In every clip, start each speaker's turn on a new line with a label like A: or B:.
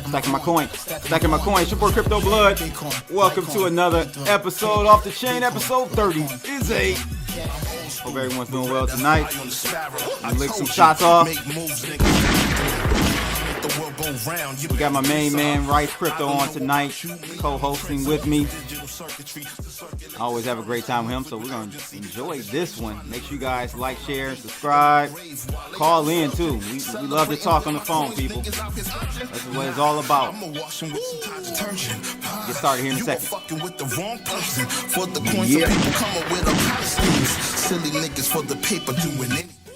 A: Stacking my coin. Stacking my coin. It's your boy Crypto Blood. Welcome to another episode off the chain. Episode 38. Hope everyone's doing well tonight. Lick some shots off. We got my main man, Rice Crypto, on tonight, co-hosting with me. I always have a great time with him, so we're going to enjoy this one. Make sure you guys like, share, subscribe, call in too. We love to talk on the phone, people. That's what it's all about. Get started here in a second.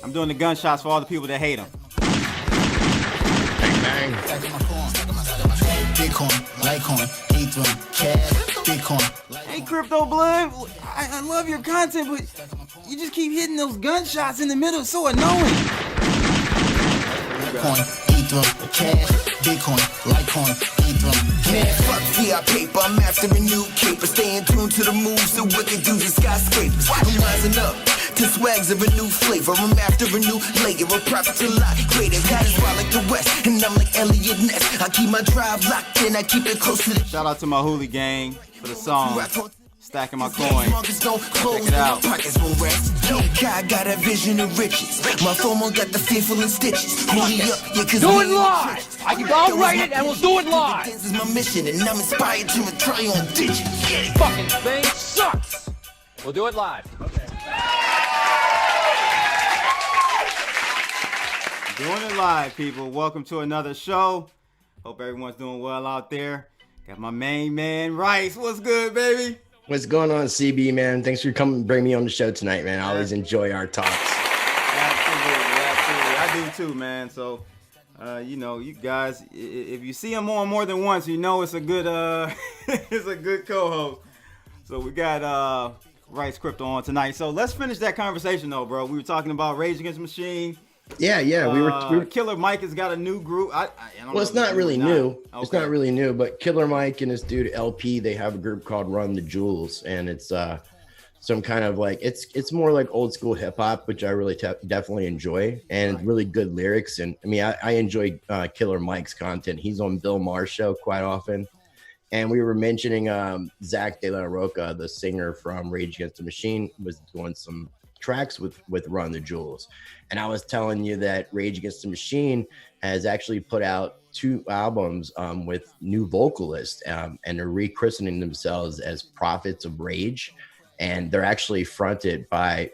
A: I'm doing the gunshots for all the people that hate him.
B: Bang, bang. Bitcoin, Litecoin, Ethereum, cash, Bitcoin.
A: Hey, Crypto Blood, I love your content, but you just keep hitting those gunshots in the middle. It's so annoying.
B: Bitcoin, Ethereum, cash, Bitcoin, Litecoin, Ethereum, cash. Fuck fiat paper, I'm after a new caper. Staying tuned to the moves, the wicked dudes and skyscrapers. I'm rising up to swags of a new flavor. I'm after a new layer of profits a lot greater. Got as well like the West, and I'm like Elliot Ness. I keep my drive locked in, I keep it close to the.
A: Shout out to my Hooli gang for the song. Stacking my coin. Check it out.
B: KIK got a vision of riches. My FOMO got the fearful in stitches.
C: Do it live! I'll write it and we'll do it live!
B: This is my mission and I'm inspired to try on digits.
C: Fucking thing sucks! We'll do it live. Okay.
A: Doing it live, people. Welcome to another show. Hope everyone's doing well out there. Got my main man, Rice. What's good, baby?
D: What's going on, CB, man? Thanks for coming and bring me on the show tonight, man. I always enjoy our talks.
A: Absolutely. I do too, man. So, you guys, if you see him on more than once, you know it's a good, it's a good co-host. So we got Rice Crypto on tonight. So let's finish that conversation, though, bro. We were talking about Rage Against the Machine.
D: Yeah, we were.
A: Killer Mike has got a new group. I don't know
D: it's not really new.
A: Okay.
D: It's not really new, but Killer Mike and his dude LP, they have a group called Run the Jewels, and it's some kind of like it's more like old school hip hop, which I really definitely enjoy, and really good lyrics. And I mean, I enjoy Killer Mike's content. He's on Bill Maher's show quite often, and we were mentioning Zach De La Roca, the singer from Rage Against the Machine, was doing some tracks with Run the Jewels. And I was telling you that Rage Against the Machine has actually put out 2 albums with new vocalists, and they're rechristening themselves as Prophets of Rage. And they're actually fronted by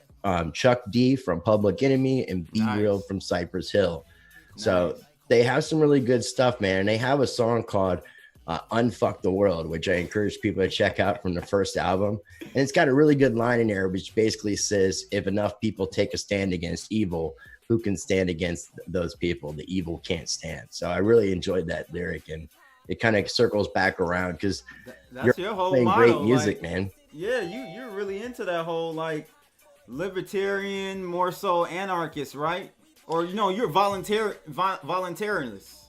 D: Chuck D from Public Enemy and B Real from Cypress Hill. Nice. So they have some really good stuff, man. And they have a song called Unfuck the World, which I encourage people to check out from the first album. And it's got a really good line in there, which basically says, if enough people take a stand against evil, who can stand against those people? The evil can't stand. So I really enjoyed that lyric, and it kind of circles back around because
A: that's your whole
D: playing
A: motto,
D: great music,
A: like,
D: man.
A: Yeah, you're really into that whole like libertarian, more so anarchist, right? Or you're voluntarist.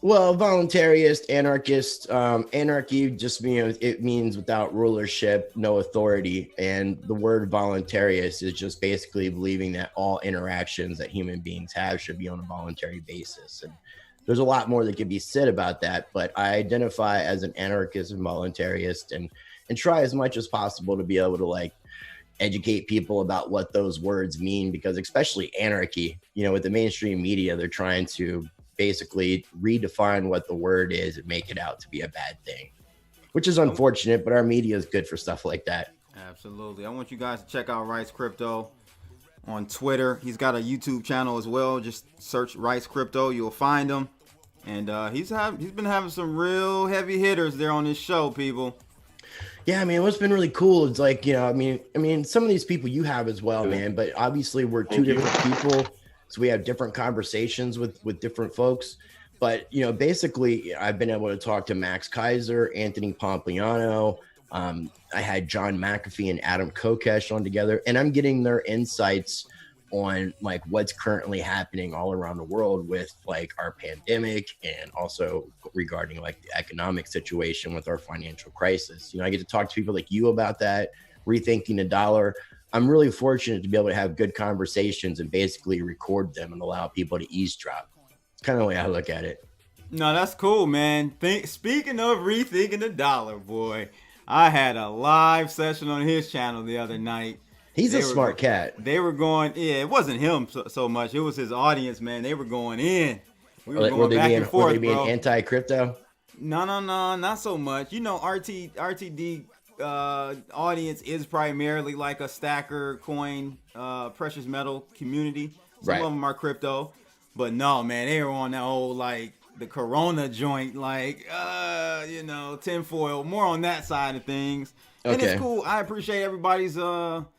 D: Well, voluntarist, anarchist, anarchy just it means without rulership, no authority. And the word voluntarist is just basically believing that all interactions that human beings have should be on a voluntary basis. And there's a lot more that could be said about that, but I identify as an anarchist and voluntarist and try as much as possible to be able to like educate people about what those words mean, because especially anarchy, with the mainstream media, they're trying to basically redefine what the word is and make it out to be a bad thing, which is unfortunate, but our media is good for stuff like that.
A: Absolutely. I want you guys to check out Rice Crypto on Twitter. He's got a YouTube channel as well. Just search Rice Crypto. You'll find him. And he's been having some real heavy hitters there on this show, people.
D: Yeah, I mean, what's been really cool is like, I mean, some of these people you have as well, man, but obviously we're two different people. So we have different conversations with different folks. But, basically I've been able to talk to Max Kaiser, Anthony Pompliano. I had John McAfee and Adam Kokesh on together, and I'm getting their insights on like what's currently happening all around the world with like our pandemic, and also regarding like the economic situation with our financial crisis. I get to talk to people like you about that, rethinking the dollar. I'm really fortunate to be able to have good conversations and basically record them and allow people to eavesdrop. It's kind of the way I look at it.
A: No, that's cool, man. Speaking of rethinking the dollar, boy, I had a live session on his channel the other night.
D: He's a smart cat.
A: They were going, yeah, it wasn't him so much. It was his audience, man. They were going in. We were going back and forth,
D: were they being
A: bro.
D: anti-crypto?
A: No, not so much. You know, RTD audience is primarily like a stacker coin, precious metal community. Some of them are crypto, but no, man, they were on that whole like the Corona joint, like tinfoil, more on that side of things. And it's cool. I appreciate everybody's viewpoint,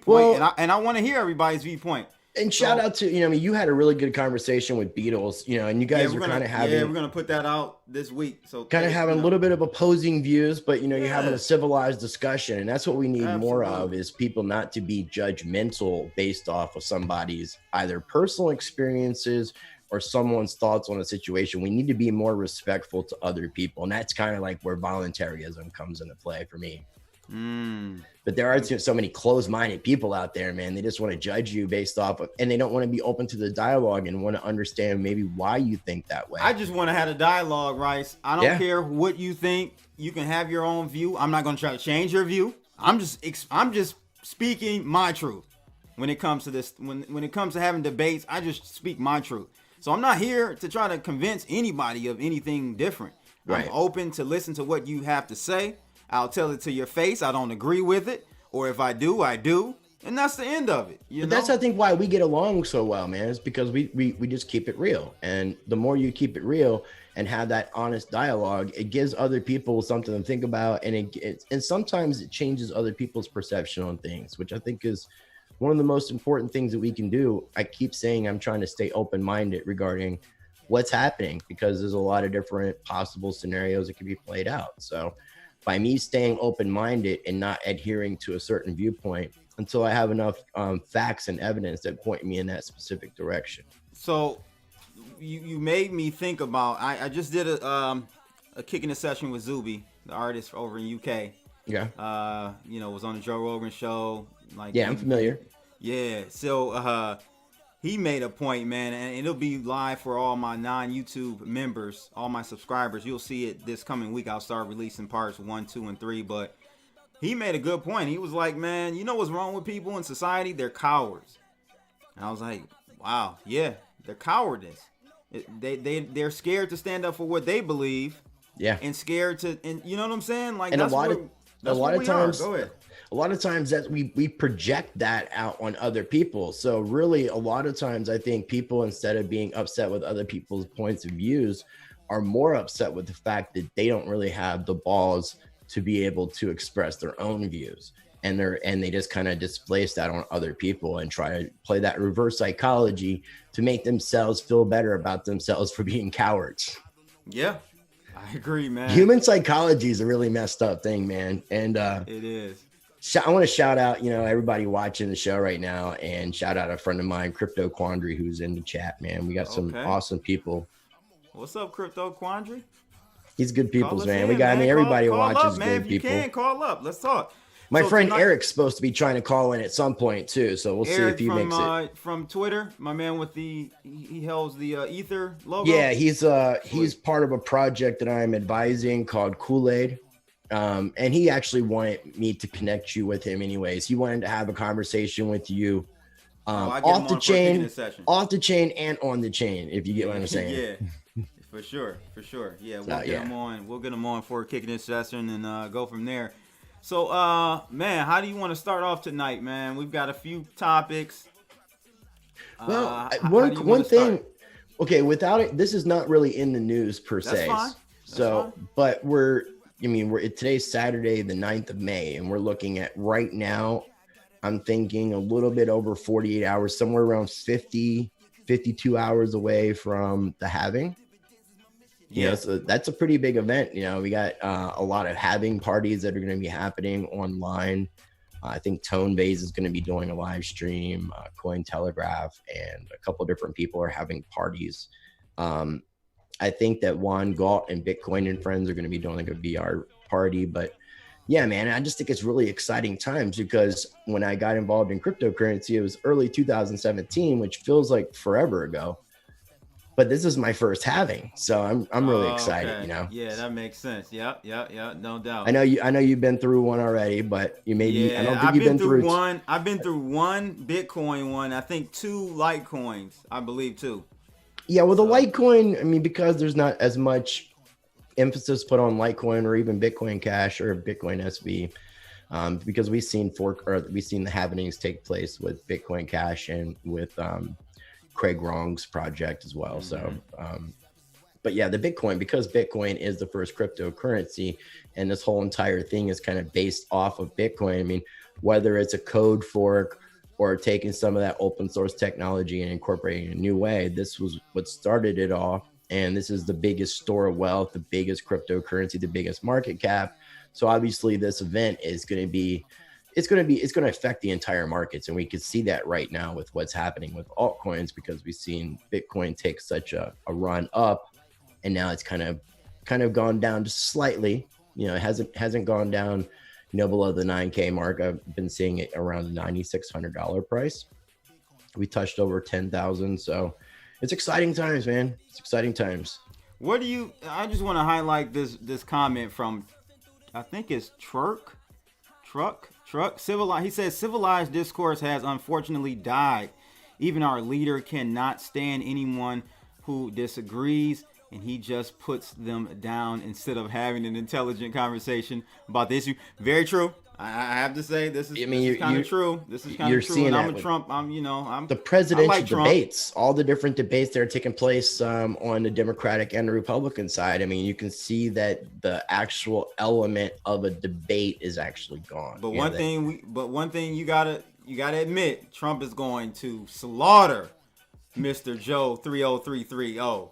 A: well, and I want to hear everybody's viewpoint.
D: And shout out to, you had a really good conversation with Beatles, and you guys were kind of having.
A: Yeah, we're going to put that out this week. So
D: kind of having a little bit of opposing views, but, you're having a civilized discussion. And that's what we need more of, is people not to be judgmental based off of somebody's either personal experiences or someone's thoughts on a situation. We need to be more respectful to other people. And that's kind of like where voluntarism comes into play for me. But there are so many closed-minded people out there, man. They just want to judge you based off of, and they don't want to be open to the dialogue and want to understand maybe why you think that way.
A: I just want to have a dialogue, Rice. I don't care what you think. You can have your own view. I'm not going to try to change your view. I'm just speaking my truth when it comes to this. When it comes to having debates, I just speak my truth. So I'm not here to try to convince anybody of anything different. I'm open to listen to what you have to say. I'll tell it to your face. I don't agree with it. Or if I do, I do. And that's the end of it. But
D: that's, I think, why we get along so well, man. It's because we just keep it real. And the more you keep it real and have that honest dialogue, it gives other people something to think about. And and sometimes it changes other people's perception on things, which I think is one of the most important things that we can do. I keep saying I'm trying to stay open-minded regarding what's happening, because there's a lot of different possible scenarios that can be played out. So by me staying open-minded and not adhering to a certain viewpoint until I have enough facts and evidence that point me in that specific direction. So
A: you made me think about, I just did a kicking a session with Zuby, the artist over in UK.
D: Yeah.
A: Was on the Joe Rogan show.
D: I'm familiar.
A: Yeah. So he made a point, man, and it'll be live for all my non-YouTube members, all my subscribers. You'll see it this coming week. I'll start releasing parts 1, 2, and 3. But he made a good point. He was like, man, you know what's wrong with people in society? They're cowards. And I was like, wow, yeah, they're cowardice. They're scared to stand up for what they believe.
D: Yeah.
A: And scared to, and you know what I'm saying? Like,
D: and a lot of times,
A: go ahead.
D: A lot of times that we project that out on other people. So really, a lot of times I think people, instead of being upset with other people's points of views, are more upset with the fact that they don't really have the balls to be able to express their own views. And they just kind of displace that on other people and try to play that reverse psychology to make themselves feel better about themselves for being cowards.
A: Yeah, I agree, man.
D: Human psychology is a really messed up thing, man. And
A: it is.
D: I want to shout out, everybody watching the show right now, and shout out a friend of mine, Crypto Quandary, who's in the chat, man. We got some awesome people.
A: What's up, Crypto Quandary?
D: He's good peoples, man. Everybody watches
A: man,
D: good people.
A: You can call up. Let's talk.
D: My friend Eric's supposed to be trying to call in at some point too, so we'll see if he makes it.
A: From Twitter, my man with he holds the Ether logo.
D: Yeah, he's part of a project that I'm advising called Kool-Aid. And he actually wanted me to connect you with him anyways. He wanted to have a conversation with you off the chain and on the chain, if you get what I'm saying.
A: Yeah, for sure. Yeah, we'll get him on for a kicking this session and go from there. So, man, how do you want to start off tonight, man? We've got a few topics.
D: Well, one thing, okay, without it, this is not really in the news per se.
A: That's
D: fine. But today's Saturday, the 9th of May, and we're looking at right now, I'm thinking a little bit over 48 hours, somewhere around 50, 52 hours away from the halving. Yeah, so that's a pretty big event. We got a lot of halving parties that are going to be happening online. I think Tonebase is going to be doing a live stream, Cointelegraph, and a couple different people are having parties. I think that Juan Galt and Bitcoin and Friends are going to be doing like a VR party. But yeah, man, I just think it's really exciting times, because when I got involved in cryptocurrency, it was early 2017, which feels like forever ago. but this is my first halving, so I'm really excited.
A: Okay.
D: You know.
A: Yeah, that makes sense. Yep. No doubt.
D: I know you've been through one already, but you maybe
A: Yeah,
D: I don't think
A: I've
D: you've
A: been
D: been
A: through
D: through
A: one. I've been through one Bitcoin one. I think 2 Litecoins. I believe too.
D: Yeah, well, the Litecoin, I mean, because there's not as much emphasis put on Litecoin or even Bitcoin Cash or Bitcoin SV, because we've seen the happenings take place with Bitcoin Cash and with Craig Wrong's project as well. So, but yeah, the Bitcoin, because Bitcoin is the first cryptocurrency, and this whole entire thing is kind of based off of Bitcoin. I mean, whether it's a code fork or taking some of that open source technology and incorporating a new way, this was what started it all. And this is the biggest store of wealth, the biggest cryptocurrency, the biggest market cap. So obviously this event is going to affect the entire markets. And we can see that right now with what's happening with altcoins, because we've seen Bitcoin take such a run up, and now it's kind of gone down just slightly. You know, it hasn't gone down, below the 9K mark. I've been seeing it around the $9,600 price. We touched over 10,000. So it's exciting times, man. It's exciting times.
A: I just want to highlight this comment from, I think it's Truck. He says, civilized discourse has unfortunately died. Even our leader cannot stand anyone who disagrees, and he just puts them down instead of having an intelligent conversation about the issue. Very true. I have to say, this is kind of true. This is kind of true. And I'm a Trump. I'm
D: the presidential
A: like
D: debates, all the different debates that are taking place on the Democratic and the Republican side. I mean, you can see that the actual element of a debate is actually gone.
A: But one thing you gotta admit, Trump is going to slaughter Mr. Joe 30330.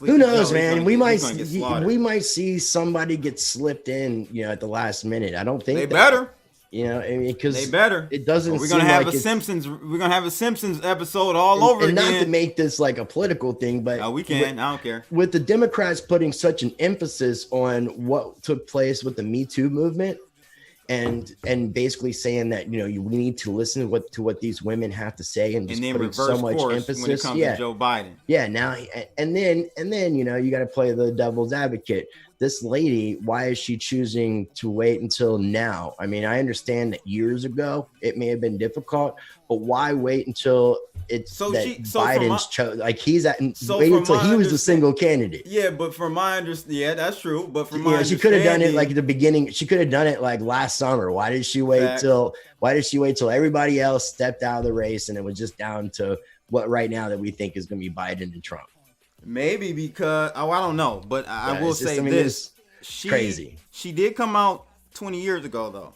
D: Who knows, man? We might see somebody get slipped in, at the last minute. I don't think
A: they better.
D: Because
A: they better.
D: It doesn't.
A: We're gonna have a Simpsons. We're gonna have a Simpsons episode all over again.
D: Not to make this like a political thing, but
A: we can. I don't care.
D: With the Democrats putting such an emphasis on what took place with the Me Too movement, and basically saying that we need to listen to what these women have to say, and just putting so much emphasis
A: when it comes to Joe Biden.
D: Yeah, now and then you got to play the devil's advocate. This lady, why is she choosing to wait until now? I mean, I understand that years ago it may have been difficult, but why wait until Biden's chose? Like wait until he was the single candidate.
A: Yeah, but from my understanding, that's true. But from my
D: she could have done it like at the beginning. She could have done it like last summer. Why did she wait till everybody else stepped out of the race and it was just down to what right now that we think is going to be Biden and Trump?
A: Maybe because I don't know, but I will say this:
D: crazy.
A: She did come out 20 years ago, though,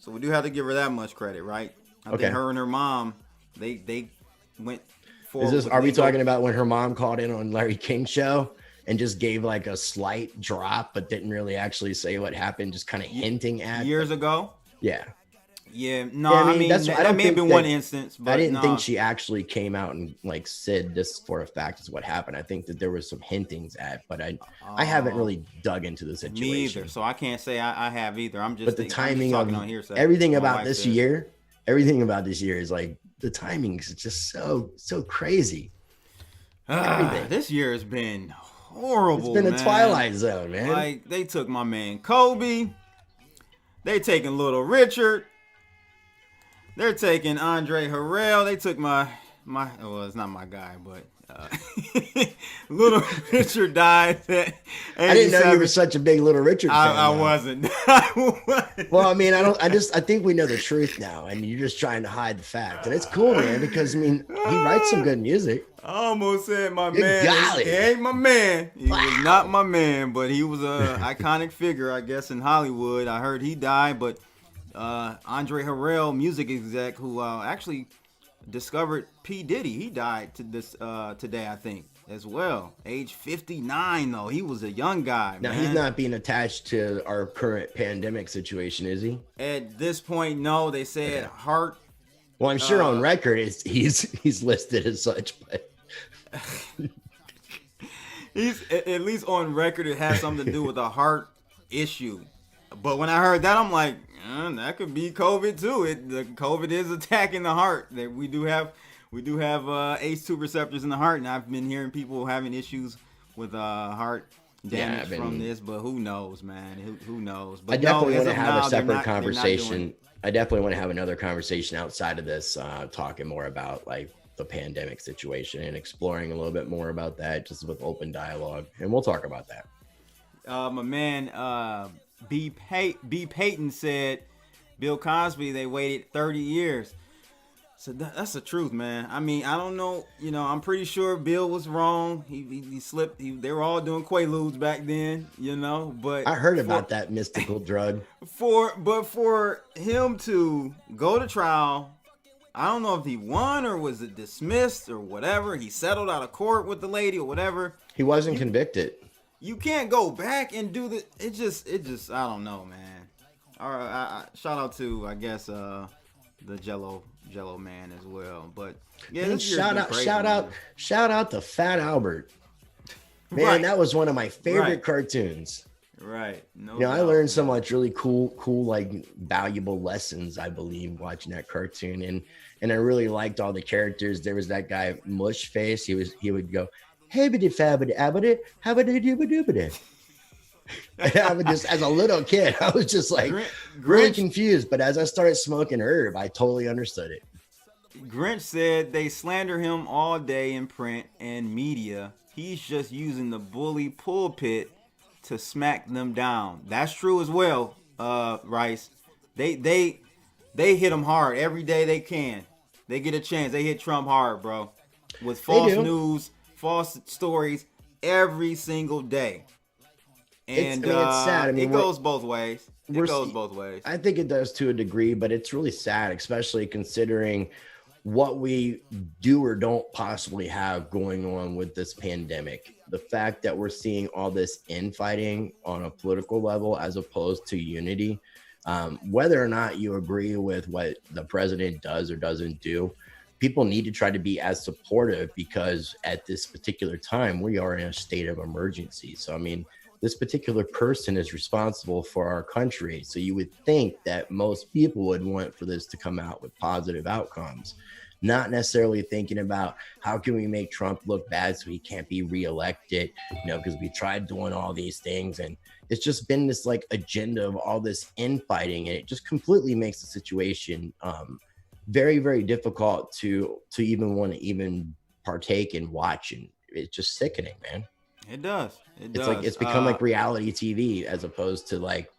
A: so we do have to give her that much credit, right? I think her and her mom, they went forward.
D: Are we talking about when her mom called in on Larry King's show and just gave like a slight drop, but didn't really actually say what happened, just kind of hinting at
A: years ago?
D: Yeah.
A: Yeah, no, I mean that may have been one instance, but
D: I didn't think she actually came out and like said this for a fact is what happened. I think that there was some hintings at, but I haven't really dug into the situation.
A: Me either, so I can't say I have either.
D: But the timing of everything about this year is like the timing is just so crazy.
A: This year has been horrible.
D: It's been a Twilight Zone, man.
A: Like they took my man Kobe, they taking Little Richard. They're taking Andre Harrell. They took my well, it's not my guy, but Little Richard died. I
D: didn't know you were such a big Little Richard fan.
A: I wasn't.
D: Well, I mean, I think we know the truth now, and you're just trying to hide the fact. And it's cool, man, because I mean, he writes some good music.
A: I almost said my man. He ain't my man. He was not my man, but he was a iconic figure, I guess, in Hollywood. I heard he died, but Andre Harrell, music exec, who actually discovered P. Diddy, he died today, I think, as well. Age 59, though. He was a young guy.
D: Now,
A: man.
D: He's not being attached to our current pandemic situation, is he?
A: At this point, no. They said heart.
D: Well, I'm sure on record he's listed as such, but
A: he's at least on record. It has something to do with a heart issue. But when I heard that, I'm like, that could be COVID too. The COVID is attacking the heart. That we do have We do have ACE2 receptors in the heart, and I've been hearing people having issues with heart damage from this, but who knows, man? Who knows? But
D: I definitely want to have a separate
A: conversation.
D: I definitely want to have another conversation outside of this, talking more about like the pandemic situation and exploring a little bit more about that, just with open dialogue, and we'll talk about that.
A: My man B. Payton said Bill Cosby, they waited 30 years. So that's the truth, man. I mean, I don't know. You know, I'm pretty sure Bill was wrong. He slipped. They were all doing Quaaludes back then, you know. But
D: I heard about that mystical drug.
A: For him to go to trial, I don't know if he won or was it dismissed or whatever. He settled out of court with the lady or whatever.
D: He wasn't convicted.
A: You can't go back and do the. It just. I don't know, man. All right. Shout out to, I guess, the Jello man as well. But yeah,
D: and shout out to Fat Albert. Man, right. That was one of my favorite cartoons.
A: Right. No,
D: you know, I learned so much really cool, like valuable lessons, I believe, watching that cartoon. And I really liked all the characters. There was that guy Mushface. He would go, "Habity fabbity abity, habity doobity." I would just, as a little kid, I was just like really confused. But as I started smoking herb, I totally understood it.
A: Grinch said they slander him all day in print and media. He's just using the bully pulpit to smack them down. That's true as well, Rice. They hit him hard every day they can. They get a chance. They hit Trump hard, bro, with false news, false stories every single day. And it's sad. I mean, it goes both ways. I think it does to a degree, but it's really sad, especially considering what we do or don't possibly have going on with this pandemic. The fact that we're seeing all this infighting on a political level as opposed to unity. Whether or not you agree with what the president does or doesn't do, people need to try to be as supportive, because at this particular time, we are in a state of emergency. So, I mean, this particular person is responsible for our country. So you would think that most people would want for this to come out with positive outcomes, not necessarily thinking about how can we make Trump look bad so he can't be reelected, you know, because we tried doing all these things. And it's just been this like agenda of all this infighting, and it just completely makes the situation very, very difficult to even want to even partake and watch. And it's just sickening, man. It does.
D: It's like it's become like reality TV as opposed to like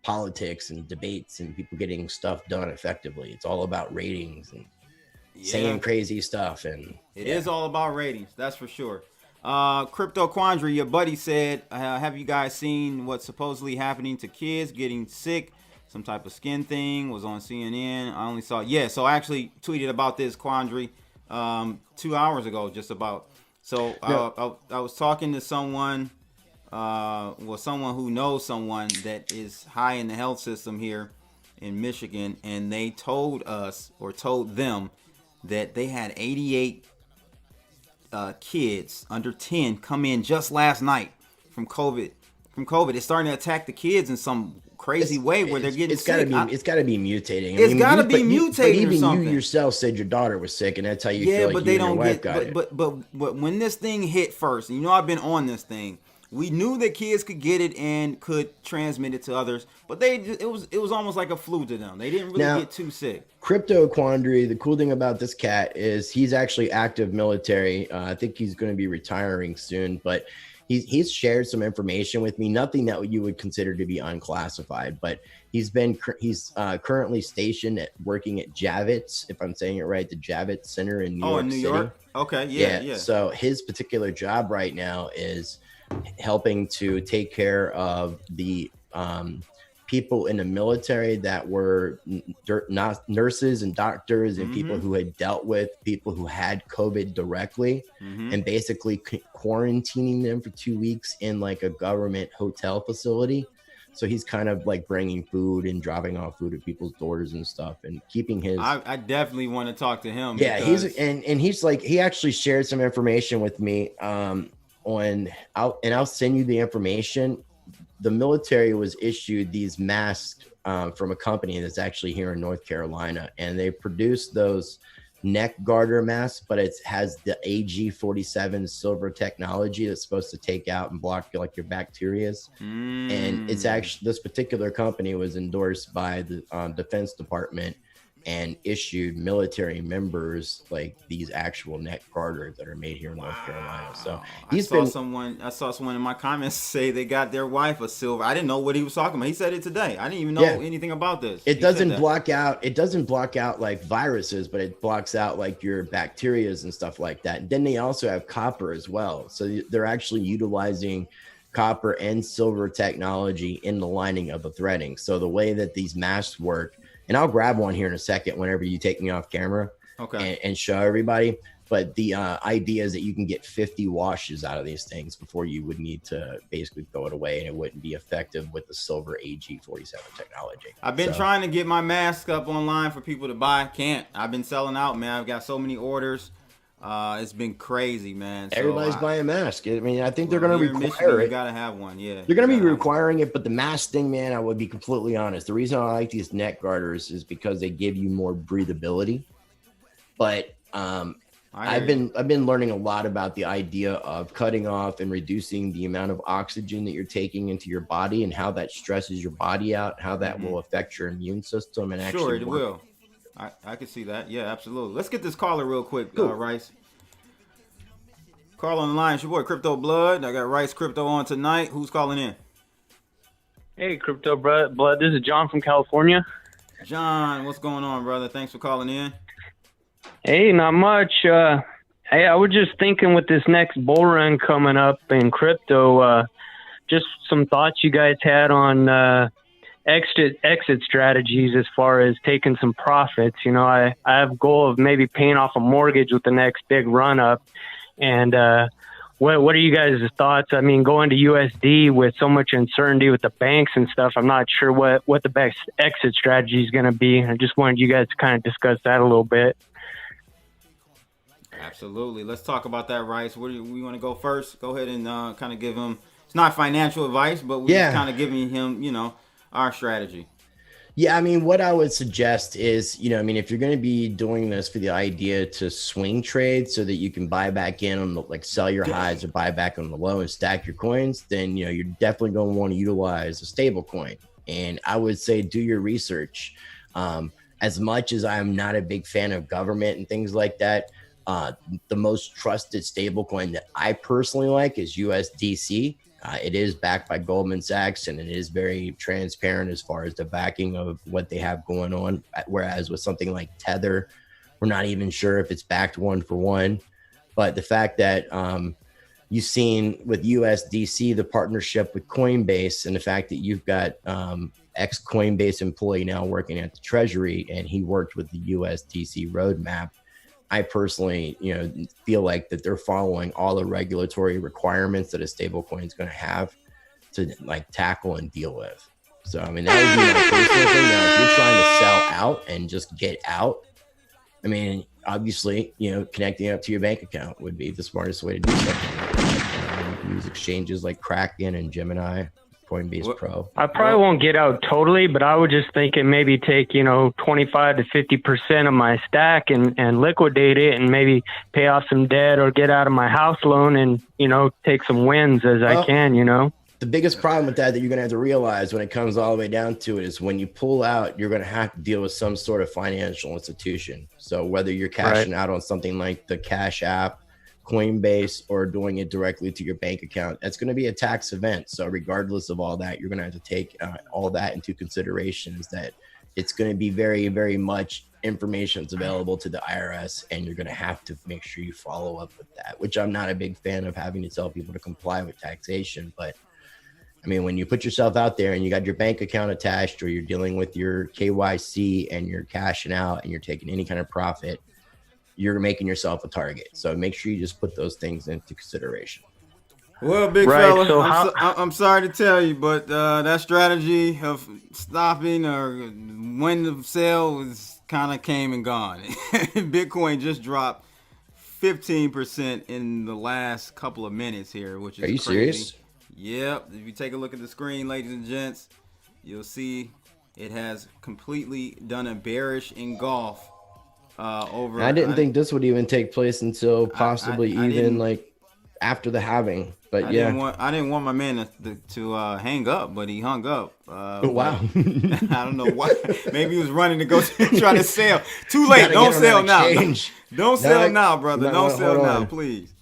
D: politics and debates and people getting stuff done effectively. It's all about ratings and saying crazy stuff. And
A: it is all about ratings. That's for sure. Crypto Quandary, your buddy said, have you guys seen what's supposedly happening to kids getting sick? Some type of skin thing was on CNN. I only saw, so I actually tweeted about this, Quandary, 2 hours ago, just about. So I was talking to someone, someone who knows someone that is high in the health system here in Michigan, and they told them that they had 88 kids under 10 come in just last night from COVID. It's starting to attack the kids in some crazy way where they're getting sick.
D: It's got to be mutating.
A: It's got to be mutating. But
D: even you yourself said your daughter was sick, and that's how you feel.
A: But they don't get. But when this thing hit first, and you know I've been on this thing. We knew that kids could get it and could transmit it to others, but it was almost like a flu to them. They didn't really get too sick.
D: Crypto Quandary, the cool thing about this cat is he's actually active military. I think he's going to be retiring soon, but he's shared some information with me, nothing that you would consider to be unclassified, but he's currently stationed working at Javits, if I'm saying it right, the Javits Center in New York.
A: Okay, yeah.
D: So his particular job right now is helping to take care of the people in the military that were nurses and doctors and people who had dealt with people who had COVID directly, and basically quarantining them for 2 weeks in like a government hotel facility. So he's kind of like bringing food and dropping off food at people's doors and stuff and keeping his.
A: I definitely want to talk to him.
D: Yeah, he's like, he actually shared some information with me I'll send you the information. The military was issued these masks from a company that's actually here in North Carolina, and they produced those neck garter mask, but it has the AG47 silver technology that's supposed to take out and block like your bacterias. And it's actually, this particular company was endorsed by the Defense Department and issued military members like these actual neck garters that are made here in North Carolina. So I saw
A: someone in my comments say they got their wife a silver. I didn't know what he was talking about. He said it today. I didn't even know anything about this.
D: It doesn't block out like viruses, but it blocks out like your bacterias and stuff like that. And then they also have copper as well. So they're actually utilizing copper and silver technology in the lining of the threading. So the way that these masks work, and I'll grab one here in a second whenever you take me off camera, and show everybody. But the idea is that you can get 50 washes out of these things before you would need to basically throw it away, and it wouldn't be effective with the silver AG47 technology.
A: I've been trying to get my mask up online for people to buy. Can't. I've been selling out, man. I've got so many orders. It's been crazy, man. So
D: everybody's buying masks. I mean, I think they're going to require it.
A: You got to have one, yeah.
D: They're going to be requiring it, but the mask thing, man, I would be completely honest. The reason I like these neck garters is because they give you more breathability. But I've been learning a lot about the idea of cutting off and reducing the amount of oxygen that you're taking into your body and how that stresses your body out, how that will affect your immune system and actually
A: it will. I can see that. Yeah, absolutely. Let's get this caller real quick, Rice. Call on the line. It's your boy, Crypto Blood. I got Rice Crypto on tonight. Who's calling in?
E: Hey, Crypto Blood. This is John from California.
A: John, what's going on, brother? Thanks for calling in.
E: Hey, not much. Hey, I was just thinking with this next bull run coming up in crypto, just some thoughts you guys had on exit strategies as far as taking some profits. You know, I have a goal of maybe paying off a mortgage with the next big run up. And what are you guys' thoughts? I mean, going to USD with so much uncertainty with the banks and stuff, I'm not sure what the best exit strategy is going to be. I just wanted you guys to kind of discuss that a little bit.
A: Absolutely. Let's talk about that, Rice. Where do we want to go first? Go ahead and kind of give him, it's not financial advice, but we're just kind of giving him, our strategy.
D: Yeah, I mean, what I would suggest is, if you're going to be doing this for the idea to swing trade so that you can buy back in on the, sell your highs or buy back on the low and stack your coins, then, you're definitely going to want to utilize a stable coin. And I would say do your research. As much as I'm not a big fan of government and things like that, the most trusted stable coin that I personally like is USDC. It is backed by Goldman Sachs, and it is very transparent as far as the backing of what they have going on. Whereas with something like Tether, we're not even sure if it's backed one for one. But the fact that you've seen with USDC, the partnership with Coinbase, and the fact that you've got ex-Coinbase employee now working at the Treasury, and he worked with the USDC roadmap, I personally, feel like that they're following all the regulatory requirements that a stablecoin is going to have to tackle and deal with. So, I mean, that would be my personal thing. Now, if you're trying to sell out and just get out, I mean, obviously, connecting up to your bank account would be the smartest way to do something. You can use exchanges like Kraken and Gemini, Coinbase Pro.
E: I probably won't get out totally, but I would just think and maybe take 25 to 50% of my stack and liquidate it and maybe pay off some debt or get out of my house loan and take some wins as I can.
D: The biggest problem with that you're going to have to realize when it comes all the way down to it is when you pull out, you're going to have to deal with some sort of financial institution. So whether you're cashing out on something like the Cash App, Coinbase, or doing it directly to your bank account, that's going to be a tax event. So regardless of all that, you're going to have to take all that into consideration, is that it's going to be very, very much information that's available to the IRS, and you're going to have to make sure you follow up with that, which I'm not a big fan of, having to tell people to comply with taxation. But I mean, when you put yourself out there and you got your bank account attached, or you're dealing with your KYC and you're cashing out and you're taking any kind of profit, you're making yourself a target. So make sure you just put those things into consideration.
A: Well, big fella, so I'm sorry to tell you, but that strategy of stopping or when to sell was kind of came and gone. Bitcoin just dropped 15% in the last couple of minutes here, which is
D: Are you
A: crazy.
D: Serious?
A: Yep. If you take a look at the screen, ladies and gents, you'll see it has completely done a bearish engulf over.
D: I didn't think this would even take place until possibly
A: I
D: even like after the halving. But
A: I didn't want my man to hang up, but he hung up.
D: Wow.
A: I don't know why. Maybe he was running to go try to sell. Too late. Don't sell now. Don't sell now, brother. Don't sell now, please.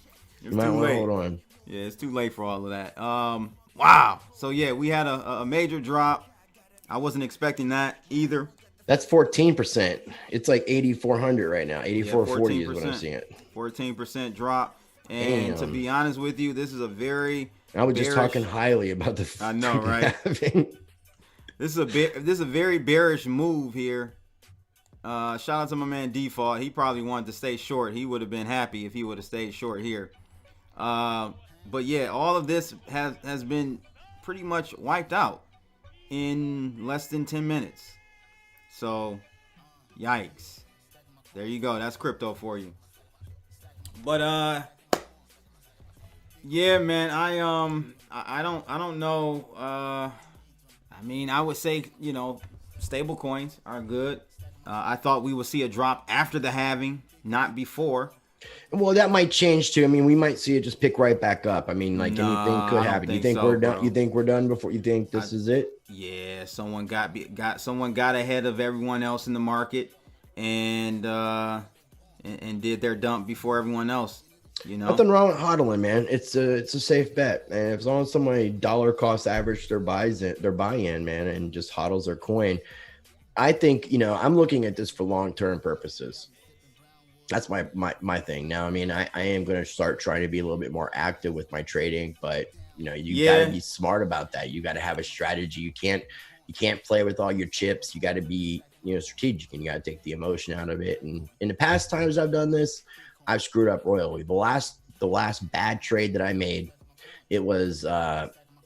A: It's too late.
D: Hold on.
A: Yeah, it's too late for all of that. Wow. So yeah, we had a major drop. I wasn't expecting that either.
D: That's 14%. It's like 8,400 right now. 8,440 is what I'm seeing.
A: 14% drop. And to be honest with you, this is a very
D: I was just talking highly about the.
A: I know, right? This is a very bearish move here. Shout out to my man Default. He probably wanted to stay short. He would have been happy if he would have stayed short here. But yeah, all of this has been pretty much wiped out in less than 10 minutes. So, yikes. There you go. That's crypto for you. But yeah, man, I don't know. I mean, I would say, stable coins are good. I thought we would see a drop after the halving, not before.
D: Well, that might change too. I mean, we might see it just pick right back up. I mean, like anything could happen. You think we're done? Bro. You think we're done before? You think this is it?
A: Yeah, someone got ahead of everyone else in the market, and did their dump before everyone else.
D: Nothing wrong with hodling, man. It's a safe bet, and as long as somebody dollar cost average their buy-in, man, and just hodls their coin, I think I'm looking at this for long-term purposes. That's my thing. Now, I mean, I am going to start trying to be a little bit more active with my trading, but you got to be smart about that. You got to have a strategy. You can't play with all your chips. You got to be strategic, and you got to take the emotion out of it. And in the past times I've done this, I've screwed up royally. The last bad trade that I made, it was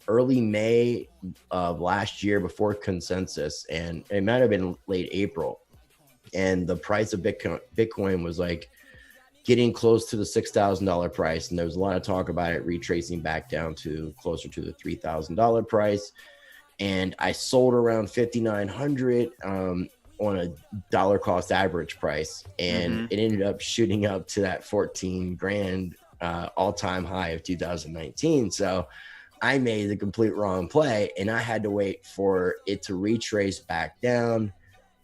D: early May of last year before consensus, and it might have been late April. And the price of Bitcoin was like getting close to the $6,000 price. And there was a lot of talk about it retracing back down to closer to the $3,000 price. And I sold around 5,900 on a dollar cost average price. And it ended up shooting up to that 14 grand all-time high of 2019. So I made the complete wrong play, and I had to wait for it to retrace back down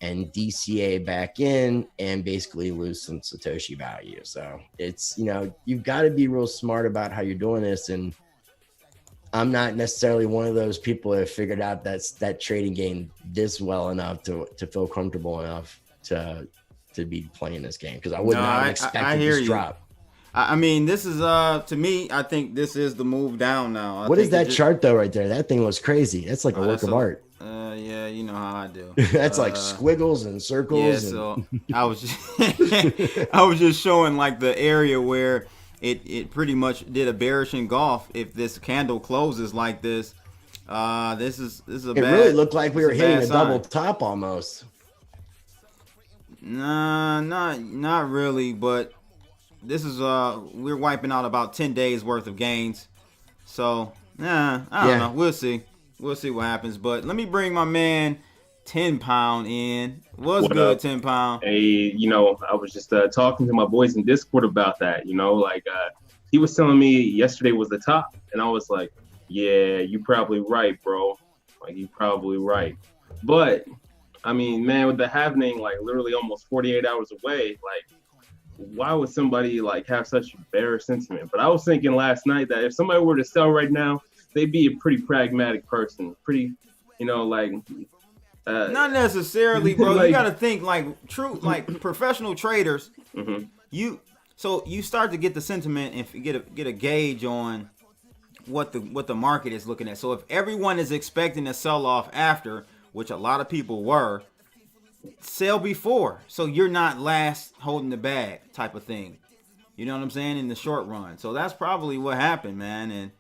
D: and DCA back in and basically lose some Satoshi value. So it's, you've got to be real smart about how you're doing this. And I'm not necessarily one of those people that have figured out that trading game this well enough to feel comfortable enough to be playing this game, because I would not have expected this drop.
A: I mean, this is to me, I think this is the move down now.
D: What is that chart though right there? That thing looks crazy. That's like a work of art.
A: Yeah, you know how I do.
D: That's like squiggles and circles.
A: Yeah, so I was just showing like the area where it pretty much did a bearish engulf. If this candle closes like this, this is a bad. It
D: really looked like we were hitting a double top almost.
A: Nah, not really, but this is we're wiping out about 10 days worth of gains. So I don't know. We'll see. We'll see what happens. But let me bring my man 10 Pound in. What's good, up? 10 Pound?
F: Hey, I was just talking to my boys in Discord about that. He was telling me yesterday was the top, and I was like, yeah, you probably right, bro. Like, you probably right. But I mean, man, with the halving like literally almost 48 hours away, like, why would somebody like have such bearish sentiment? But I was thinking last night that if somebody were to sell right now, they'd be a pretty pragmatic person. Pretty,
A: not necessarily, bro. Like, you got to think like true, like professional traders. You start to get the sentiment and get a gauge on what the market is looking at. So if everyone is expecting a sell off after, which a lot of people were, sell before, so you're not last holding the bag type of thing. You know what I'm saying? In the short run. So that's probably what happened, man. And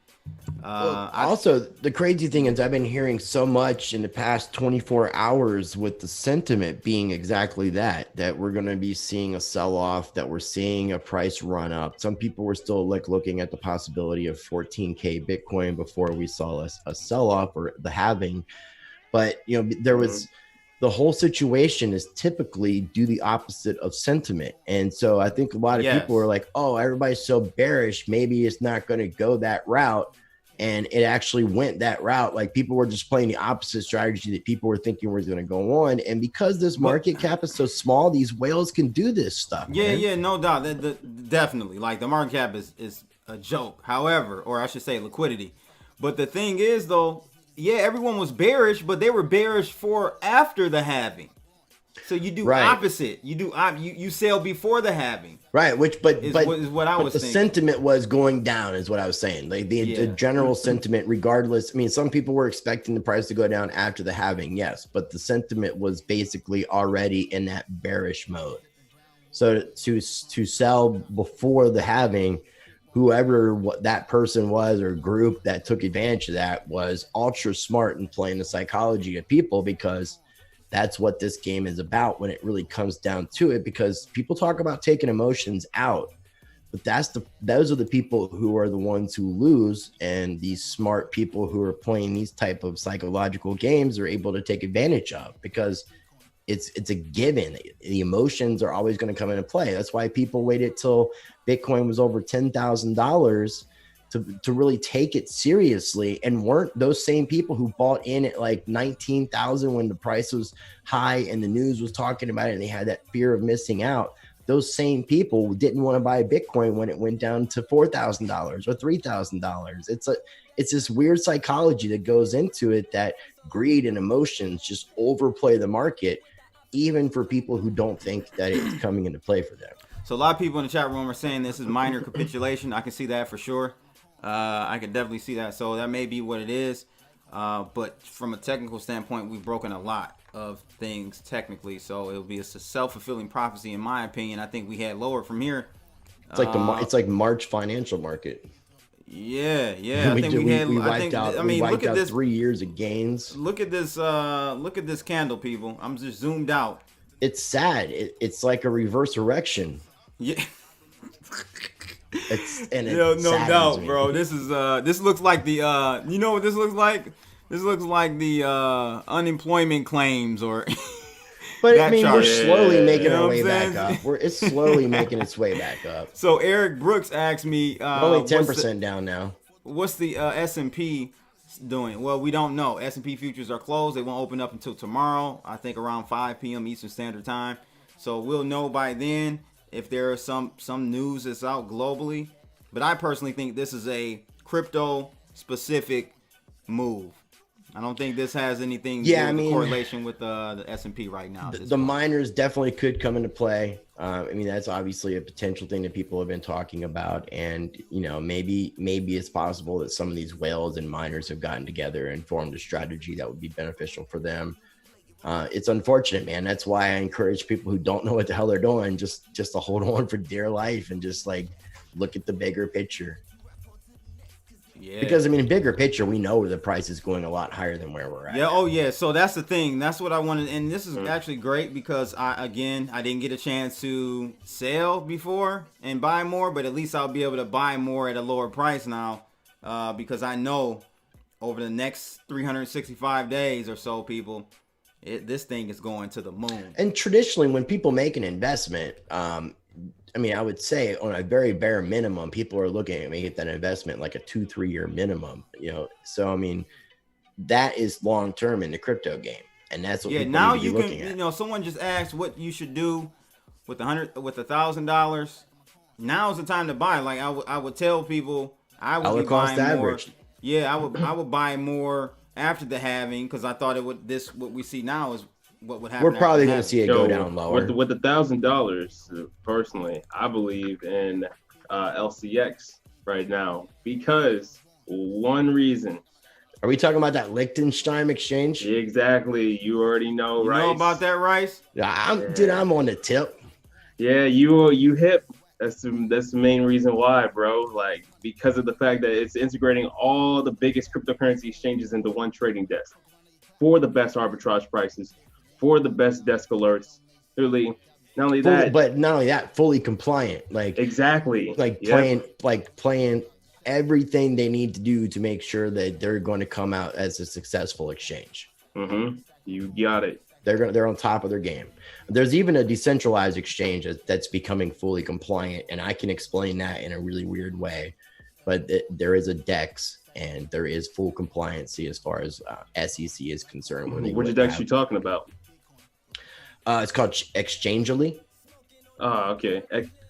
D: also, the crazy thing is I've been hearing so much in the past 24 hours with the sentiment being exactly that we're going to be seeing a sell-off, that we're seeing a price run up. Some people were still like looking at the possibility of 14K Bitcoin before we saw a sell-off or the halving. But, there was the whole situation is typically do the opposite of sentiment. And so I think a lot of people are like, oh, everybody's so bearish, maybe it's not going to go that route. And it actually went that route. Like people were just playing the opposite strategy that people were thinking was going to go on. And because this market cap is so small, these whales can do this stuff.
A: Yeah,
D: man.
A: yeah, no doubt. Definitely. Like the market cap is a joke. However, or I should say liquidity. But the thing is though, yeah, everyone was bearish, but they were bearish for after the halving. So you do opposite. You do you sell before the halving.
D: Right, but
A: what I was
D: the
A: thinking.
D: sentiment was going down, is what I was saying. Like the general sentiment, regardless. I mean, some people were expecting the price to go down after the halving, yes, but the sentiment was basically already in that bearish mode. So to sell before the halving, whoever that person was or group that took advantage of that was ultra smart in playing the psychology of people, because that's what this game is about when it really comes down to it. Because people talk about taking emotions out, but those are the people who are the ones who lose, and these smart people who are playing these type of psychological games are able to take advantage of, because it's a given. The emotions are always going to come into play. That's why people waited till Bitcoin was over $10,000 to really take it seriously, and weren't those same people who bought in at like 19,000 when the price was high and the news was talking about it and they had that fear of missing out. Those same people didn't want to buy Bitcoin when it went down to $4,000 or $3,000. It's this weird psychology that goes into it, that greed and emotions just overplay the market, even for people who don't think that it's coming into play for them.
A: So a lot of people in the chat room are saying this is minor capitulation. I can see that for sure. I can definitely see that. So that may be what it is. But from a technical standpoint, we've broken a lot of things technically. So it'll be a self-fulfilling prophecy, in my opinion. I think we had lower from here.
D: It's like it's like March financial market.
A: Yeah. I think we wiped out
D: 3 years of gains.
A: Look at this candle, people. I'm just zoomed out.
D: It's sad. It's like a reverse erection.
A: Yeah.
D: No
A: doubt, bro. This looks like the you know what this looks like? This looks like the unemployment claims or
D: But I mean, we're slowly making our way back up. It's slowly making its way back up.
A: So Eric Brooks asked me,
D: only 10% down now.
A: What's the S&P doing? Well, we don't know. S&P futures are closed. They won't open up until tomorrow, I think around 5 p.m. Eastern Standard Time. So we'll know by then if there is some news that's out globally. But I personally think this is a crypto specific move. I don't think this has anything to do with correlation with the S&P right now.
D: The miners definitely could come into play. I mean, that's obviously a potential thing that people have been talking about. And, you know, maybe it's possible that some of these whales and miners have gotten together and formed a strategy that would be beneficial for them. It's unfortunate, man. That's why I encourage people who don't know what the hell they're doing, just to hold on for dear life and just like look at the bigger picture. Yeah. Because I mean, bigger picture, we know the price is going a lot higher than where we're at.
A: Yeah. Oh yeah. So that's the thing. That's what I wanted. And this is actually great because I didn't get a chance to sell before and buy more, but at least I'll be able to buy more at a lower price now, because I know over the next 365 days or so, people, this thing is going to the moon.
D: And traditionally, when people make an investment, I mean, I would say on a very bare minimum, people are looking at making that investment like a 2-3 year minimum, you know? So, I mean, that is long-term in the crypto game. And that's what people
A: now
D: need to be looking at.
A: You know, someone just asked what you should do with $1,000. Now's the time to buy. Like I would tell people I would be buying more. Yeah, I would buy more after the halving because I thought what we see now is what would happen.
D: We're probably going to see it go down lower.
F: With $1,000, personally, I believe in LCX right now because one reason.
D: Are we talking about that Liechtenstein exchange?
F: Exactly. You already know,
A: Rice. You know about that, Rice?
D: I'm on the tip.
F: Yeah, you hip. That's the main reason why, bro. Like, because of the fact that it's integrating all the biggest cryptocurrency exchanges into one trading desk for the best arbitrage prices, for the best desk alerts. Really, not only that, fully compliant. Like
D: exactly, like playing everything they need to do to make sure that they're going to come out as a successful exchange.
F: You got it.
D: They're on top of their game. There's even a decentralized exchange that's becoming fully compliant, and I can explain that in a really weird way. But there is a DEX, and there is full compliancy as far as SEC is concerned.
F: Which DEX you talking about?
D: It's called Exchangely.
F: Okay.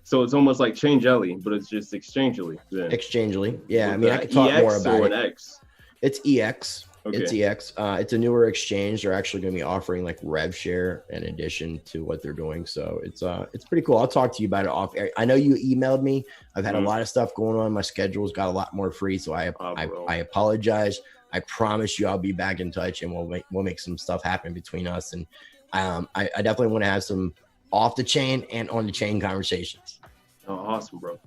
F: So it's almost like Changelly, but it's just Exchangely. Then.
D: Exchangely, yeah. I mean, I could talk more about it.
F: X?
D: It's EX.
F: Okay.
D: It's EX. It's a newer exchange. They're actually going to be offering like rev share in addition to what they're doing. So it's pretty cool. I'll talk to you about it off air. I know you emailed me. I've had a lot of stuff going on. My schedule's got a lot more free, so I apologize. I promise you I'll be back in touch, and we'll make some stuff happen between us. And I definitely want to have some off the chain and on the chain conversations.
F: Oh, awesome, bro.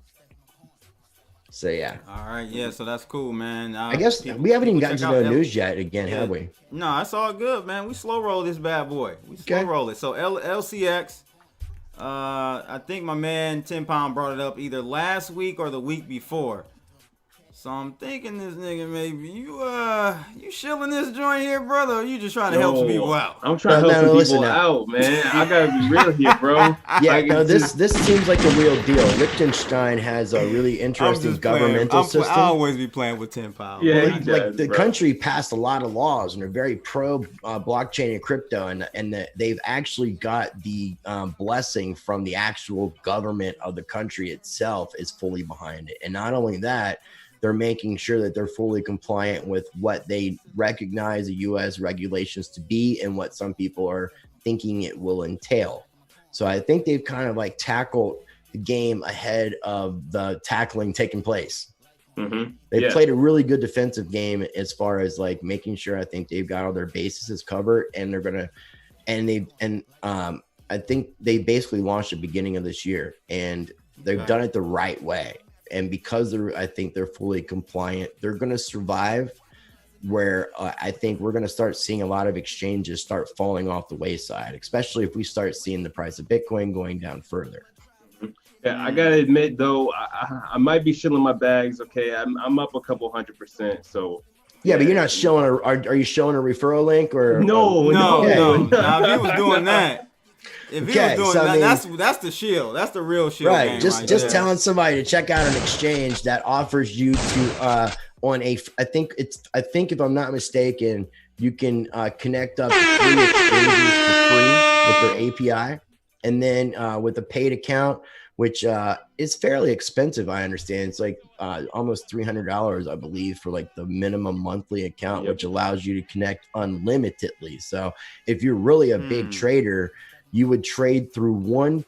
D: So yeah.
A: All right, yeah. So that's cool, man.
D: I guess we haven't even gotten to the news yet. Again, have we?
A: No, that's all good, man. We slow roll this bad boy. We slow roll it. So LCX. I think my man 10 Pound brought it up either last week or the week before. So I'm thinking this nigga maybe you shilling this joint here, brother, or you just trying to help some people out?
F: I'm trying to help some people out, man. I gotta be real here, bro.
D: Yeah, this seems like the real deal. Liechtenstein has a really interesting governmental system.
A: I always be playing with 10 Pound.
F: Yeah,
D: the country passed a lot of laws and are very pro blockchain and crypto, and they've actually got the blessing from the actual government of the country itself is fully behind it. And not only that, they're making sure that they're fully compliant with what they recognize the U.S. regulations to be and what some people are thinking it will entail. So I think they've kind of like tackled the game ahead of the tackling taking place.
F: Mm-hmm.
D: They've played a really good defensive game as far as like making sure I think they've got all their bases covered, and they're gonna, I think they basically launched at the beginning of this year, and they've done it the right way. And because I think they're fully compliant, they're going to survive. Where I think we're going to start seeing a lot of exchanges start falling off the wayside, especially if we start seeing the price of Bitcoin going down further.
F: Yeah, I gotta admit though, I might be shilling my bags. Okay, I'm up a couple 100%. So
D: yeah, but you're not showing. Are you showing a referral link or?
A: No. Now if he was doing that. If he was doing that, that's the shield. That's the real shield.
D: Right. Just telling somebody to check out an exchange that offers you to on a. I think if I'm not mistaken, you can connect up 3 exchanges for free with their API, and then with a paid account, which is fairly expensive. I understand it's like almost $300, I believe, for like the minimum monthly account, which allows you to connect unlimitedly. So if you're really a big trader, you would trade through one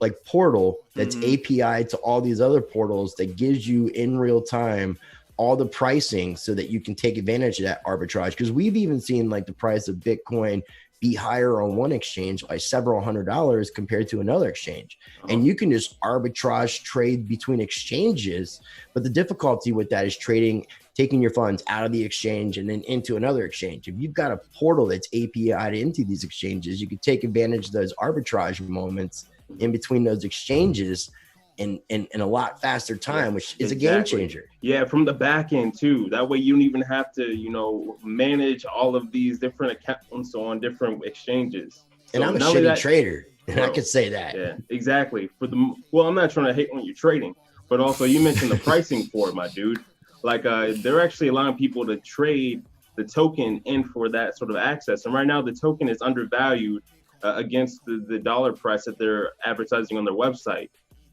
D: like portal that's API to all these other portals that gives you in real time all the pricing so that you can take advantage of that arbitrage. Because we've even seen like the price of Bitcoin be higher on one exchange by several $100s compared to another exchange. And you can just arbitrage trade between exchanges. But the difficulty with that is taking your funds out of the exchange and then into another exchange. If you've got a portal that's API'd into these exchanges, you can take advantage of those arbitrage moments in between those exchanges in a lot faster time, which is a game changer.
F: Yeah, from the back end too. That way you don't even have to, manage all of these different accounts on different exchanges.
D: And I'm a shitty trader, and I could say that.
F: Yeah, exactly. I'm not trying to hate on your trading, but also you mentioned the pricing for it, my dude. Like they're actually allowing people to trade the token in for that sort of access. And right now the token is undervalued against the dollar price that they're advertising on their website.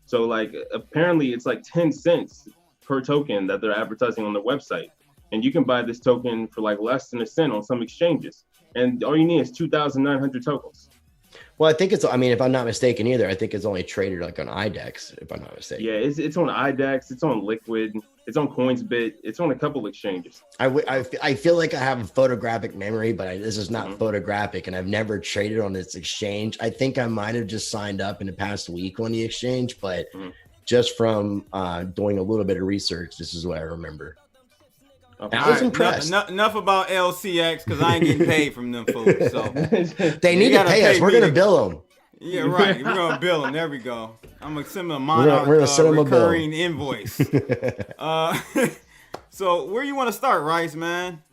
F: So like apparently it's like 10 cents per token that they're advertising on their website. And you can buy this token for like less than a cent on some exchanges. And all you need is 2,900 tokens.
D: Well, I think if I'm not mistaken either, I think it's only traded like on IDEX, if I'm not mistaken.
F: Yeah, it's on IDEX, it's on Liquid, it's on Coinsbit, it's on a couple exchanges.
D: I feel like I have a photographic memory, but this is not photographic, and I've never traded on this exchange. I think I might have just signed up in the past week on the exchange, but just from doing a little bit of research, this is what I remember. I was impressed.
A: Enough about LCX because I ain't getting paid from them folks. So
D: they need to pay us. We're gonna bill them.
A: Yeah, right. We're gonna bill them. There we go. I'm gonna send them a recurring invoice. So where you want to start, Rice, man?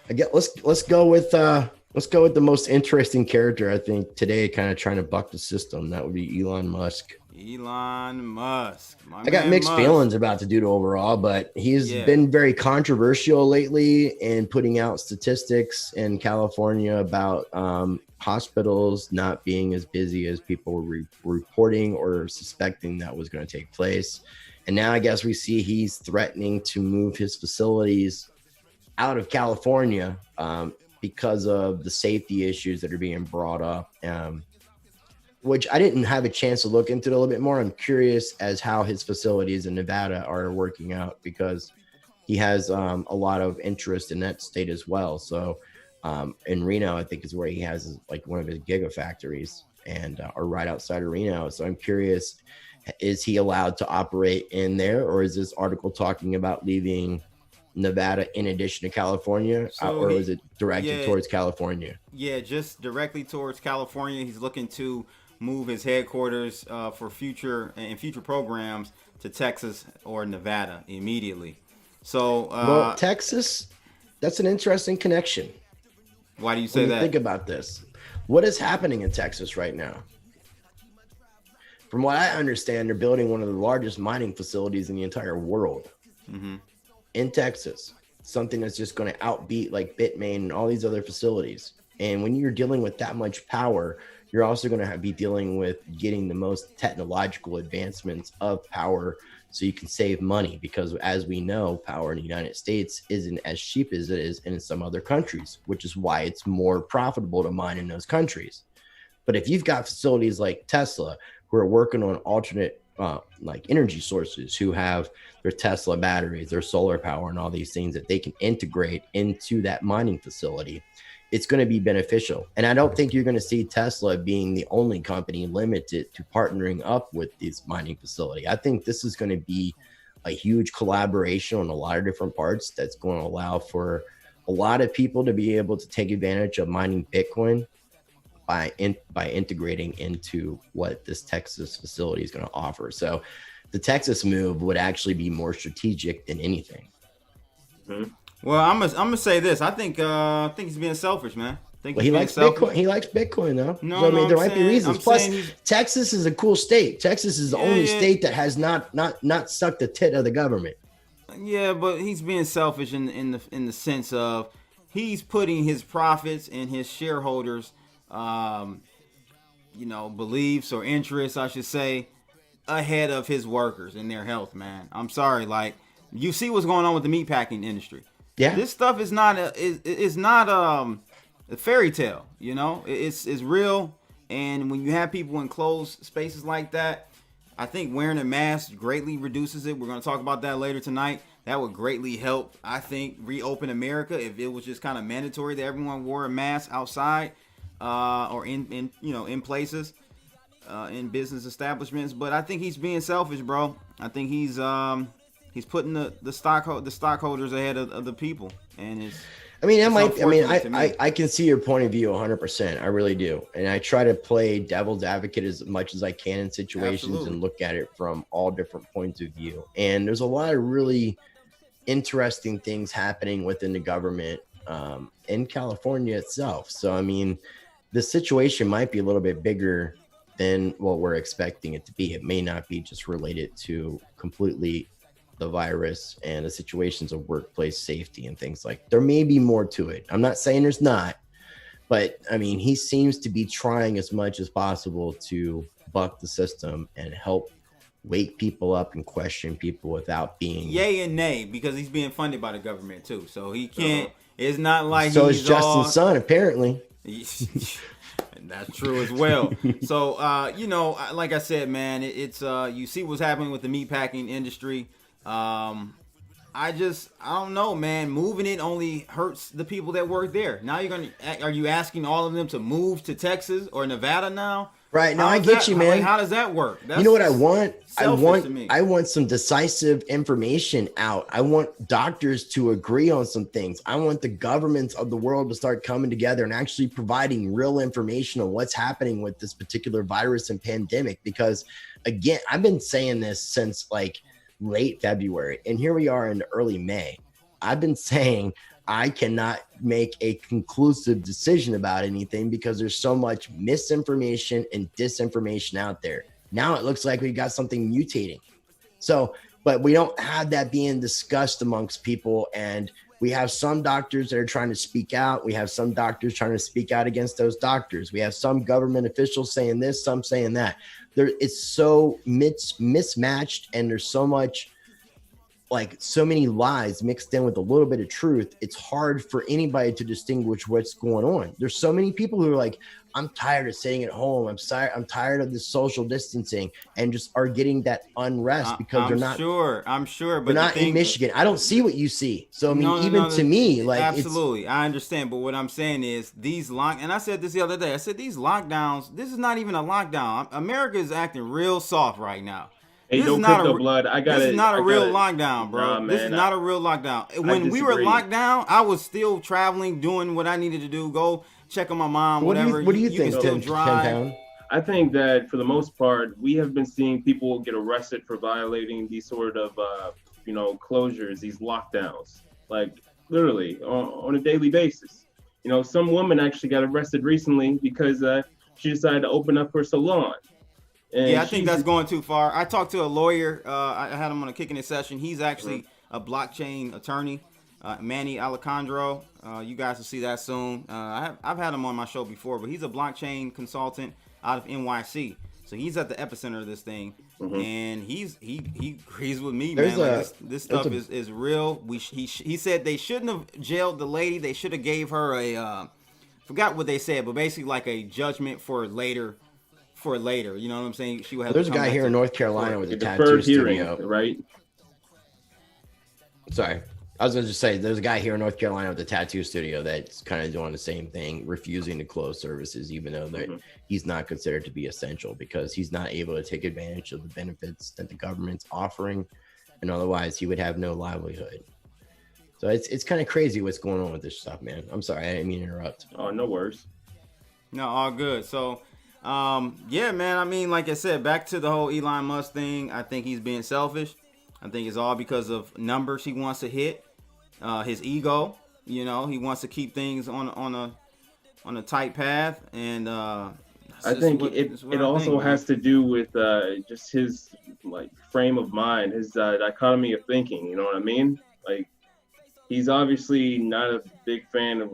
D: Let's go with Let's go with the most interesting character, I think, today, kind of trying to buck the system. That would be Elon Musk.
A: Elon Musk.
D: I got mixed feelings about the dude overall, but he's been very controversial lately in putting out statistics in California about hospitals not being as busy as people were reporting or suspecting that was going to take place. And now I guess we see he's threatening to move his facilities out of California because of the safety issues that are being brought up, which I didn't have a chance to look into it a little bit more. I'm curious as how his facilities in Nevada are working out, because he has a lot of interest in that state as well. So in Reno, I think is where he has like one of his gigafactories, and or right outside of Reno. So I'm curious, is he allowed to operate in there, or is this article talking about leaving Nevada in addition to California, or is it directed towards California?
A: Yeah, just directly towards California. He's looking to move his headquarters for future programs to Texas or Nevada immediately. So,
D: well, Texas, that's an interesting connection.
A: Why do you say that?
D: Think about this. What is happening in Texas right now? From what I understand, they're building one of the largest mining facilities in the entire world.
A: Mm-hmm.
D: In Texas, something that's just going to outbeat like Bitmain and all these other facilities. And when you're dealing with that much power, you're also going to be dealing with getting the most technological advancements of power so you can save money, because as we know, power in the United States isn't as cheap as it is in some other countries, which is why it's more profitable to mine in those countries. But if you've got facilities like Tesla who are working on alternate like energy sources, who have their Tesla batteries, their solar power, and all these things that they can integrate into that mining facility, it's going to be beneficial. And I don't think you're going to see Tesla being the only company limited to partnering up with this mining facility. I think this is going to be a huge collaboration on a lot of different parts that's going to allow for a lot of people to be able to take advantage of mining Bitcoin by integrating into what this Texas facility is going to offer. So the Texas move would actually be more strategic than anything.
F: Mm-hmm.
A: Well, I'm gonna say this. I think he's being selfish, man.
D: He likes Bitcoin. He likes Bitcoin, though.
A: No,
D: so, I mean, there might be reasons. Plus,
A: saying
D: Texas is a cool state. Texas is the only state that has not sucked the tit of the government.
A: Yeah, but he's being selfish in the sense of he's putting his profits and his shareholders, beliefs or interests, I should say, ahead of his workers and their health, man. I'm sorry, like, you see what's going on with the meatpacking industry.
D: Yeah,
A: this stuff is not a fairy tale. It's real. And when you have people in closed spaces like that, I think wearing a mask greatly reduces it. We're going to talk about that later tonight. That would greatly help, I think, reopen America if it was just kind of mandatory that everyone wore a mask outside or in places, in business establishments. But I think he's being selfish, bro. I think he's putting the stockholders ahead of the people, and it's.
D: I can see your point of view 100%. I really do. And I try to play devil's advocate as much as I can in situations. Absolutely. And look at it from all different points of view. And there's a lot of really interesting things happening within the government in California itself. So, I mean, the situation might be a little bit bigger than what we're expecting it to be. It may not be just related to completely the virus and the situations of workplace safety and things like. There may be more to it. I'm not saying there's not, but I mean, he seems to be trying as much as possible to buck the system and help wake people up and question people without being
A: yay and nay, because he's being funded by the government too. So he can't. It's not like
D: so he's Justin's son, apparently.
A: That's true as well. So like I said, man, it's you see what's happening with the meatpacking industry. I don't know, man. Moving it only hurts the people that work there. Now are you asking all of them to move to Texas or Nevada now?
D: Right. Now I get you, man.
A: How does that work?
D: You know what I want? I want some decisive information out. I want doctors to agree on some things. I want the governments of the world to start coming together and actually providing real information on what's happening with this particular virus and pandemic. Because again, I've been saying this since like late February, and here we are in early May. I've been saying I cannot make a conclusive decision about anything because there's so much misinformation and disinformation out there. Now it looks like we got something mutating. So, but we don't have that being discussed amongst people. And we have some doctors that are trying to speak out. We have some doctors trying to speak out against those doctors. We have some government officials saying this, some saying that. It's so mismatched, and there's so much, like, so many lies mixed in with a little bit of truth. It's hard for anybody to distinguish what's going on. There's so many people who are like, I'm tired of sitting at home. I'm tired of this social distancing, and just are getting that unrest because they're not.
A: I'm sure, but
D: they're not in Michigan. I don't see what you see. So I mean, to me, like,
A: absolutely, I understand. But what I'm saying is and I said this the other day. I said these lockdowns. This is not even a lockdown. America is acting real soft right now.
F: Hey,
A: this
F: no
A: is not
F: crypto blood.
A: This is not a real lockdown, bro.
F: Nah,
A: this is not a real lockdown. When we were locked down, I was still traveling, doing what I needed to do. Go check on my mom, whatever.
D: What do you think?
A: Can still drive.
F: I think that for the most part, we have been seeing people get arrested for violating these sort of, closures, these lockdowns, like literally on a daily basis. You know, some woman actually got arrested recently because she decided to open up her salon. And
A: yeah, I think that's going too far. I talked to a lawyer. I had him on a Kicking It session. He's actually a blockchain attorney, Manny Alejandro. You guys will see that soon. I've had him on my show before, but he's a blockchain consultant out of NYC. So he's at the epicenter of this thing, and he agrees with me, man. This stuff is real. He said they shouldn't have jailed the lady. They should have gave her a forgot what they said, but basically like a judgment for later. You know what I'm saying? She would have.
D: There's a guy here in North Carolina with a tattoo studio,
F: right?
D: Sorry, I was going to just say there's a guy here in North Carolina with a tattoo studio that's kind of doing the same thing, refusing to close services, even though he's not considered to be essential because he's not able to take advantage of the benefits that the government's offering, and otherwise he would have no livelihood. So it's kind of crazy what's going on with this stuff, man. I'm sorry, I didn't mean to interrupt.
F: Oh, no worries.
A: No, all good. So. Yeah, man. I mean, like I said, back to the whole Elon Musk thing. I think he's being selfish. I think it's all because of numbers he wants to hit. His ego. You know, he wants to keep things on a tight path. And
F: I think it also has to do with just his frame of mind, his dichotomy of thinking. You know what I mean? Like, he's obviously not a big fan of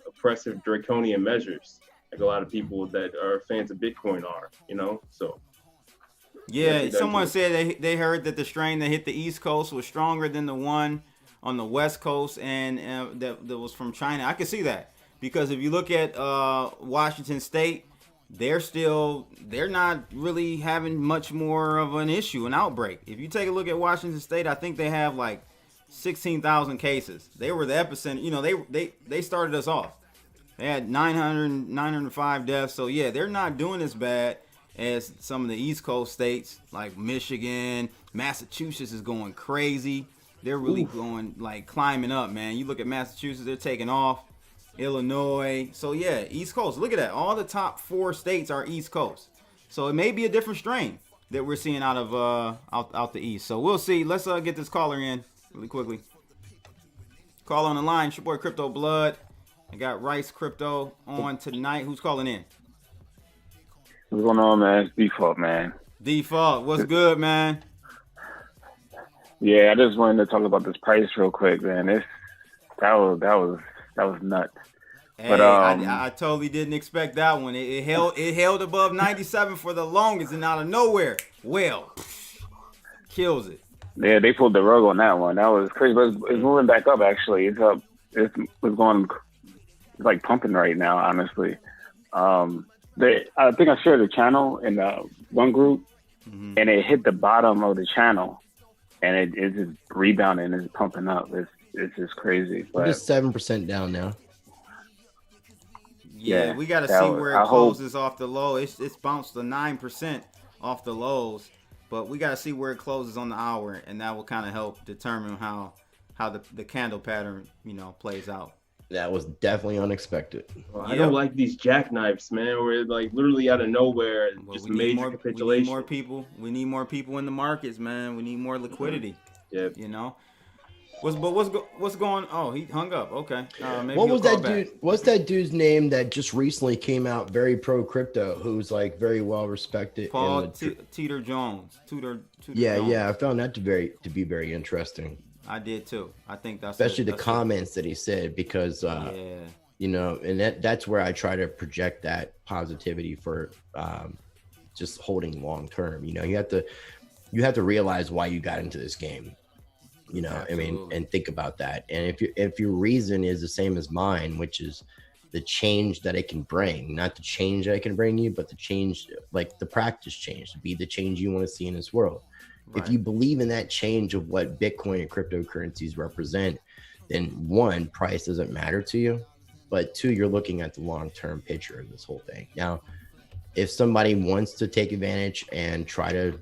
F: oppressive draconian measures. Like a lot of people that are fans of Bitcoin are, so.
A: Yeah, someone said they heard that the strain that hit the East Coast was stronger than the one on the West Coast, and that was from China. I can see that because if you look at Washington State, they're not really having much more of an outbreak. If you take a look at Washington State, I think they have like 16,000 cases. They were the epicenter. They started us off. They had 905 deaths. So, yeah, they're not doing as bad as some of the East Coast states like Michigan. Massachusetts is going crazy. They're really going, climbing up, man. You look at Massachusetts, they're taking off. Illinois. So, yeah, East Coast. Look at that. All the top 4 states are East Coast. So, it may be a different strain that we're seeing out of out the East. So, we'll see. Let's get this caller in really quickly. Call on the line. It's your boy Crypto Blood. I got Rice Crypto on tonight. Who's calling in?
G: What's going on, man? It's Default, man.
A: Default, what's good, man?
G: Yeah, I just wanted to talk about this price real quick, man. That was nuts.
A: Hey,
G: but
A: I totally didn't expect that one. It held above 97 for the longest, and out of nowhere, kills it.
G: Yeah, they pulled the rug on that one. That was crazy, but it's moving back up. Actually, it's up. It's going. It's like pumping right now, honestly. I think I shared the channel in one group, and it hit the bottom of the channel, and it's just rebounding and it's pumping up. It's just crazy. But
D: just 7% down now.
A: Yeah, we got to see where it closes off the low. It's bounced to 9% off the lows, but we got to see where it closes on the hour, and that will kind of help determine how the candle pattern plays out.
D: That was definitely unexpected.
F: Well, I don't like these jackknives, man. Where literally out of nowhere, just major capitulation.
A: We need more people in the markets, man. We need more liquidity.
F: Yeah.
A: What's going? Oh, he hung up. Okay. Maybe
D: What
A: he'll
D: was
A: call
D: that
A: back.
D: dude? What's that dude's name that just recently came out very pro crypto, who's like very well respected
A: Paul
D: in the
A: Teeter Jones. Tutor
D: yeah,
A: Jones.
D: yeah. I found that to be very interesting,
A: I did too. I think
D: especially the comments that he said, because
A: yeah.
D: you know, and that's where I try to project that positivity for just holding long term. You know, you have to realize why you got into this game. You know,
A: Absolutely.
D: I mean, and think about that. And if your reason is the same as mine, which is the change that it can bring, not the change that it can bring you, but the change, like the practice change, to be the change you want to see in this world.
A: Right.
D: If you believe in that change of what Bitcoin and cryptocurrencies represent, then one, price doesn't matter to you, but two, you're looking at the long-term picture of this whole thing. Now, if somebody wants to take advantage and try to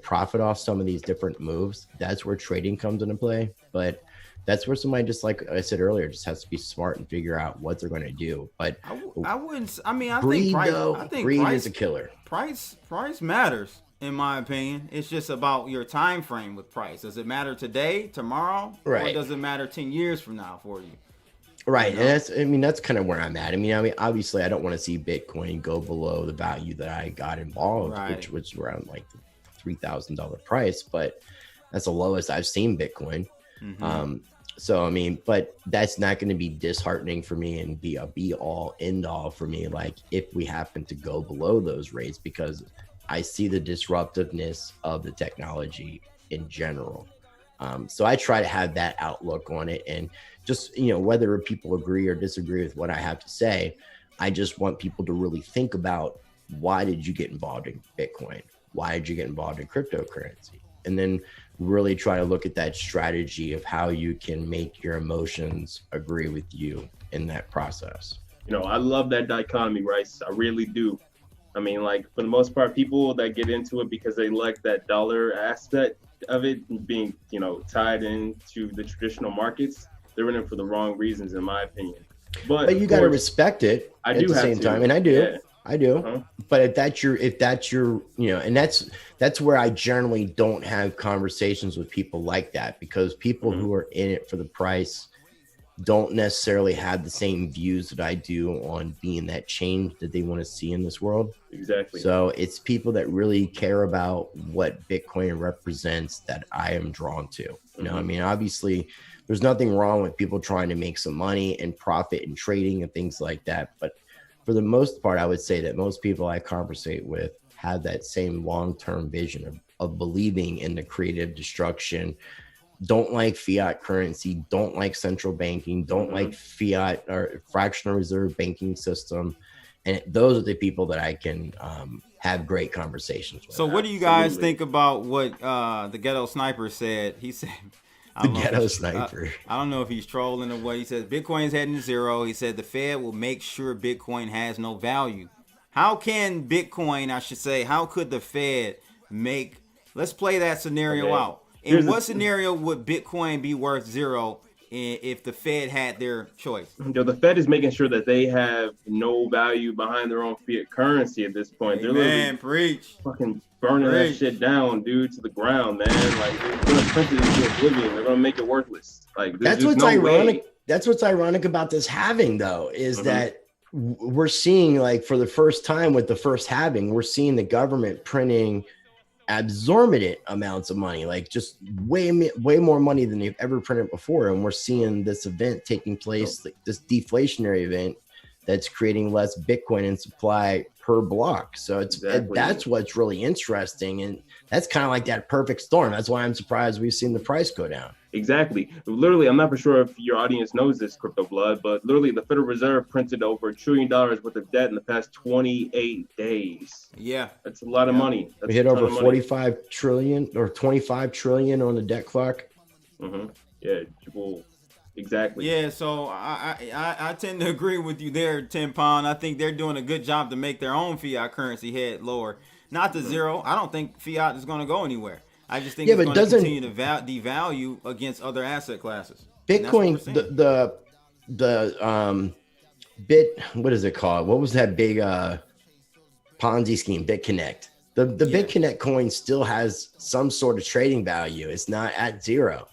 D: profit off some of these different moves, that's where trading comes into play. But that's where somebody, just like I said earlier, just has to be smart and figure out what they're going to do. But
A: I wouldn't. I mean, I
D: greed,
A: think price.
D: though,
A: I think
D: greed
A: price
D: is a killer.
A: Price matters, in my opinion. It's just about your time frame with price. Does it matter today, tomorrow,
D: Right?
A: Or does it matter 10 years from now for you?
D: Right.
A: You know?
D: And that's kind of where I'm at. I mean, obviously I don't want to see Bitcoin go below the value that I got involved,
A: Right.
D: which was around like the $3,000 price, but that's the lowest I've seen Bitcoin.
A: Mm-hmm.
D: So, I mean, but that's not going to be disheartening for me and be a be all end all for me. Like if we happen to go below those rates, because I see the disruptiveness of the technology in general. So I try to have that outlook on it, and just, you know, whether people agree or disagree with what I have to say, I just want people to really think about, why did you get involved in Bitcoin? Why did you get involved in cryptocurrency? And then really try to look at that strategy of how you can make your emotions agree with you in that process.
F: You know, I love that dichotomy, Rice. I really do. I mean, like, for the most part, people that get into it because they like that dollar aspect of it being, you know, tied into the traditional markets, they're in it for the wrong reasons, in my opinion. But
D: you got to respect it at the same time. And I do.
F: Yeah.
D: I do.
F: Uh-huh.
D: But if that's your, you know, and that's where I generally don't have conversations with people like that, because people who are in it for the price don't necessarily have the same views that I do on being that change that they want to see in this world.
F: Exactly.
D: So it's people that really care about what Bitcoin represents that I am drawn to. You know, I mean, obviously there's nothing wrong with people trying to make some money and profit in trading and things like that. But for the most part, I would say that most people I conversate with have that same long-term vision of believing in the creative destruction, don't like fiat currency, don't like central banking, don't like fiat or fractional reserve banking system. And those are the people that I can have great conversations with.
A: So what do you guys think about what the Ghetto Sniper said? He said,
D: The Ghetto Sniper.
A: I don't know if he's trolling or what. He says Bitcoin's heading to zero. He said the Fed will make sure Bitcoin has no value. How can Bitcoin, I should say, how could the Fed make, let's play that scenario out. In what scenario would Bitcoin be worth zero if the Fed had their choice?
F: You know, the Fed is making sure that they have no value behind their own fiat currency at this point. They're literally
A: preach.
F: fucking burning that shit down, dude, to the ground, man. Like, they're gonna print it into oblivion. They're gonna make it worthless. Like,
D: that's what's ironic. That's what's ironic about this halving, though, is that we're seeing, like, for the first time with the first halving, we're seeing the government printing exorbitant amounts of money, like just way more money than they've ever printed before. And we're seeing this event taking place, like this deflationary event that's creating less Bitcoin in supply per block. So that's what's really interesting. And that's kind of like that perfect storm. That's why I'm surprised we've seen the price go down.
F: Exactly. Literally, I'm not for sure if your audience knows this, Crypto Blood, but literally the Federal Reserve printed over $1 trillion worth of debt in the past 28 days.
A: Yeah.
F: That's a lot of money. That's
D: we hit over 45 trillion or 25 trillion on the debt clock.
F: Yeah, well, exactly.
A: Yeah, so I tend to agree with you there, Tim Pond. I think they're doing a good job to make their own fiat currency head lower. Not to zero. I don't think fiat is going to go anywhere. I just think it's going to continue to devalue against other asset classes.
D: Bitcoin, what is it called? What was that big Ponzi scheme? BitConnect. The BitConnect coin still has some sort of trading value. It's not at zero.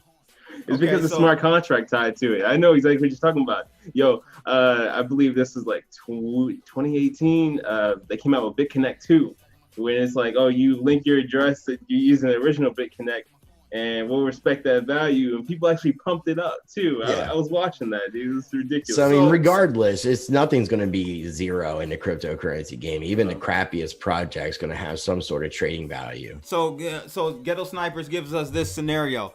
F: It's because of smart contract tied to it. I know exactly what you're talking about. Yo, I believe this is like 2018. They came out with BitConnect 2, when it's like, oh, you link your address that you're using the original BitConnect, and we'll respect that value. And people actually pumped it up too.
D: Yeah.
F: I was watching that, dude. It's ridiculous.
D: So I mean, regardless, nothing's going to be zero in the cryptocurrency game. Even the crappiest project's going to have some sort of trading value.
A: So Ghetto Snipers gives us this scenario.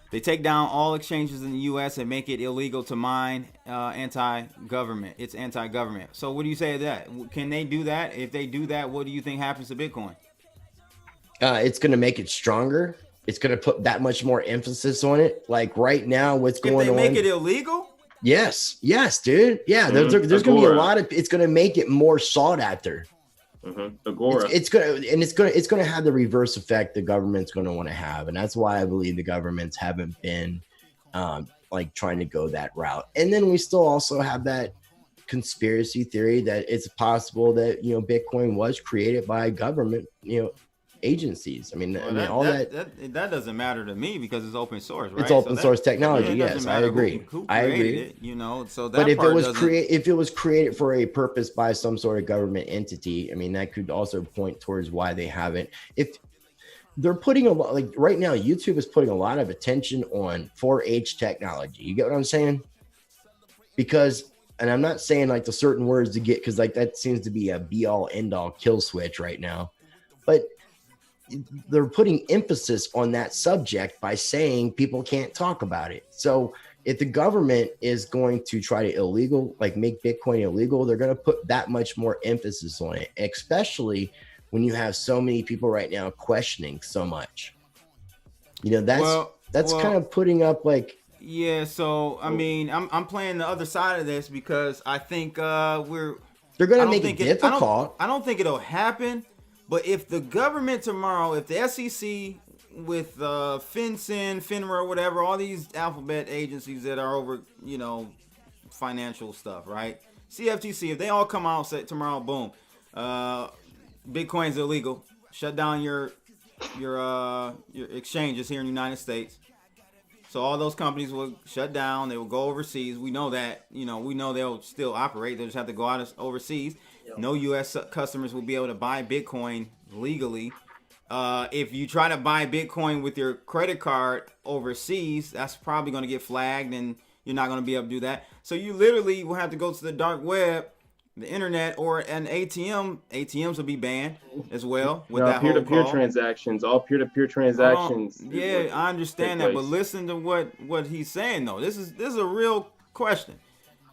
A: They take down all exchanges in the U.S. and make it illegal to mine anti-government. It's anti-government. So what do you say to that? Can they do that? If they do that, what do you think happens to Bitcoin?
D: It's going to make it stronger. It's going to put that much more emphasis on it. Like right now, what's going on?
A: If they make it illegal?
D: Yes, dude. Yeah, there's going to be a lot of. It's going to make it more sought after.
F: Agora.
D: It's going to have the reverse effect the government's going to want to have, and that's why I believe the governments haven't been like trying to go that route. And then we still also have that conspiracy theory that it's possible that Bitcoin was created by government agencies. I mean,
A: that doesn't matter to me because it's open source, right?
D: It's open source technology. Yes, I agree. I agree.
A: It, so that
D: but if it was created for a purpose by some sort of government entity, I mean, that could also point towards why they haven't. If they're putting a lot, like right now, YouTube is putting a lot of attention on 4H technology. You get what I'm saying? Because, and I'm not saying like the certain words to get, because like that seems to be a be all end all kill switch right now, but they're putting emphasis on that subject by saying people can't talk about it. So if the government is going to try to make Bitcoin illegal, they're going to put that much more emphasis on it, especially when you have so many people right now questioning so much. That's kind of putting up like.
A: Yeah. So, I mean, I'm playing the other side of this because I think they're going
D: to make it difficult.
A: I don't think it'll happen. But if the government tomorrow, if the SEC with FinCEN, FINRA, whatever, all these alphabet agencies that are over, financial stuff, right? CFTC, if they all come out and say tomorrow, boom, Bitcoin's illegal, shut down your exchanges here in the United States. So all those companies will shut down. They will go overseas. We know that. We know they'll still operate. They'll just have to go out overseas. No U.S. customers will be able to buy Bitcoin legally. If you try to buy Bitcoin with your credit card overseas, that's probably going to get flagged and you're not going to be able to do that. So you literally will have to go to the dark web, the internet, or an ATM. ATMs will be banned as well with that whole
F: peer-to-peer transactions, all peer-to-peer transactions.
A: Yeah, I understand that, but listen to what he's saying though. This is a real question.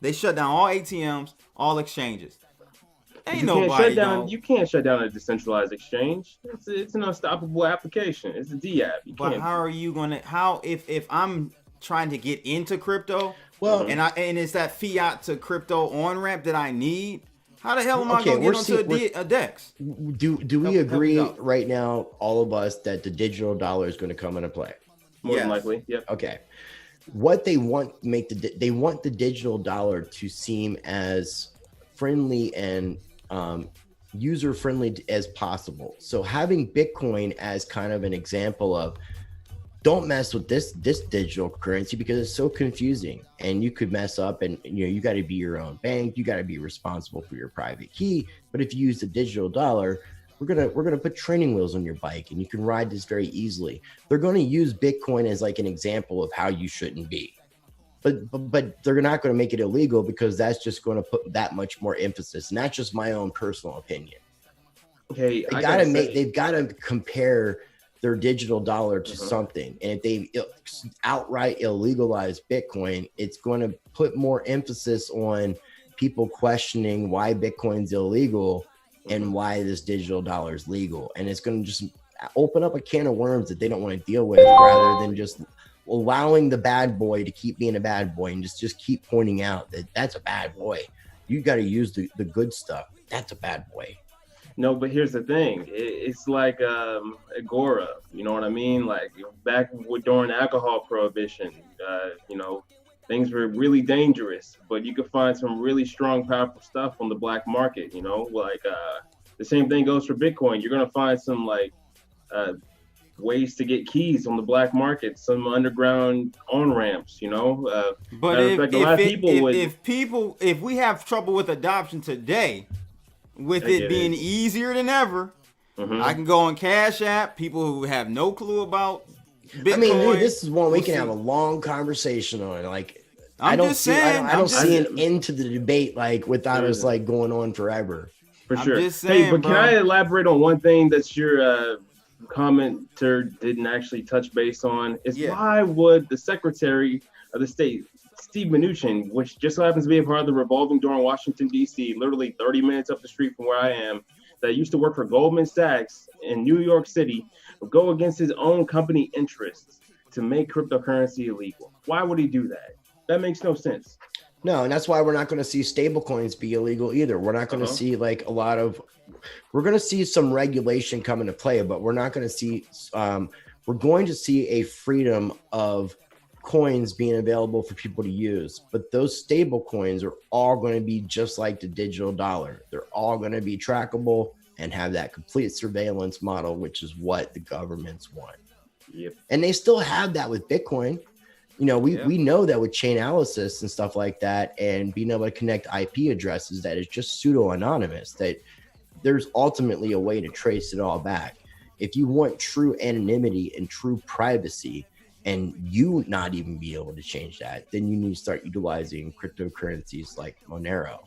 A: They shut down all ATMs, all exchanges. You
F: can't shut down a decentralized exchange. It's an unstoppable application. It's a DApp.
A: But how are you gonna? If I'm trying to get into crypto, and it's that fiat to crypto on ramp that I need. How the hell am I gonna get onto a DEX?
D: Do we agree right now, all of us, that the digital dollar is going to come into play?
F: More than likely, yeah.
D: Okay. What they want they want the digital dollar to seem as friendly and user friendly as possible. So having Bitcoin as kind of an example of don't mess with this digital currency because it's so confusing and you could mess up, and you got to be your own bank, you got to be responsible for your private key. But if you use the digital dollar, we're gonna put training wheels on your bike and you can ride this very easily. They're going to use Bitcoin as like an example of how you shouldn't be. But they're not going to make it illegal because that's just going to put that much more emphasis. And that's just my own personal opinion.
F: Okay,
D: they've got to compare their digital dollar to something. And if they outright illegalize Bitcoin, it's going to put more emphasis on people questioning why Bitcoin's illegal and why this digital dollar is legal. And it's going to just open up a can of worms that they don't want to deal with, rather than just allowing the bad boy to keep being a bad boy and just keep pointing out that that's a bad boy. You got to use the good stuff. That's a bad boy.
F: No, but here's the thing. It's like Agora. You know what I mean? Like back during alcohol prohibition, things were really dangerous, but you could find some really strong, powerful stuff on the black market. The same thing goes for Bitcoin. You're going to find some ways to get keys on the black market, some underground on ramps, you know.
A: But if we have trouble with adoption today, with it being easier than ever, I can go on Cash App. People who have no clue about Bitcoin.
D: I mean, dude, this is one we can have a long conversation on. Like, I don't see an end to the debate like without us like going on forever.
F: For sure. Hey, but can I elaborate on one thing that your commenter didn't actually touch base on? Is why would the Secretary of the State, Steve Mnuchin, which just so happens to be a part of the revolving door in Washington, D.C., literally 30 minutes up the street from where I am, that used to work for Goldman Sachs in New York City, go against his own company interests to make cryptocurrency illegal? Why would he do that? That makes no sense.
D: No, and that's why we're not going to see stable coins be illegal either. We're not going to see like a lot of, we're going to see some regulation come into play, but we're not going to see, we're going to see a freedom of coins being available for people to use. But those stable coins are all going to be just like the digital dollar. They're all going to be trackable and have that complete surveillance model, which is what the governments want.
F: Yep.
D: And they still have that with Bitcoin. You know, we know that with chain analysis and stuff like that, and being able to connect IP addresses that is just pseudo-anonymous, that there's ultimately a way to trace it all back. If you want true anonymity and true privacy, and you not even be able to change that, then you need to start utilizing cryptocurrencies like Monero,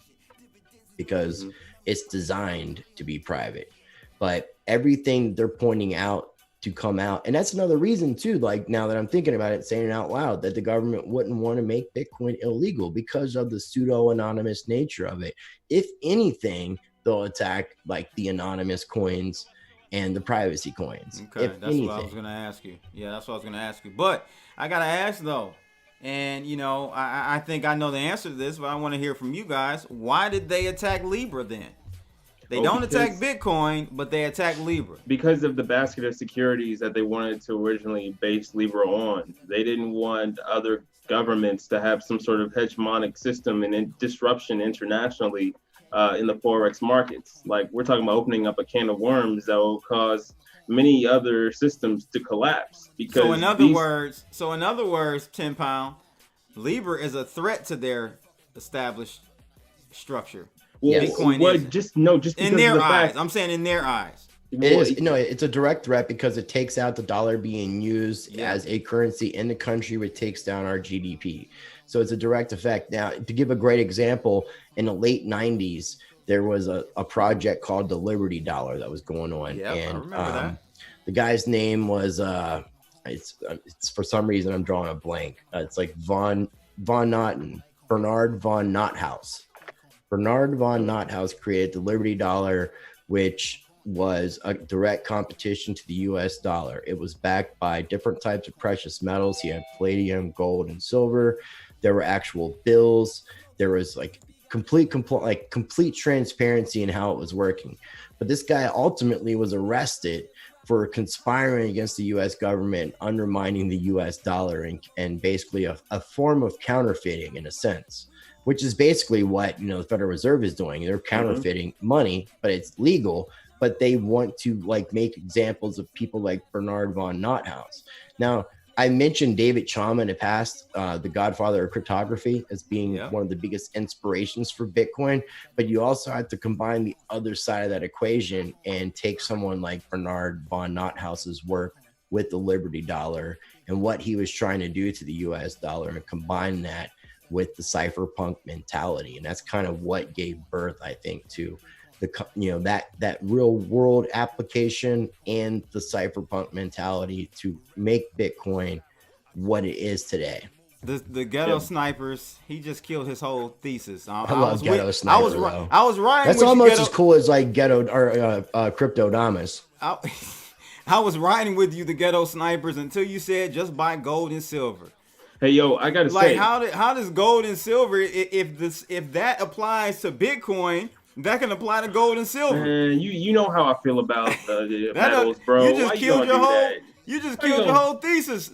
D: because it's designed to be private. But everything they're pointing out to come out, and that's another reason too, like now that I'm thinking about it, saying it out loud, that the government wouldn't want to make Bitcoin illegal because of the pseudo-anonymous nature of it. If anything, they'll attack like the anonymous coins and the privacy coins.
A: Okay, that's what I was going to ask you. Yeah, that's what I was going to ask you. But I got to ask though, and you know, I think I know the answer to this, but I want to hear from you guys. Why did they attack Libra then? They don't attack Bitcoin, but they attack Libra.
F: Because of the basket of securities that they wanted to originally base Libra on. They didn't want other governments to have some sort of hegemonic system and disruption internationally in the Forex markets. Like, we're talking about opening up a can of worms that will cause many other systems to collapse. Because
A: so in other words, 10 Pound, Libra is a threat to their established structure.
F: Well, Bitcoin just
A: in their eyes. I'm saying in their eyes.
D: It is. No, it's a direct threat because it takes out the dollar being used as a currency in the country, which takes down our GDP. So it's a direct effect. Now, to give a great example, in the late 90s, there was a project called the Liberty Dollar that was going on.
A: Yeah, I remember that.
D: The guy's name was, it's for some reason I'm drawing a blank. It's like Bernard von Nothaus. Bernard von Nothaus created the Liberty Dollar, which was a direct competition to the US dollar. It was backed by different types of precious metals. He had palladium, gold, and silver. There were actual bills. There was like complete transparency in how it was working. But this guy ultimately was arrested for conspiring against the US government, undermining the US dollar, and basically a form of counterfeiting in a sense, which is basically what, you know, the Federal Reserve is doing. They're counterfeiting money, but it's legal, but they want to like make examples of people like Bernard von Nothaus. Now, I mentioned David Chama in the past, the godfather of cryptography, as being one of the biggest inspirations for Bitcoin, but you also have to combine the other side of that equation and take someone like Bernard von Nothaus's work with the Liberty Dollar and what he was trying to do to the US dollar, and combine that with the cypherpunk mentality. And that's kind of what gave birth, I think, to the, you know, that real world application and the cypherpunk mentality to make Bitcoin what it is today.
A: The ghetto snipers, he just killed his whole thesis.
D: I love ghetto sniper.
A: I was riding.
D: That's
A: with
D: almost as cool as like ghetto or Cryptodamus.
A: I was riding with you, the ghetto snipers, until you said just buy gold and silver.
F: Hey, yo, I gotta say,
A: how does gold and silver, if that applies to Bitcoin, that can apply to gold and silver?
F: Man, you know how I feel about the metals, bro.
A: You just killed your whole thesis.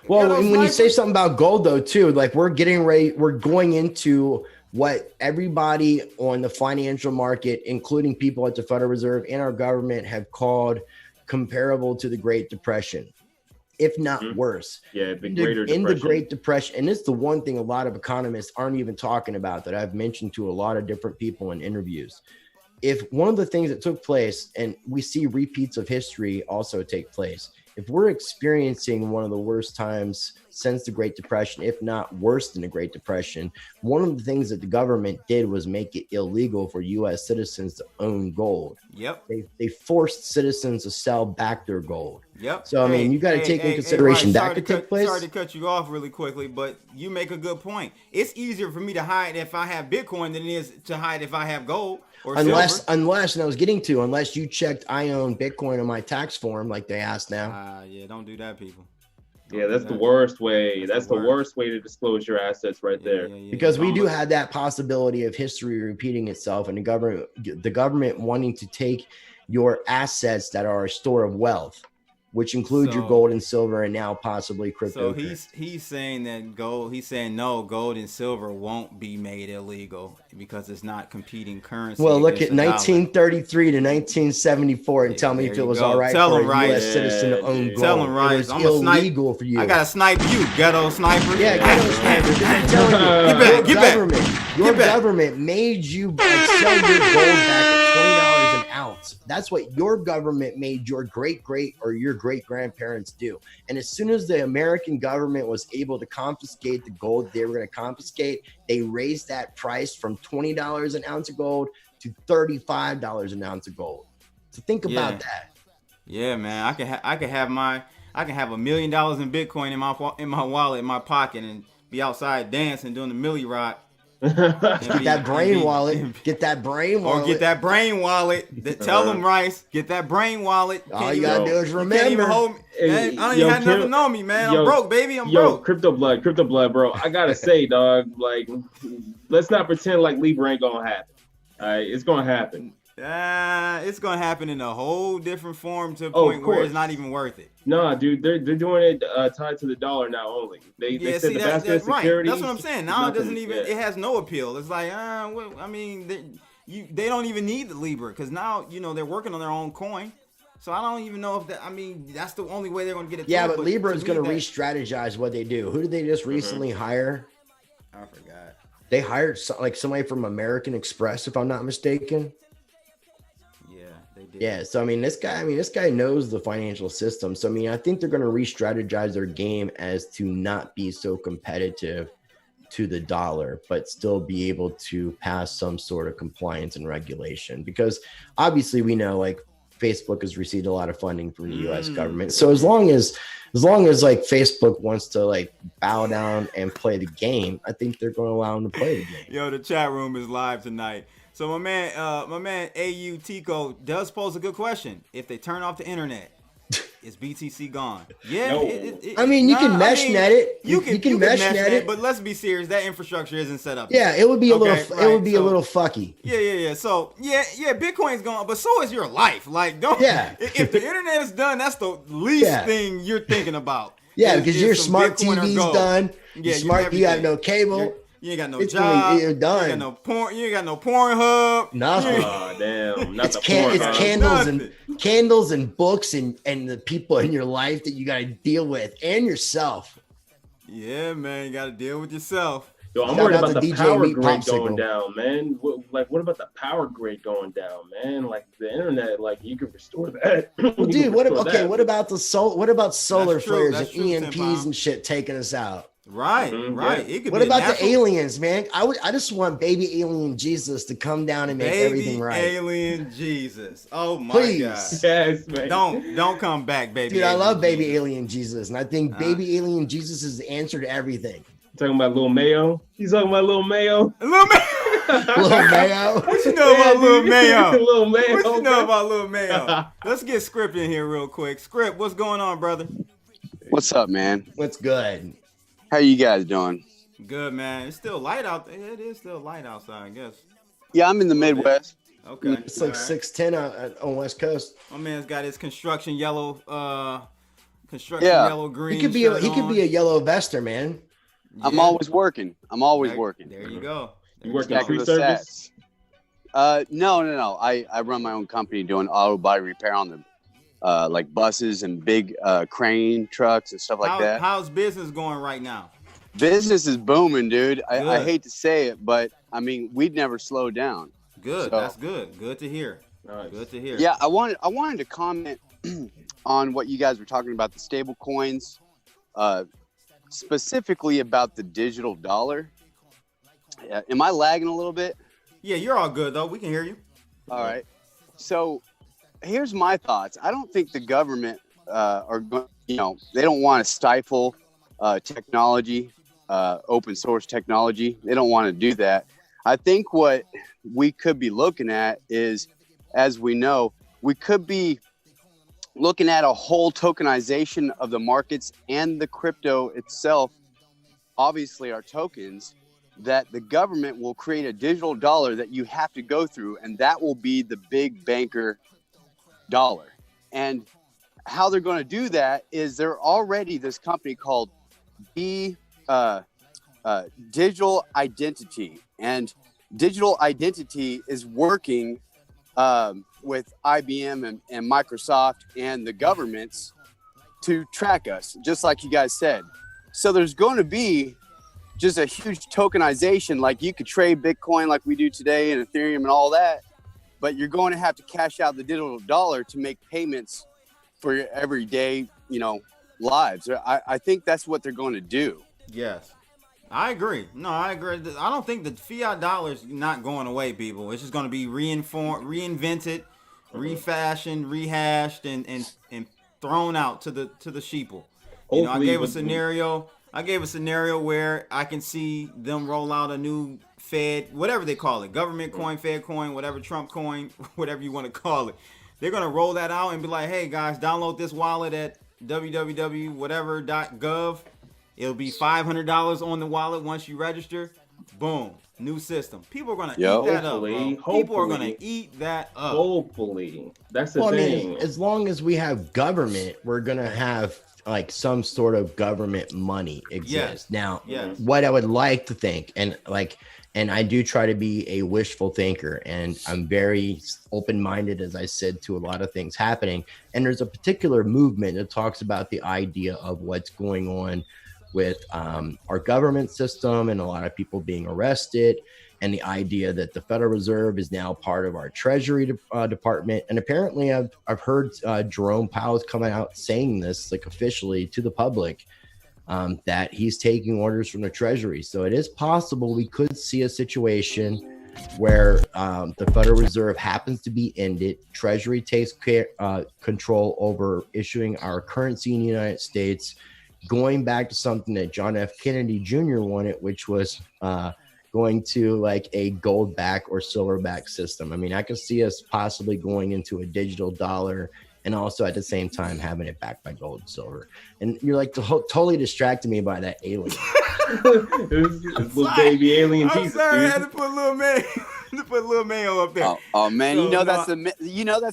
D: Well, when you say something about gold, though, too, like we're going into what everybody on the financial market, including people at the Federal Reserve and our government, have called comparable to the Great Depression, if not worse.
F: Yeah,
D: in the Great Depression. And it's the one thing a lot of economists aren't even talking about that I've mentioned to a lot of different people in interviews. If one of the things that took place, and we see repeats of history also take place, if we're experiencing one of the worst times since the Great Depression, if not worse than the Great Depression, one of the things that the government did was make it illegal for U.S. citizens to own gold.
A: Yep.
D: They forced citizens to sell back their gold.
A: Yep.
D: So, I mean, you got to take in consideration that could take place.
A: Sorry to cut you off really quickly, but you make a good point. It's easier for me to hide if I have Bitcoin than it is to hide if I have gold.
D: Unless, and I was getting to, unless you checked I own Bitcoin on my tax form like they ask now.
A: Yeah, don't do that, people.
F: Yeah, that's the worst way. That's the worst way to disclose your assets right there.
D: Because we do have that possibility of history repeating itself, and the government wanting to take your assets that are a store of wealth, which includes your gold and silver, and now possibly crypto.
A: So he's saying that gold and silver won't be made illegal because it's not competing currency.
D: Well, look at 1933 to 1974 and tell me if it was all right for a U.S. citizen to own gold.
A: Tell him right.
D: It was illegal for you.
A: I gotta snipe you, ghetto sniper.
D: Yeah, ghetto sniper. I'm telling you, your government made you sell your gold back at $20 an ounce. That's what your government made your great grandparents do. And as soon as the American government was able to confiscate the gold they were going to confiscate, they raised that price from $20 an ounce of gold to $35 an ounce of gold. So think about that.
A: Yeah, man. I can have $1 million in Bitcoin in my wallet, in my pocket, and be outside dancing, doing the Millie Rock.
D: Get that brain wallet. Or get that brain wallet.
A: Tell them, Rice. Get that brain wallet.
D: All you gotta do is remember.
A: I don't even have nothing on me, man. I'm broke, baby. I'm broke.
F: Crypto blood, bro. I gotta say, dog. Like, let's not pretend like Libra ain't gonna happen. All right, it's gonna happen.
A: It's gonna happen in a whole different form to a point where it's not even worth it.
F: No, dude, they're doing it tied to the dollar now only. They said the basket of security.
A: Right. That's what I'm saying. Now it doesn't even. It has no appeal. It's like, I mean, they don't even need the Libra because now they're working on their own coin. So I don't even know if that. I mean, that's the only way they're gonna get it.
D: Yeah, but Libra is gonna re-strategize what they do. Who did they just recently hire?
A: I forgot.
D: They hired somebody from American Express, if I'm not mistaken. Yeah, so I mean, this guy knows the financial system. So I mean, I think they're going to re-strategize their game as to not be so competitive to the dollar, but still be able to pass some sort of compliance and regulation. Because obviously, we know like Facebook has received a lot of funding from the U.S. government. So as long as like Facebook wants to like bow down and play the game, I think they're going to allow them to play the game.
A: Yo, the chat room is live tonight. So my man AU Tico does pose a good question. If they turn off the internet, is BTC gone? Yeah.
F: No.
D: I mean, you can mesh net it. You can mesh net it.
A: But let's be serious. That infrastructure isn't set up.
D: Yeah, it would be a little fucky.
A: Yeah. So Bitcoin's gone, but so is your life. Like, don't.
D: Yeah.
A: If the internet is done, that's the least thing you're thinking about.
D: Yeah, because your smart TV's done. Yeah, you have no cable.
A: You ain't got no job.
D: You're done.
A: You ain't got no porn. You ain't got no Pornhub.
D: Nothing.
F: Oh damn! Not
D: it's candles and books and the people in your life that you got to deal with and yourself.
A: Yeah, man, you got to deal with yourself.
F: Yo, I'm worried about the power grid going down, man. What about the power grid going down, man? Like the internet, like you can restore that.
D: Well, dude, what about solar flares and EMPs and shit taking us out?
A: Right.
F: Yeah.
A: It could
D: what about the aliens, man? I just want baby alien Jesus to come down and make everything right.
A: Baby alien Jesus. Oh my
D: God.
F: Yes, man.
A: Don't come back, baby.
D: Dude, I love baby alien Jesus, and I think baby alien Jesus is the answer to everything.
F: Talking about Lil Mayo. He's talking about Lil Mayo.
D: Lil Mayo.
A: What you know about Lil Mayo?
F: Lil Mayo.
A: What you know about Lil Mayo? Let's get Script in here real quick. Script, what's going on, brother?
H: What's up, man?
D: What's good?
H: How you guys doing?
A: Good, man. It's still light out there. It is still light outside, I guess.
H: Yeah, I'm in the Midwest.
A: Okay.
D: It's like 6:10 on West Coast.
A: My man's got his construction yellow yellow green.
D: He could be a yellow vester, man.
H: Yeah. I'm always working. Working.
A: There you go.
F: You work at free service?
H: No. I run my own company doing auto body repair on like buses and big crane trucks and stuff like that.
A: How's business going right now?
H: Business is booming, dude. I hate to say it, but I mean, we'd never slow down.
A: Good.
H: So,
A: that's good. Good to hear.
F: Nice.
A: Good to hear.
H: Yeah, I wanted to comment on what you guys were talking about, the stable coins, specifically about the digital dollar. Am I lagging a little bit?
A: Yeah, you're all good though. We can hear you.
H: All right. So here's my thoughts. I don't think the government are going, they don't want to stifle technology, open source technology. They don't want to do that. I think what we could be looking at is, as we know, we could be looking at a whole tokenization of the markets and the crypto itself, obviously our tokens, that the government will create a digital dollar that you have to go through, and that will be the big banker dollar. And how they're going to do that is they're already this company called Digital Identity, and Digital Identity is working with IBM and Microsoft and the governments to track us, just like you guys said. So there's going to be just a huge tokenization. Like you could trade Bitcoin like we do today and Ethereum and all that, but you're going to have to cash out the digital dollar to make payments for your everyday, lives. I think that's what they're going to do.
A: Yes. I agree. No, I agree. I don't think the fiat dollar is not going away, people. It's just going to be reinvented, refashioned, rehashed, and thrown out to the sheeple. I gave a scenario. Where I can see them roll out a new Fed, whatever they call it, government coin, Fed coin, whatever, Trump coin, whatever you want to call it. They're going to roll that out and be like, hey, guys, download this wallet at www.whatever.gov. It'll be $500 on the wallet once you register. Boom. New system. People are going to eat that up, bro. People are going to eat that up.
F: Hopefully. That's the thing.
D: I mean, as long as we have government, we're going to have like some sort of government money exist.
A: Yes.
D: Now, what I would like to think, and I do try to be a wishful thinker, and I'm very open-minded, as I said, to a lot of things happening. And there's a particular movement that talks about the idea of what's going on with our government system and a lot of people being arrested, and the idea that the Federal Reserve is now part of our Treasury Department. And apparently I've heard Jerome Powell's coming out saying this like officially to the public, that he's taking orders from the Treasury. So it is possible we could see a situation where the Federal Reserve happens to be ended. Treasury takes control over issuing our currency in the United States, going back to something that John F. Kennedy Jr. wanted, which was going to like a gold back or silver back system. I mean, I could see us possibly going into a digital dollar and also at the same time having it backed by gold and silver. And you're like totally distracting me by that alien.
F: This little baby alien
A: I'm
F: Jesus.
A: sorry,
F: Dude.
A: I had to put little Mayo up there.
H: Oh man,
A: So,
H: that's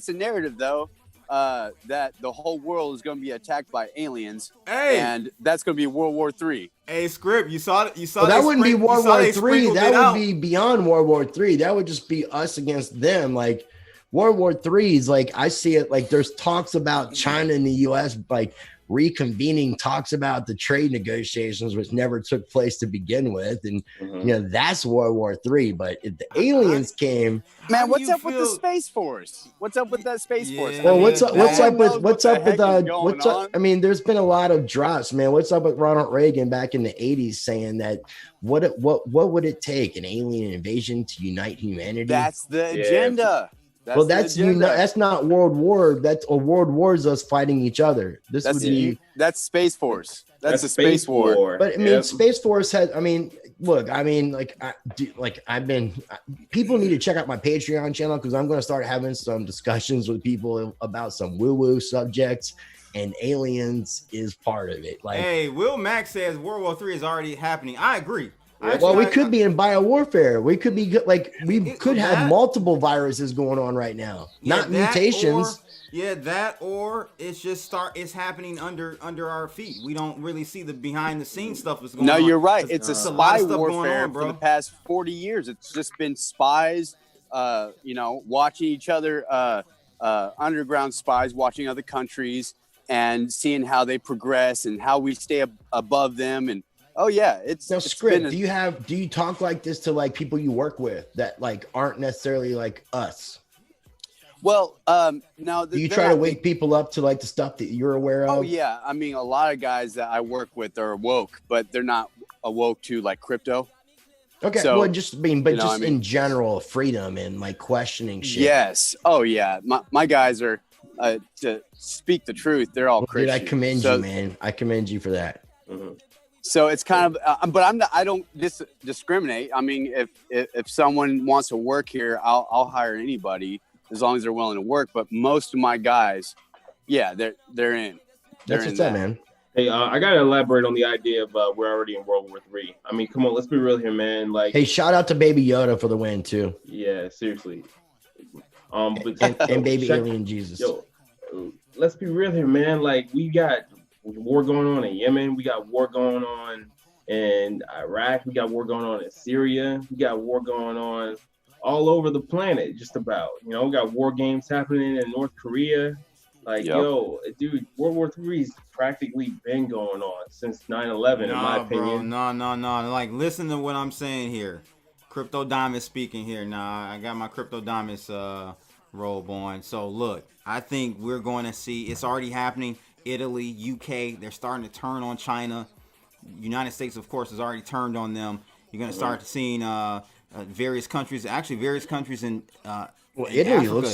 H: the narrative though. That the whole world is going to be attacked by aliens, and that's going to be World War III.
A: Hey, Script, you saw it.
D: Well, that wouldn't be World War III. That would be beyond World War III. That would just be us against them. Like World War III is like, I see it like there's talks about China and the U.S. like reconvening talks about the trade negotiations, which never took place to begin with. And, that's World War III. But if the aliens came,
H: man, what's up with the Space Force? What's up with that Space Force?
D: Well, what's up I mean, there's been a lot of drops, man. What's up with Ronald Reagan back in the 80s saying that what would it take, an alien invasion to unite humanity?
H: That's the agenda.
D: That's not World War. That's a World War is us fighting each other.
H: That's Space Force. That's a Space War.
D: But I mean, Space Force has. I mean, look. I mean, people need to check out my Patreon channel because I'm going to start having some discussions with people about some woo-woo subjects, and aliens is part of it. Like,
A: hey, Will Mack says World War III is already happening. I agree.
D: Well, we could be in biowarfare. We could be like could have multiple viruses going on right now, not mutations.
A: Or it's just it's happening under our feet. We don't really see the behind the scenes stuff that's going on.
H: No, you're right. It's a spy warfare
A: on,
H: for the past 40 years. It's just been spies, watching each other underground spies watching other countries and seeing how they progress and how we stay above them. And oh yeah, it's
D: Script. Do you talk like this to like people you work with that like aren't necessarily like us?
H: Well, now
D: do you try to wake people up to like the stuff that you're aware of?
H: Oh yeah, I mean, a lot of guys that I work with are woke, but they're not awoke to like crypto.
D: Okay,
H: so,
D: well, just in general, freedom and like questioning shit.
H: Yes. Oh yeah, my guys are to speak the truth. They're all Christian.
D: Dude, I commend you, man. I commend you for that.
H: Mm-hmm. So it's kind of, but I don't discriminate. I mean, if someone wants to work here, I'll hire anybody as long as they're willing to work. But most of my guys, yeah, they're in.
D: That's what's up, man.
F: Hey, I gotta elaborate on the idea of we're already in World War III. I mean, come on, let's be real here, man. Like,
D: hey, shout out to Baby Yoda for the win too.
F: Yeah, seriously.
D: But and Baby Alien Jesus.
F: Yo, let's be real here, man. Like, we got war going on in Yemen. We got war going on in Iraq. We got war going on in Syria. We got war going on all over the planet, just about. You know, we got war games happening in North Korea. Like, yo, dude, World War III's practically been going on since 9/11, in my opinion.
A: Bro, no. Like, listen to what I'm saying here. Crypto Diamond speaking here. I got my Crypto Diamonds robe on. So, look, I think we're going to see, it's already happening. Italy, UK, they're starting to turn on China. United States, of course, has already turned on them. You're going to start seeing various countries in
D: well, Italy looks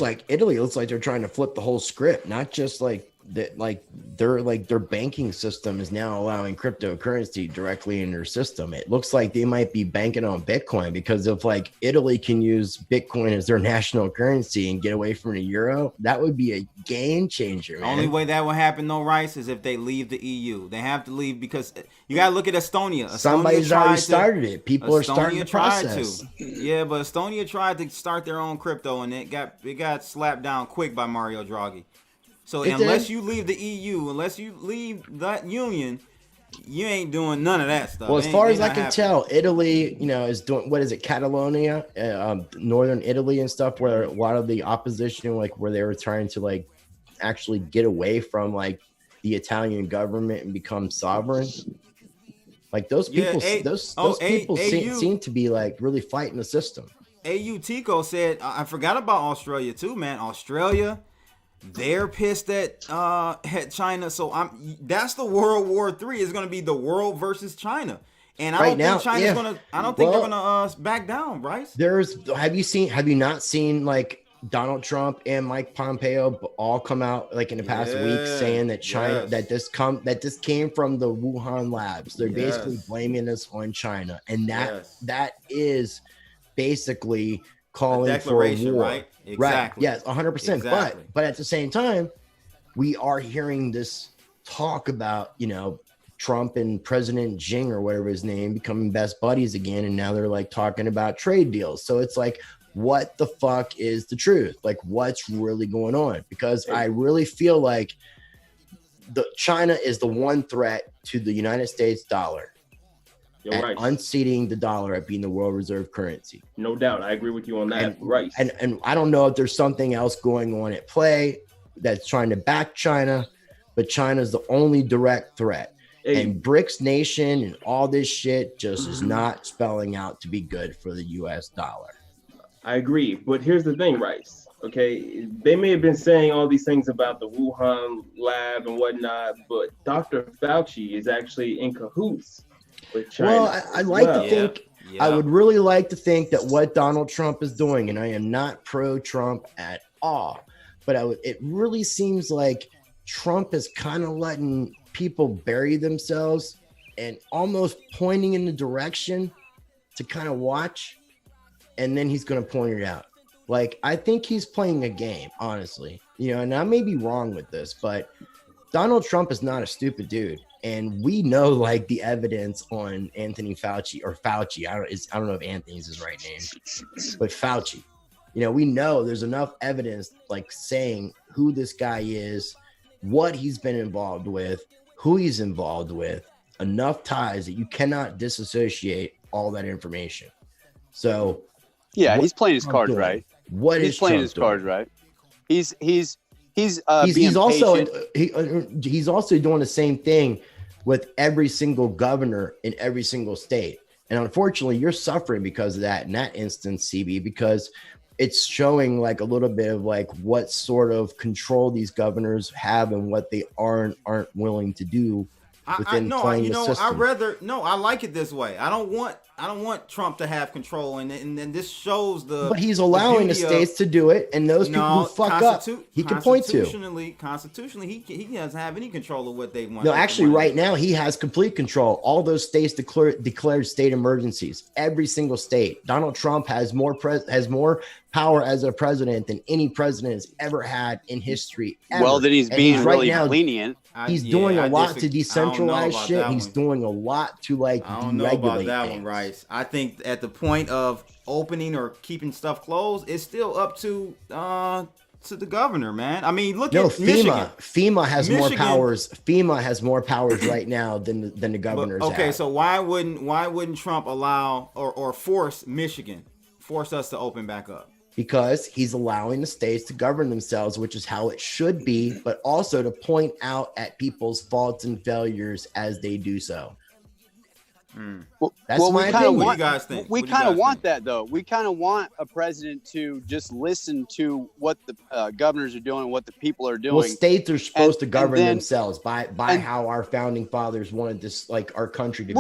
D: like they're trying to flip the whole script, not just like that. Like their banking system is now allowing cryptocurrency directly in their system. It looks like they might be banking on Bitcoin because if like Italy can use Bitcoin as their national currency and get away from the euro, that would be a game changer. Man.
A: The only way that will happen, though, Rice, is if they leave the EU. They have to leave because you got to look at Estonia.
D: Somebody's already started it. People are starting the process.
A: Yeah, but Estonia tried to start their own crypto, and it got slapped down quick by Mario Draghi. So unless you leave the EU, unless you leave that union, you ain't doing none of that stuff.
D: Well, as far as I can tell, Italy, is doing, what is it, Catalonia, northern Italy and stuff, where a lot of the opposition, like where they were trying to like actually get away from like the Italian government and become sovereign. Like those people, those people seem to be like really fighting the system.
A: AU Tico said, I forgot about Australia too, man. Australia. They're pissed at China, so that's the World War III. Is going to be the world versus China, and I don't think China's going to. I don't think they're going to back down, Bryce.
D: Have you not seen like Donald Trump and Mike Pompeo all come out like in the past week saying that China that this came from the Wuhan labs. They're basically blaming this on China, and that is basically calling for a war.
A: Right? Exactly.
D: Right. Yes, 100%. But at the same time, we are hearing this talk about, Trump and President Xi or whatever his name becoming best buddies again. And now they're like talking about trade deals. So it's like, what the fuck is the truth? Like, what's really going on? Because I really feel like China is the one threat to the United States dollar. And unseating the dollar at being the world reserve currency.
F: No doubt. I agree with you on that. Right.
D: And I don't know if there's something else going on at play that's trying to back China, but China's the only direct threat. Hey. And BRICS Nation and all this shit just is not spelling out to be good for the US dollar.
F: I agree. But here's the thing, Rice. Okay, they may have been saying all these things about the Wuhan lab and whatnot, but Dr. Fauci is actually in cahoots.
D: Well, I like to think, I would really like to think that what Donald Trump is doing, and I am not pro-Trump at all, but it really seems like Trump is kind of letting people bury themselves and almost pointing in the direction to kind of watch, and then he's going to point it out. Like, I think he's playing a game, honestly. And I may be wrong with this, but Donald Trump is not a stupid dude. And we know like the evidence on Anthony Fauci or Fauci. I don't know if Anthony's his right name, but Fauci. We know there's enough evidence like saying who this guy is, what he's been involved with, who he's involved with, enough ties that you cannot disassociate all that information. So
H: he's playing his cards right.
D: He's playing his cards
H: right. He's
D: he's
H: being
D: also
H: patient.
D: he's also doing the same thing with every single governor in every single state. And unfortunately, you're suffering because of that in that instance, CB, because it's showing like a little bit of like what sort of control these governors have and what they aren't willing to do within playing the system.
A: I like it this way. I don't want Trump to have control, and this shows the.
D: But he's allowing the states to do it, and those people who fuck up, he can point to.
A: Constitutionally, he doesn't have any control of what they want.
D: No, actually, right now he has complete control. All those states declared state emergencies. Every single state. Donald Trump has more power as a president than any president has ever had in history. Ever.
H: Well, then he's being really lenient.
D: He's doing a lot to decentralize shit. He's doing a lot to like
A: I don't know about that
D: things.
A: one, Rice. I think at the point of opening or keeping stuff closed, it's still up to the governor, man. I mean, look at Michigan.
D: FEMA has more powers. FEMA has more powers right now than the governors.
A: Okay,
D: have.
A: so why wouldn't Trump allow or force us to open back up?
D: Because he's allowing the states to govern themselves, which is how it should be, but also to point out at people's faults and failures as they do so.
H: Well,
D: that's my opinion.
A: What do you guys think?
H: We kind of want that, though. We kind of want a president to just listen to what the governors are doing, what the people are doing.
D: Well, states are supposed to govern themselves by how our founding fathers wanted this, like our country to be.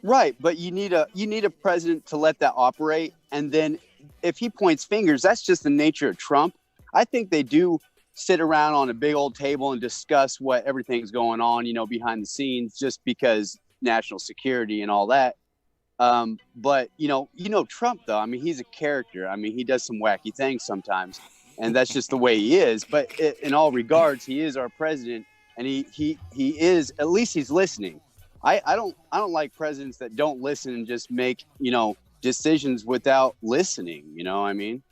H: Right. But you need a president to let that operate, and then if he points fingers, that's just the nature of Trump. I think they do sit around on a big old table and discuss what everything's going on, behind the scenes, just because national security and all that. But Trump, though, I mean, he's a character. I mean, he does some wacky things sometimes, and that's just the way he is. But in all regards, he is our president, and he is, at least he's listening. I don't like presidents that don't listen and just make, decisions without listening. You know what I mean?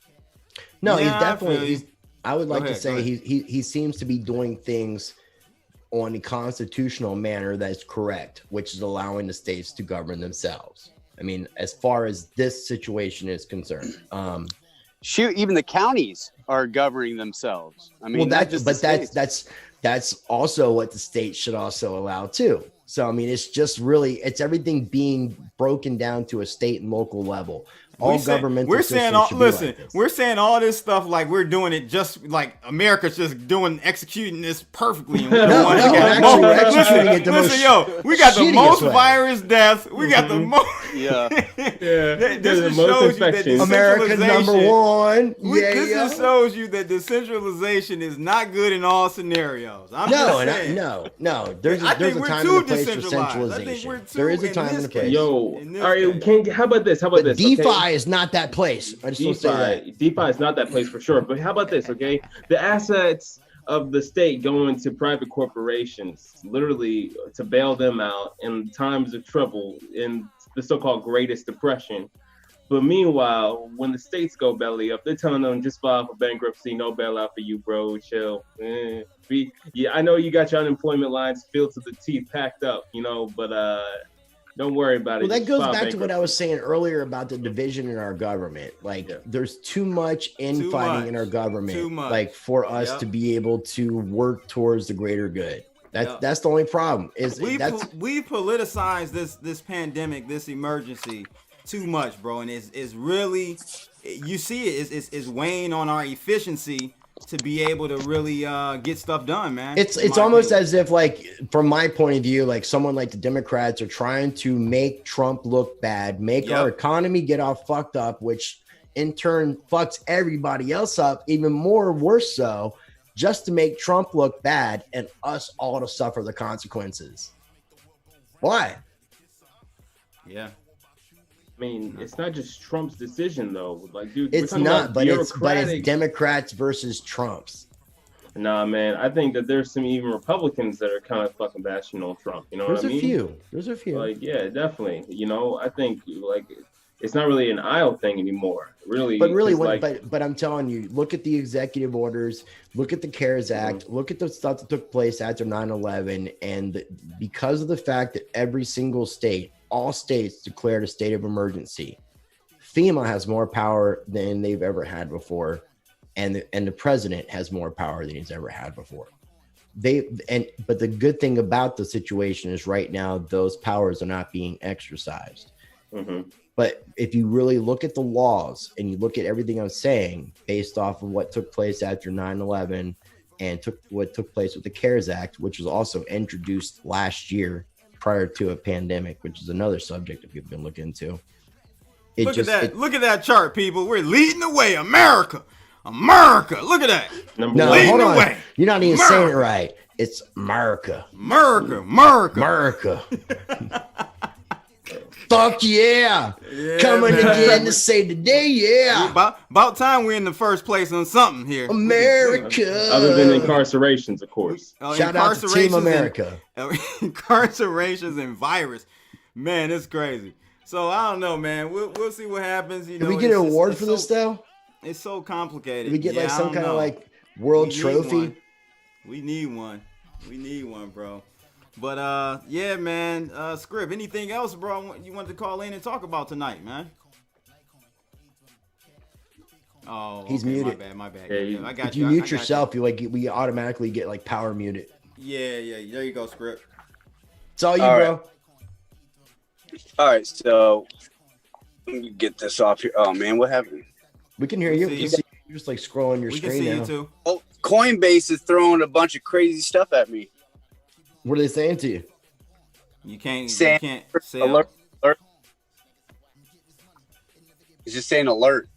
D: No, he's definitely. I would like to say he seems to be doing things on a constitutional manner that's correct, which is allowing the states to govern themselves. I mean, as far as this situation is concerned,
H: even the counties are governing themselves. I mean,
D: that's also what the state should also allow too. So, I mean, it's everything being broken down to a state and local level. We're saying all this stuff like we're doing it just like America's just executing this perfectly. And we're listen, we got the most virus deaths. We got the most. This shows you that America's #1.
A: This shows you that decentralization is not good in all scenarios.
D: No. There's a time and a place for centralization. There is a time and a place.
F: All right. How about this?
D: DeFi is not that place. I just don't say that.
F: DeFi is not that place for sure. But how about this? Okay, the assets of the state going to private corporations, literally to bail them out in times of trouble in the so-called Greatest Depression. But meanwhile, when the states go belly up, they're telling them just file for bankruptcy, no bailout for you, bro. Chill. I know you got your unemployment lines filled to the teeth, packed up, but don't worry about it.
D: Well, that goes back to what I was saying earlier about the division in our government. There's too much infighting in our government, like for us to be able to work towards the greater good. That's the only problem.
A: We politicized this pandemic, this emergency too much, bro, and it's really, you see it's weighing on our efficiency to be able to really get stuff done, man.
D: It's almost as if, like, from my point of view, like someone like the Democrats are trying to make Trump look bad, make our economy get all fucked up, which in turn fucks everybody else up even more, worse so, just to make Trump look bad and us all to suffer the consequences. Why?
F: Yeah. I mean, it's not just Trump's decision, though. Like, dude,
D: it's not, but it's Democrats versus Trumps.
F: Nah, man, I think that there's some even Republicans that are kind of fucking bashing on Trump. You know what I mean?
D: There's a few.
F: Like, yeah, definitely. I think like it's not really an aisle thing anymore, really.
D: But I'm telling you, look at the executive orders, look at the CARES Act, look at the stuff that took place after 9/11, and because of the fact that every single state, all states declared a state of emergency, FEMA has more power than they've ever had before. and the president has more power than he's ever had before. But the good thing about the situation is right now those powers are not being exercised.
F: Mm-hmm.
D: But if you really look at the laws and you look at everything I'm saying based off of what took place after 9/11 and what took place with the CARES Act, which was also introduced last year prior to a pandemic, which is another subject that we've been looking into.
A: Look at that chart, people. We're leading the way. America. Look at that.
D: Hold on. You're not even saying it right. It's America.
A: America.
D: Fuck yeah. Coming again to say today, yeah.
A: About time we're in the first place on something here.
D: America.
F: Other than incarcerations, of course.
D: Shout out to Team America.
A: Incarcerations and virus. Man, it's crazy. So I don't know, man. We'll see what happens. You know,
D: Did we get an award for this though?
A: It's so complicated.
D: Did we get like some kind of like world trophy?
A: We need one, bro. But yeah, man. Script. Anything else, bro? You wanted to call in and talk about tonight, man? Oh,
D: he's
A: okay,
D: muted.
A: My bad.
F: Yeah,
A: I got
D: if you mute yourself, we automatically get like power muted.
A: Yeah. There you go, Script.
D: It's all you, bro.
H: All right, so let me get this off here. Oh man, what happened?
D: We can hear you. You're just like scrolling your screen now.
A: You too.
H: Oh, Coinbase is throwing a bunch of crazy stuff at me.
D: What are they saying to you?
A: You can't
H: say alert. It's just saying alert.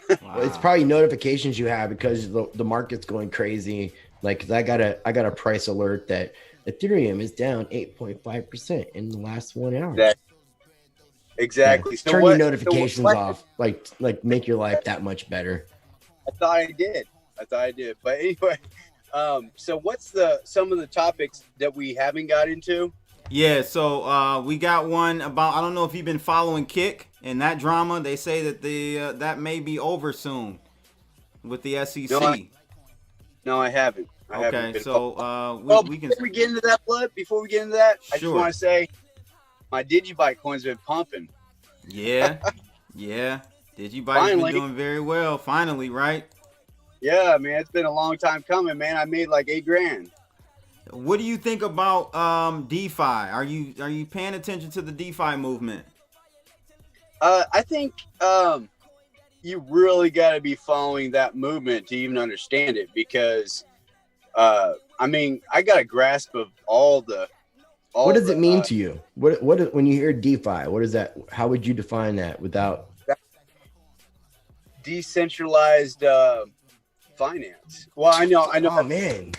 A: Wow.
D: It's probably notifications you have because the market's going crazy. Like, 'cause I got a price alert that Ethereum is down 8.5% in the last 1 hour.
H: Exactly.
D: Yeah.
H: So
D: turn your notifications off. Like make your life that much better.
H: I thought I did. But anyway, so what's some of the topics that we haven't got into?
A: Yeah, so we got one about, I don't know if you've been following KIK and that drama. They say that that may be over soon with the SEC.
H: No, I haven't.
A: Okay, so we can.
H: Before we get into that, I just want to say my DigiByte coin's been pumping.
A: Yeah. DigiByte's been doing very well. Finally, right?
H: Yeah, man, it's been a long time coming, man. I made like $8,000.
A: What do you think about DeFi? Are you paying attention to the DeFi movement?
H: I think you really got to be following that movement to even understand it, because I mean, I got a grasp of all the.
D: What does it mean to you? What when you hear DeFi? What is that? How would you define that without
H: decentralized finance? Well, I know.
D: Oh man,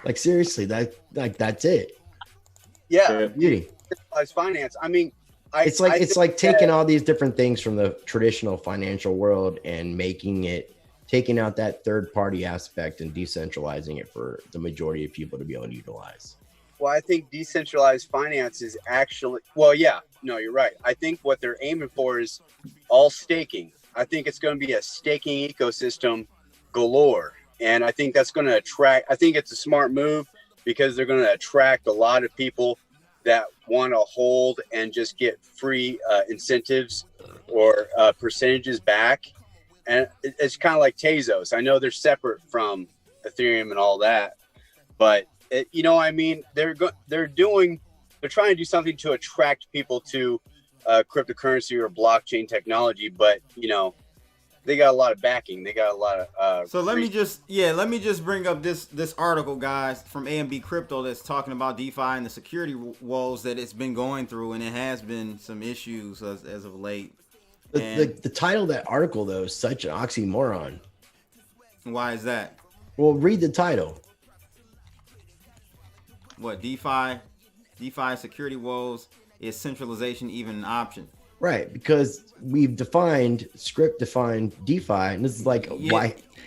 D: like seriously, that's it.
H: Yeah,
D: beauty.
H: Decentralized finance. I mean,
D: it's like taking all these different things from the traditional financial world and taking out that third party aspect and decentralizing it for the majority of people to be able to utilize.
H: Well, I think decentralized finance is actually, well, yeah, no, you're right. I think what they're aiming for is all staking. I think it's going to be a staking ecosystem galore. And I think that's going to I think it's a smart move, because they're going to attract a lot of people that want to hold and just get free incentives or percentages back. And it's kind of like Tezos. I know they're separate from Ethereum and all that, but you know, I mean, they're trying to do something to attract people to cryptocurrency or blockchain technology, but you know, they got a lot of backing. They got a lot of.
A: So let me just bring up this article, guys, from AMB Crypto that's talking about DeFi and the security woes that it's been going through, and it has been some issues as of late.
D: The title of that article though is such an oxymoron.
A: Why is that?
D: Well, read the title.
A: What, DeFi security woes, is centralization even an option?
D: Right, because we've script defined DeFi, and this is like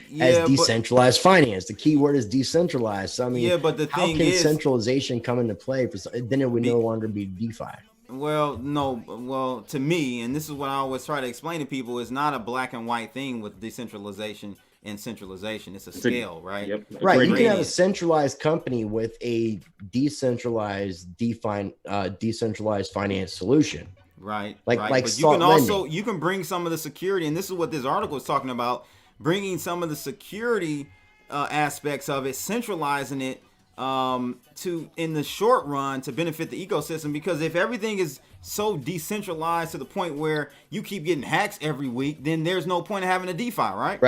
D: decentralized finance. The key word is decentralized. So I mean,
A: but the
D: how
A: thing
D: can
A: is,
D: centralization come into play? Then it would no longer be DeFi.
A: Well, no. Well, to me, and this is what I always try to explain to people, it's not a black and white thing with decentralization and centralization. It's a scale, right?
F: Yep.
D: Right. You can have a centralized company with a decentralized decentralized finance solution.
A: Right.
D: Like
A: but you can also bring some of the security, and this is what this article is talking about. bringing some of the security aspects of it, centralizing it to in the short run to benefit the ecosystem. Because if everything is so decentralized to the point where you keep getting hacks every week, then there's no point of having a DeFi, right?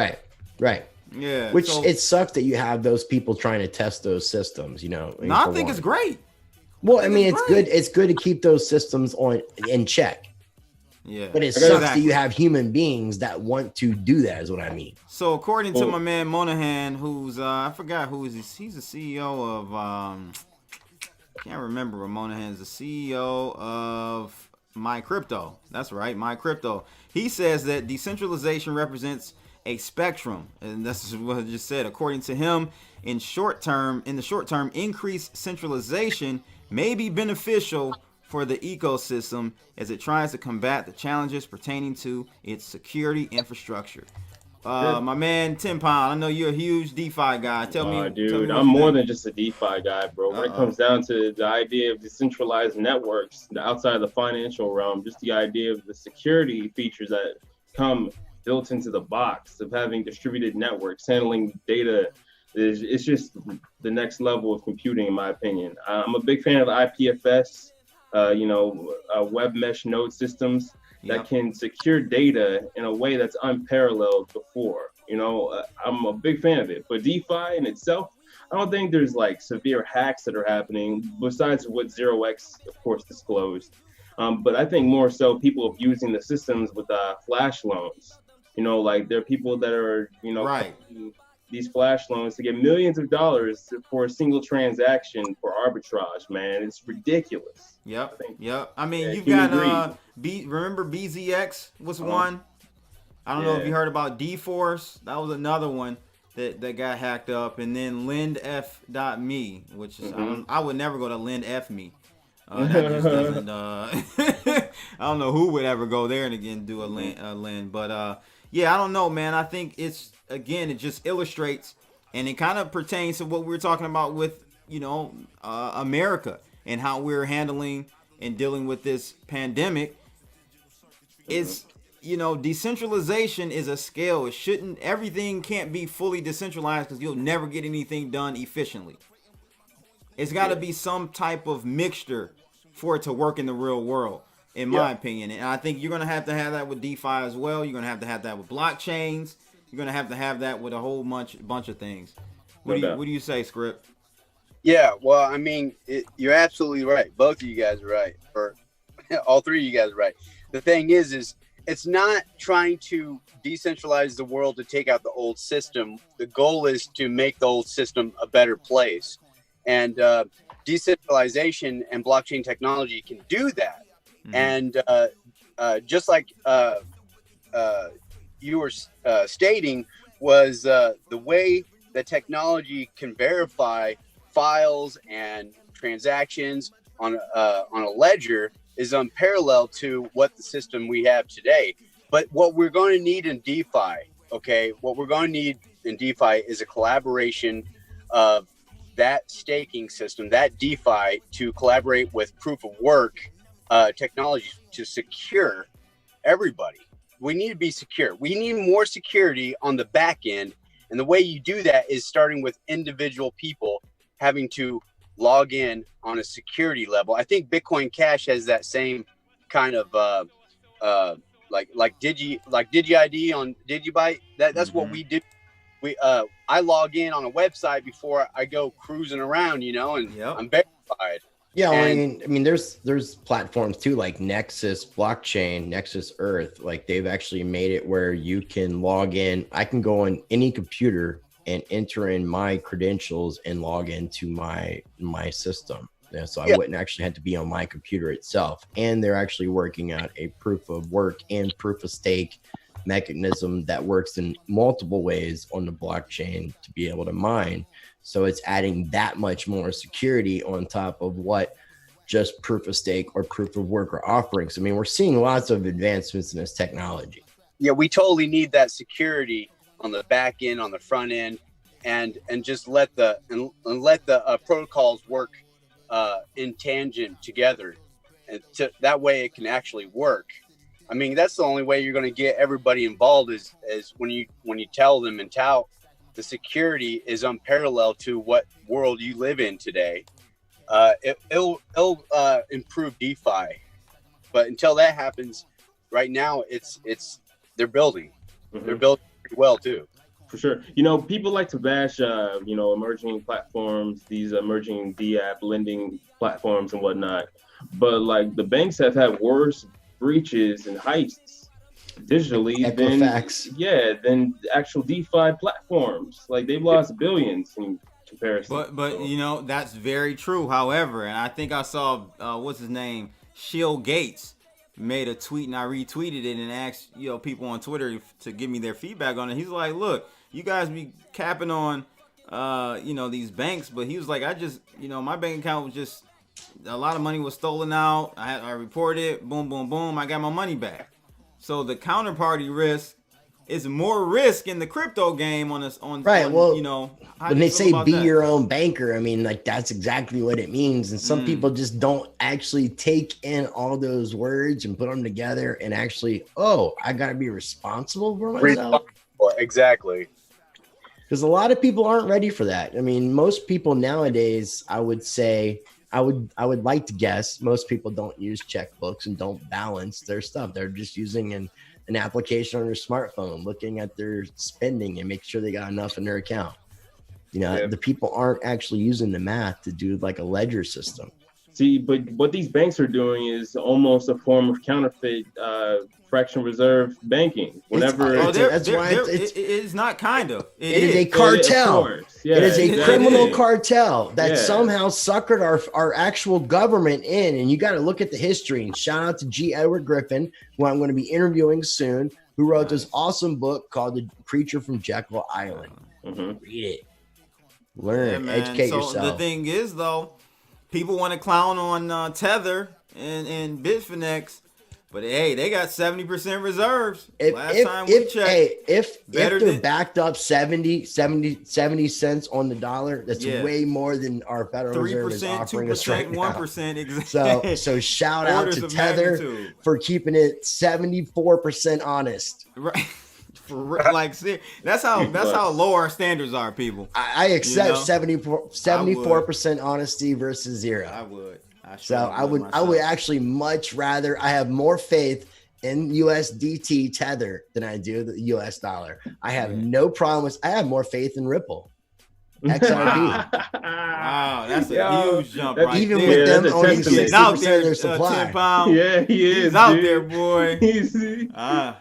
D: Right.
A: Yeah.
D: Which it sucks that you have those people trying to test those systems, you know.
A: No, I think it's great.
D: Well, I mean, it's good. It's good to keep those systems in check.
A: Yeah.
D: But it sucks that you have human beings that want to do that, is what I mean.
A: So according to my man Monahan, who's I forgot who is he? He's the CEO of can't remember, but Monahan's the CEO of My Crypto. That's right, My Crypto. He says that decentralization represents a spectrum, and that's what I just said. According to him, in the short term, increased centralization may be beneficial for the ecosystem as it tries to combat the challenges pertaining to its security infrastructure. My man Tim Pound, I know you're a huge DeFi guy. Tell me,
F: dude, I'm more than just a DeFi guy, bro. When it comes down to the idea of decentralized networks outside of the financial realm, just the idea of the security features that come built into the box of having distributed networks, handling data, it's just the next level of computing, in my opinion. I'm a big fan of IPFS, web mesh node systems that can secure data in a way that's unparalleled before. I'm a big fan of it. But DeFi in itself, I don't think there's like severe hacks that are happening besides what 0x, of course, disclosed. But I think more so people abusing the systems with flash loans. Like there are people that are, these flash loans to get millions of dollars for a single transaction for arbitrage, man. It's ridiculous.
A: Yep. I mean, you've got remember BZX was one. I don't know if you heard about D-Force. That was another one that got hacked up. And then LendF.me, which is I would never go to LendF.me. That just doesn't. I don't know who would ever go there and again do a lend. But I don't know, man. I think it just illustrates, and it kind of pertains to what we were talking about with America and how we're handling and dealing with this pandemic. It's decentralization is a scale. Everything can't be fully decentralized because you'll never get anything done efficiently. It's got to be some type of mixture for it to work in the real world, in my opinion. And I think you're going to have that with DeFi as well. You're going to have that with blockchains. You're going to have that with a whole bunch of things. What do you say, Script?
H: Yeah, well, I mean, you're absolutely right. Both of you guys are right. Or all three of you guys are right. The thing is it's not trying to decentralize the world to take out the old system. The goal is to make the old system a better place. And decentralization and blockchain technology can do that. And just like you were stating, was the way that technology can verify files and transactions on a ledger is unparalleled to what the system we have today. But what we're going to need in DeFi, is a collaboration of that staking system, that DeFi, to collaborate with proof of work technology to secure everybody. We need to be secure. We need more security on the back end. And the way you do that is starting with individual people having to log in on a security level. I think Bitcoin Cash has that same kind of like DigiID on Digibyte. That's what we do. I log in on a website before I go cruising around, and I'm verified.
D: Yeah, I mean, there's platforms too, like Nexus Blockchain, Nexus Earth. Like they've actually made it where you can log in. I can go on any computer and enter in my credentials and log into my system. So I wouldn't actually have to be on my computer itself. And they're actually working out a proof of work and proof of stake mechanism that works in multiple ways on the blockchain to be able to mine. So it's adding that much more security on top of what just proof of stake or proof of work are offering. So, I mean, we're seeing lots of advancements in this technology.
H: Yeah, we totally need that security on the back end, on the front end, and just let the protocols work in tangent together, and that way it can actually work. I mean, that's the only way you're going to get everybody involved is when you tell them and tout the security is unparalleled to what world you live in today. It'll improve DeFi, but until that happens, right now they're building.
F: Mm-hmm.
H: They're building pretty well too.
F: For sure. People like to bash, emerging platforms, these emerging DApp lending platforms and whatnot. But like the banks have had worse breaches and heists digitally than actual DeFi platforms. Like they've lost billions in comparison.
A: But that's very true. However, and I think I saw what's his name, Shill Gates, made a tweet and I retweeted it and asked people on Twitter to give me their feedback on it. He's like, look, you guys be capping on these banks, but he was like, I just my bank account was just a lot of money was stolen out. I reported it, boom, boom, boom. I got my money back. So the counterparty risk is more risk in the crypto game on
D: right.
A: Well,
D: when they say be your own banker, I mean, like that's exactly what it means. And some people just don't actually take in all those words and put them together and actually, I got to be responsible for myself.
H: Exactly.
D: Because a lot of people aren't ready for that. I mean, most people nowadays, I would say, I would like to guess most people don't use checkbooks and don't balance their stuff. They're just using an application on their smartphone, looking at their spending and make sure they got enough in their account. The people aren't actually using the math to do like a ledger system.
F: See, but what these banks are doing is almost a form of counterfeit fractional reserve banking.
A: It is not kind of.
D: It is a cartel. It is a criminal cartel that somehow suckered our actual government in. And you got to look at the history. And shout out to G. Edward Griffin, who I'm going to be interviewing soon, who wrote this awesome book called The Creature from Jekyll Island.
F: Mm-hmm.
D: Read it. Learn. Educate yourself.
A: The thing is, though, people want to clown on Tether and Bitfinex, but hey, they got 70% reserves.
D: If they're backed up 70 cents on the dollar, that's way more than our Federal Reserve is offering us right now.
A: 1%, exactly.
D: So shout out to Tether for keeping it 74% honest.
A: Right. That's how low our standards are, people.
D: I accept 74% honesty versus 0.
A: I would.
D: I would actually much rather. I have more faith in USDT Tether than I do the US dollar. I have no problem with. I have more faith in Ripple. XRP.
A: Wow, that's a huge jump, right?
D: Even
A: there.
D: with them owning 60% of their supply.
A: 10 pounds.
F: Yeah, he is.
A: He's out there, boy. I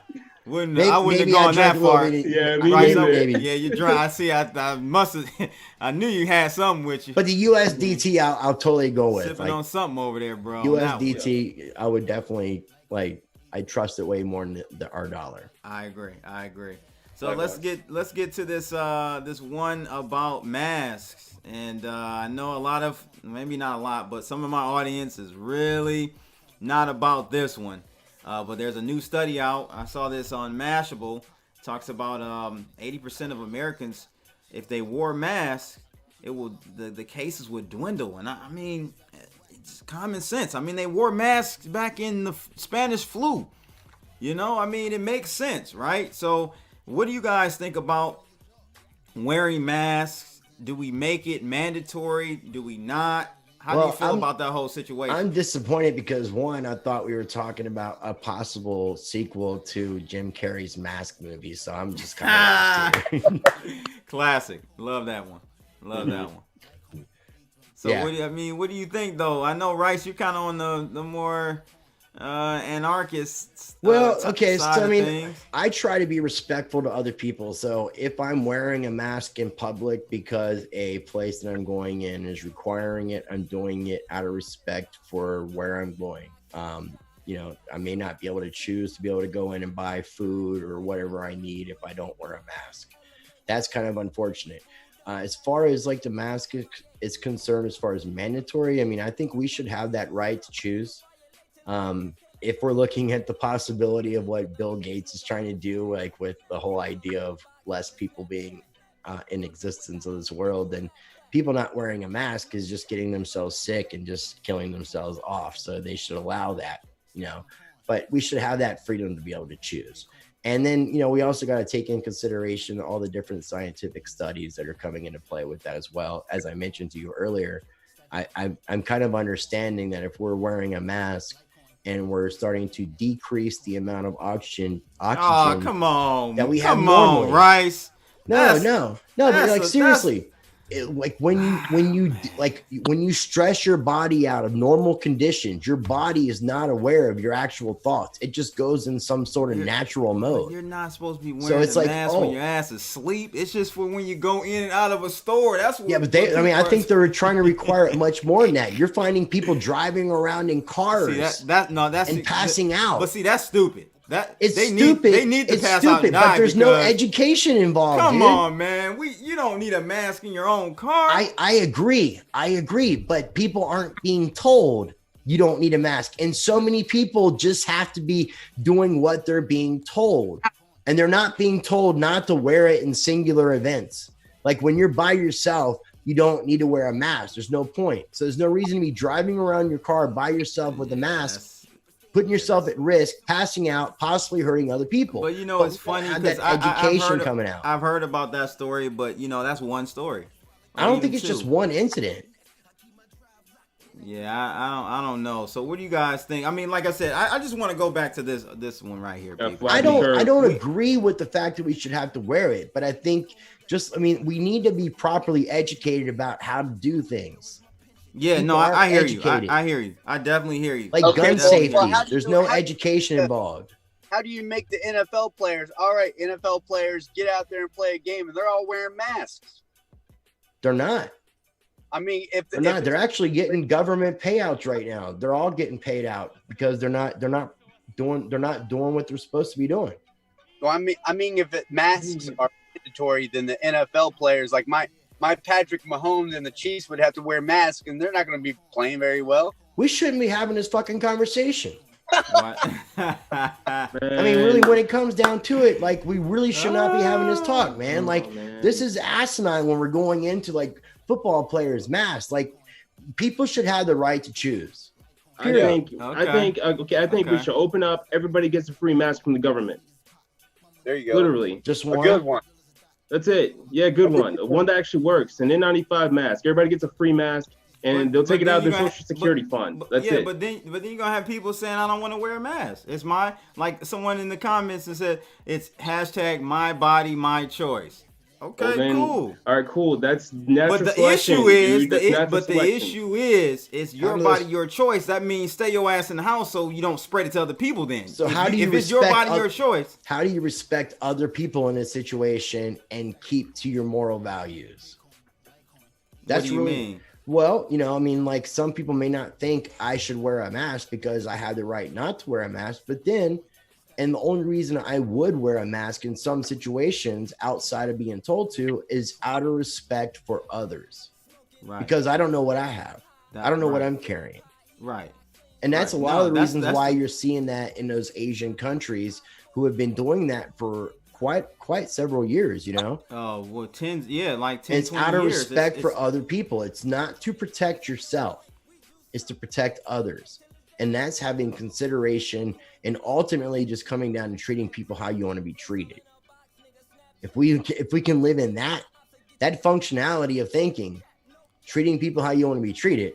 A: wouldn't have gone that far.
D: Maybe.
A: Yeah, you're drunk. I see. I must have. I knew you had something with you.
D: But the USDT, I'll totally go with.
A: Sipping on something over there, bro.
D: USDT, I would definitely I trust it way more than our dollar.
A: I agree. So let's get to this one about masks, and I know a lot of, maybe not a lot, but some of my audience is really not about this one. But there's a new study out. I saw this on Mashable. It talks about 80% of Americans, if they wore masks, the cases would dwindle. And I mean, it's common sense. I mean, they wore masks back in the Spanish flu. I mean, it makes sense, right? So what do you guys think about wearing masks? Do we make it mandatory? Do we not? How do you feel about that whole situation?
D: I'm disappointed because, one, I thought we were talking about a possible sequel to Jim Carrey's Mask movie, so I'm just kind of
A: classic. Love that one. So what do you think, though? I know, Rice, you're kind of on the more anarchist
D: I try to be respectful to other people. So if I'm wearing a mask in public because a place that I'm going in is requiring it, I'm doing it out of respect for where I'm going. I may not be able to choose to be able to go in and buy food or whatever I need if I don't wear a mask. That's kind of unfortunate. As far as like the mask is concerned, as far as mandatory, I mean, I think we should have that right to choose. If we're looking at the possibility of what Bill Gates is trying to do, like with the whole idea of less people being in existence of this world, then people not wearing a mask is just getting themselves sick and just killing themselves off. So they should allow that, but we should have that freedom to be able to choose. And then, we also got to take in consideration all the different scientific studies that are coming into play with that as well. As I mentioned to you earlier, I'm kind of understanding that if we're wearing a mask and we're starting to decrease the amount of oxygen
A: come on,
D: that we have
A: come
D: normally.
A: on, Rice.
D: No, but like seriously, when you stress your body out of normal conditions, your body is not aware of your actual thoughts. It just goes in some sort of natural mode.
A: You're not supposed to be wearing a mask when your ass is asleep. It's just for when you go in and out of a store. That's what.
D: Yeah, but I think they're trying to require it much more than that. You're finding people driving around in cars,
A: and
D: passing out.
A: But see, that's stupid.
D: Stupid.
A: They need to pass out and die,
D: but there's no education involved.
A: Come on, man. You don't need a mask in your own car.
D: I agree. But people aren't being told you don't need a mask. And so many people just have to be doing what they're being told. And they're not being told not to wear it in singular events. Like when you're by yourself, you don't need to wear a mask. There's no point. So there's no reason to be driving around your car by yourself with a mask, putting yourself at risk, passing out, possibly hurting other people.
A: But it's funny because
D: education coming out.
A: I've heard about that story, but that's one story.
D: I don't think it's just one incident.
A: Yeah, I don't know. So what do you guys think? I mean, like I said, I just want to go back to this one right here, people.
D: I don't agree with the fact that we should have to wear it, but I think we need to be properly educated about how to do things.
A: Yeah,
D: People
A: no, I hear
D: educated.
A: you. I hear you. I definitely hear you.
D: Like gun safety, there's no education involved.
H: How do you make the NFL players? All right, NFL players, get out there and play a game, and they're all wearing masks.
D: They're not.
H: I mean,
D: they're actually getting government payouts right now. They're all getting paid out because they're not doing what they're supposed to be doing.
H: Well, I mean, if masks are mandatory, then the NFL players, like my Patrick Mahomes and the Chiefs, would have to wear masks, and they're not going to be playing very well.
D: We shouldn't be having this fucking conversation. I mean, really, when it comes down to it, like, we really should not be having this talk, man. This is asinine when we're going into like football players' masks. Like, people should have the right to choose.
F: I think we should open up. Everybody gets a free mask from the government.
H: There you go.
F: Literally,
D: just one.
H: A good one.
F: That's it. Yeah, good one. One that actually works. An N95 mask. Everybody gets a free mask, and they'll take it out of their Social Security fund. That's it.
A: But then you're gonna have people saying, "I don't want to wear a mask." It's like someone in the comments that said it's hashtag my body, my choice. Okay, cool.
F: All right, cool. That's natural
A: But the
F: selection,
A: issue is,
F: dude.
A: it's your body, your choice. That means stay your ass in the house so you don't spread it to other people. Then,
D: so
A: if it's your body, your choice.
D: How do you respect other people in this situation and keep to your moral values?
A: What do you mean?
D: Well, I mean, like, some people may not think I should wear a mask because I have the right not to wear a mask, but then. And the only reason I would wear a mask in some situations outside of being told to is out of respect for others. Right. Because I don't know what I have. I don't know what I'm carrying.
A: Right.
D: And that's a lot of the reasons why you're seeing that in those Asian countries who have been doing that for quite several years,
A: Oh, well, 10, like 10,
D: it's
A: 20
D: out of
A: years.
D: respect for other people. It's not to protect yourself. It's to protect others. And that's having consideration and ultimately just coming down to treating people how you want to be treated. If we can live in that functionality of thinking, treating people how you want to be treated,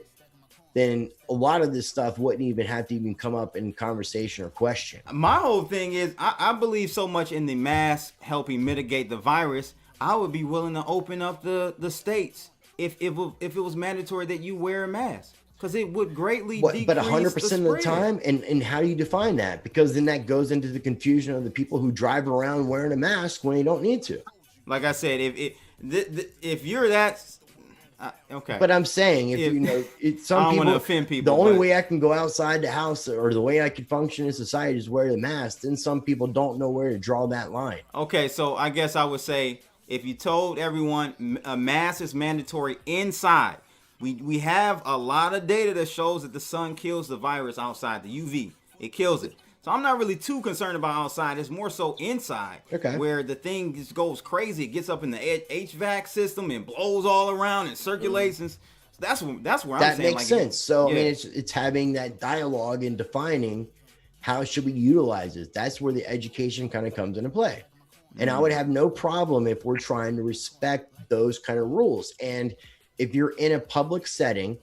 D: then a lot of this stuff wouldn't even have to even come up in conversation or question.
A: My whole thing is I believe so much in the mask helping mitigate the virus. I would be willing to open up the states if it was mandatory that you wear a mask. Because it would greatly decrease
D: but 100% of the time, and how do you define that? Because then that goes into the confusion of the people who drive around wearing a mask when you don't need to.
A: Like I said, if you're that, okay.
D: But I'm saying, some
A: I don't
D: people,
A: want to offend people.
D: The only way I can go outside the house or the way I can function in society is wear the mask. Then some people don't know where to draw that line.
A: Okay, so I guess I would say if you told everyone a mask is mandatory inside. We have a lot of data that shows that the sun kills the virus outside, the UV. It kills it. So I'm not really too concerned about outside. It's more so inside, where the thing just goes crazy. It gets up in the HVAC system and blows all around and circulates. And that's where I'm saying.
D: That makes sense. So, I mean, it's having that dialogue and defining, How should we utilize this? That's where the education kind of comes into play. And I would have no problem if we're trying to respect those kind of rules. And if you're in a public setting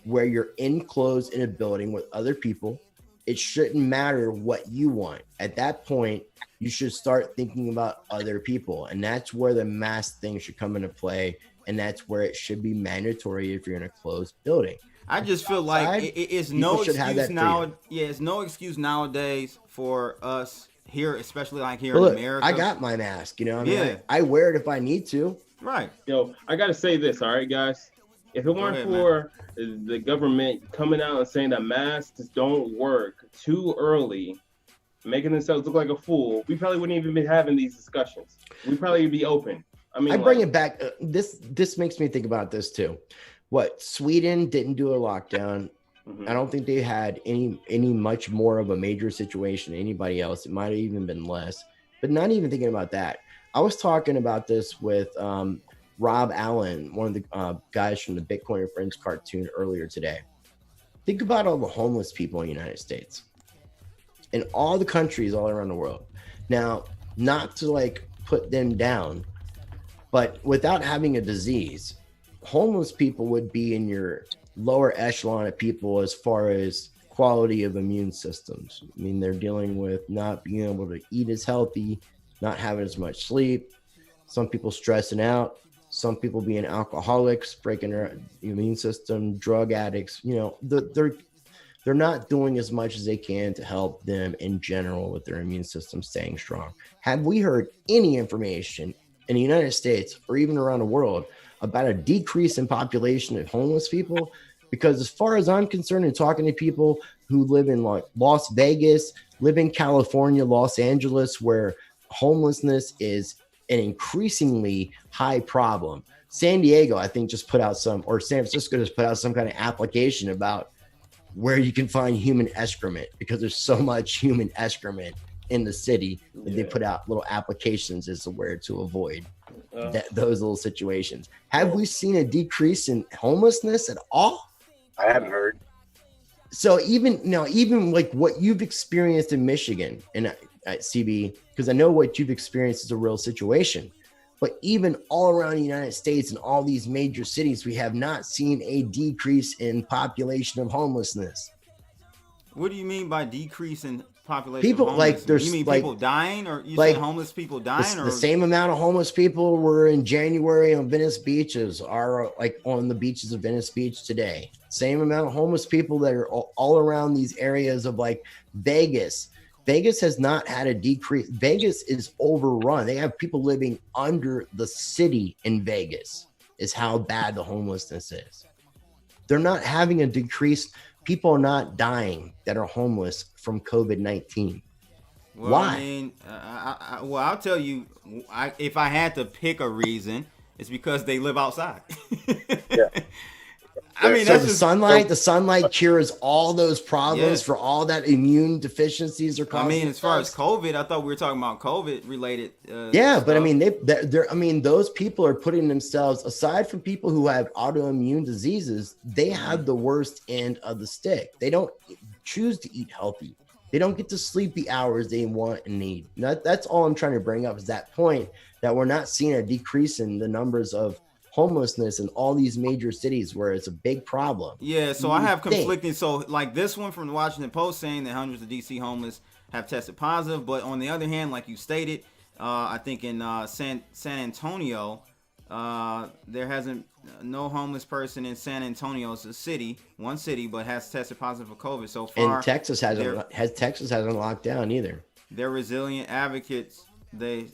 D: where you're enclosed in a building with other people, it shouldn't matter what you want. At that point, you should start thinking about other people. And that's where the mask thing should come into play. And that's where it should be mandatory if you're in a closed building.
A: I just feel like it's no excuse now. Yeah, it's no excuse nowadays for us here, especially like here in America.
D: I got my mask, you know. I mean, I wear it if I need to.
A: Right.
F: Yo, I gotta say this, all right, guys. If it weren't for the government coming out and saying that masks don't work too early, making themselves look like a fool, we probably wouldn't even be having these discussions. We'd probably be open. I mean,
D: I bring it back. This makes me think about this too. What, Sweden didn't do a lockdown. I don't think they had any much more of a major situation than anybody else. It might have even been less, but not even thinking about that. I was talking about this with Rob Allen, one of the guys from the Bitcoin Friends cartoon earlier today. Think about all the homeless people in the United States and all the countries all around the world. Now, not to like put them down, but without having a disease, homeless people would be in your lower echelon of people as far as quality of immune systems. I mean, they're dealing with not being able to eat as healthy, not having as much sleep, some people stressing out, some people being alcoholics, breaking their immune system, drug addicts. You know, they're not doing as much as they can to help them in general with their immune system staying strong. Have we heard any information in the United States or even around the world about a decrease in population of homeless people? Because as far as I'm concerned, and talking to people who live in like Las Vegas, live in California, Los Angeles, where homelessness is an increasingly high problem. San Diego, I think, just put out or San Francisco just put out some kind of application about where you can find human excrement, because there's so much human excrement in the city that they put out little applications as to where to avoid those little situations. Have we seen a decrease in homelessness at all?
G: I haven't heard.
D: So even like what you've experienced in Michigan and at CB, because I know what you've experienced is a real situation, but even all around the United States and all these major cities, we have not seen a decrease in population of homelessness.
A: What do you mean by decrease in population?
D: People like there's,
A: you mean
D: like,
A: people dying, or you
D: like
A: say homeless people dying, or
D: the same amount of homeless people were in January on Venice beaches are like on the beaches of Venice Beach today. Same amount of homeless people that are all around these areas of like Vegas. Vegas has not had a decrease. Vegas is overrun. They have people living under the city in Vegas is how bad the homelessness is. They're not having a decrease. People are not dying that are homeless from COVID-19.
A: Well,
D: why?
A: I mean, I'll tell you, if I had to pick a reason, it's because they live outside.
G: Yeah.
A: I mean,
D: so
A: that's
D: the sunlight cures all those problems for all that immune deficiencies are causing.
A: I mean, as far as COVID, I thought we were talking about COVID related.
D: But I mean, those people are putting themselves aside from people who have autoimmune diseases. They have the worst end of the stick. They don't choose to eat healthy. They don't get to sleep the hours they want and need. That's all I'm trying to bring up is that point that we're not seeing a decrease in the numbers of homelessness in all these major cities where it's a big problem.
A: Yeah, so I have conflicting. So like this one from the Washington Post saying that hundreds of DC homeless have tested positive, but on the other hand, like you stated, I think in San Antonio, there hasn't no homeless person in San Antonio. It's a city, one city, but has tested positive for COVID so far.
D: And Texas hasn't locked down either.
A: They're resilient advocates, they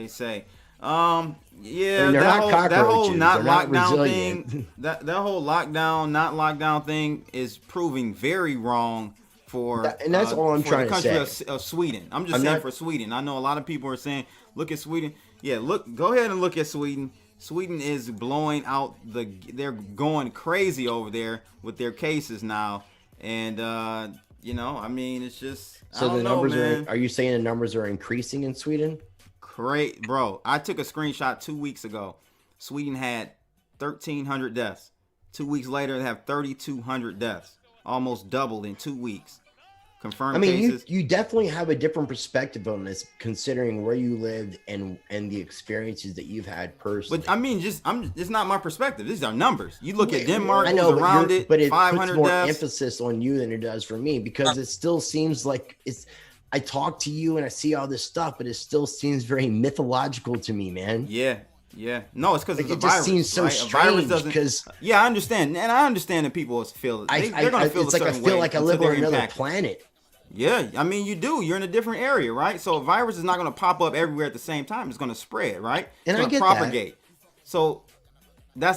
A: say.
D: They're not cockroaches.
A: That whole lockdown thing is proving very wrong for
D: and that's all I'm trying
A: the
D: to
A: country
D: say.
A: of Sweden. I'm just saying for Sweden. I know a lot of people are saying, look at Sweden. Yeah, go ahead and look at Sweden. Sweden is blowing out they're going crazy over there with their cases now. And I mean, it's just
D: so the numbers are you saying the numbers are increasing in Sweden?
A: Great, bro. I took a screenshot 2 weeks ago. Sweden had 1,300 deaths. 2 weeks later, they have 3,200 deaths. Almost doubled in 2 weeks. confirmed
D: I mean,
A: cases.
D: you definitely have a different perspective on this, considering where you lived and the experiences that you've had personally.
A: But I mean, it's not my perspective. These are numbers. You look at Denmark,
D: I know,
A: who's around it,
D: but it puts
A: 500
D: more
A: deaths.
D: emphasis on you than it does for me, because it still seems like it's. I talk to you and I see all this stuff, but it still seems very mythological to me, man.
A: Yeah. No, it's because
D: Like,
A: it's a
D: it just
A: virus.
D: seems so
A: right?
D: strange because.
A: Yeah, I understand, and I understand that people feel they're gonna feel
D: it's
A: a
D: like I
A: certain
D: feel
A: way
D: like I
A: until
D: live on
A: they're
D: another
A: impacted.
D: planet.
A: Yeah, I mean, you do. You're in a different area, right? So a virus is not going to pop up everywhere at the same time. It's going to spread, right?
D: And
A: it's
D: I
A: going to
D: get
A: propagate. So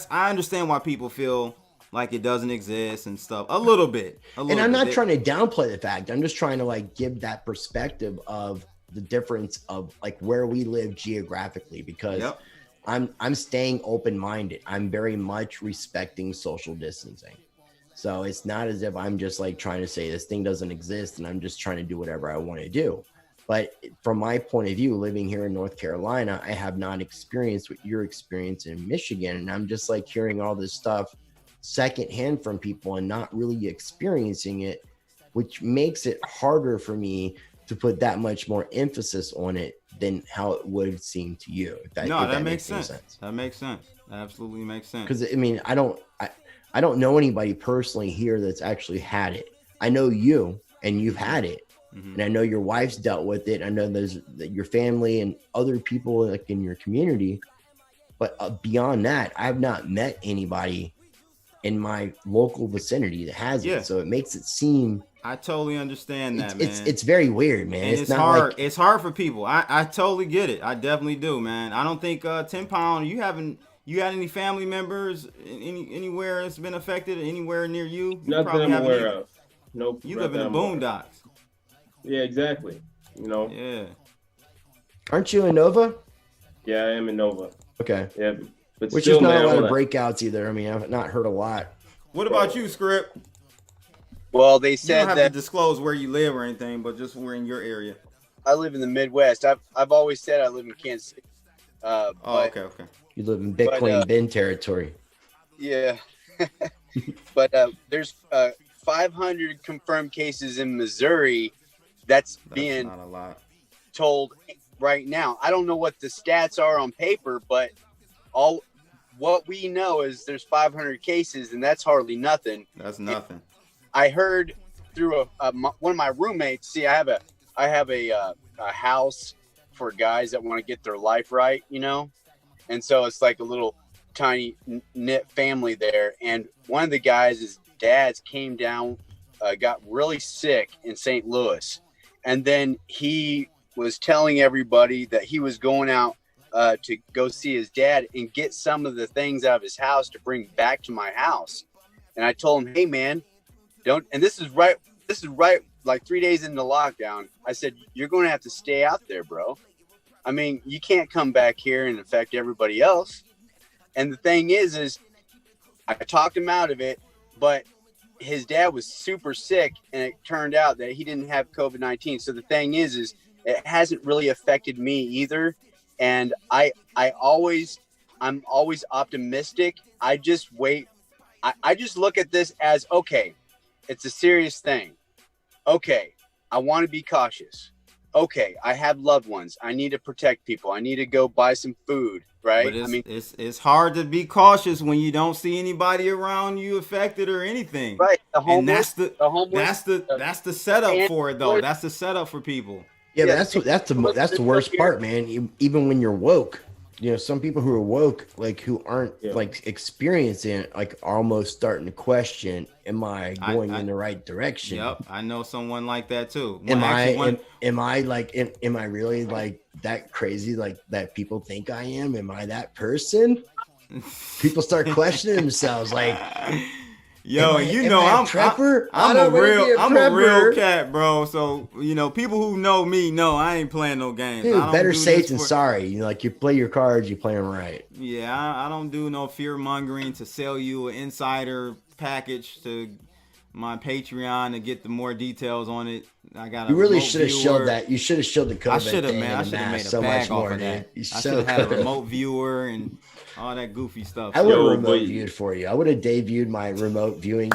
A: I understand why people feel like it doesn't exist and stuff. A little bit.
D: And I'm not trying to downplay the fact. I'm just trying to like give that perspective of the difference of like where we live geographically, because I'm staying open-minded. I'm very much respecting social distancing. So it's not as if I'm just like trying to say this thing doesn't exist and I'm just trying to do whatever I want to do. But from my point of view, living here in North Carolina, I have not experienced what you're experiencing in Michigan. And I'm just like hearing all this stuff secondhand from people and not really experiencing it, which makes it harder for me to put that much more emphasis on it than how it would seem to you. If that
A: makes sense. That makes sense. That absolutely makes sense.
D: Because I mean, I don't know anybody personally here that's actually had it. I know you, and you've had it, and I know your wife's dealt with it. I know there's your family and other people like in your community, but beyond that, I have not met anybody in my local vicinity that has it. So it makes it seem.
A: I totally understand that, man.
D: It's very weird, man.
A: And it's
D: not
A: hard.
D: like,
A: it's hard for people. I totally get it. I definitely do, man. I don't think 10 Pound. You had any family members anywhere that's been affected? Anywhere near you?
F: Nothing I'm aware of. Nope.
A: You live in the boondocks.
F: Yeah, exactly. You know.
A: Yeah.
D: Aren't you in Nova?
F: Yeah, I am in Nova.
D: Okay.
F: Yeah, but
D: which
F: still,
D: is not
F: man,
D: a lot of breakouts either. I mean, I've not heard a lot.
A: What about you, Script?
H: Well, they said
A: you don't have
H: that
A: to disclose where you live or anything, but just we're in your area.
H: I live in the Midwest. I've always said I live in Kansas City.
A: Okay.
D: You live in Bitcoin bin territory.
H: Yeah. But there's 500 confirmed cases in Missouri. That's being
A: not a lot.
H: Told right now. I don't know what the stats are on paper, but what we know is there's 500 cases, and that's hardly nothing.
A: That's nothing.
H: I heard through one of my roommates. See, I have a house for guys that want to get their life right, you know, and so it's like a little tiny knit family there. And one of the guys, his dad's came down, got really sick in St. Louis, and then he was telling everybody that he was going out to go see his dad and get some of the things out of his house to bring back to my house. And I told him, hey man, don't. And this is right like 3 days into lockdown. I said, you're going to have to stay out there, bro. I mean, you can't come back here and affect everybody else. And the thing is I talked him out of it, but his dad was super sick, and it turned out that he didn't have COVID-19. So the thing is it hasn't really affected me either. And I'm always optimistic. I just wait. I just look at this as, okay, it's a serious thing. Okay, I want to be cautious. Okay, I have loved ones. I need to protect people. I need to go buy some food, right?
A: But it's hard to be cautious when you don't see anybody around you affected or anything.
H: Right.
A: And that's the setup for it, though. That's the setup for people.
D: Yeah, but that's the worst part, man. Even when you're woke, you know, some people who are woke, like who aren't like experiencing it, like are almost starting to question, am I going in the right direction?
A: Yep, I know someone like that too.
D: Am I really like that crazy, like that people think I am? Am I that person? People start questioning themselves, like,
A: yo, I'm a real cat, bro. So, you know, people who know me know I ain't playing no games.
D: Dude, better safe than sorry. You know, like, you play your cards, you play them right.
A: Yeah, I don't do no fear mongering to sell you an insider package to my Patreon to get the more details on it. I got.
D: You really should have showed that. You should have showed the code.
A: I should have, man. I should have made a
D: so
A: bag
D: much more,
A: off of that. I should have had a remote viewer and all that goofy stuff.
D: I would have remote viewed for you. I would have debuted my remote viewing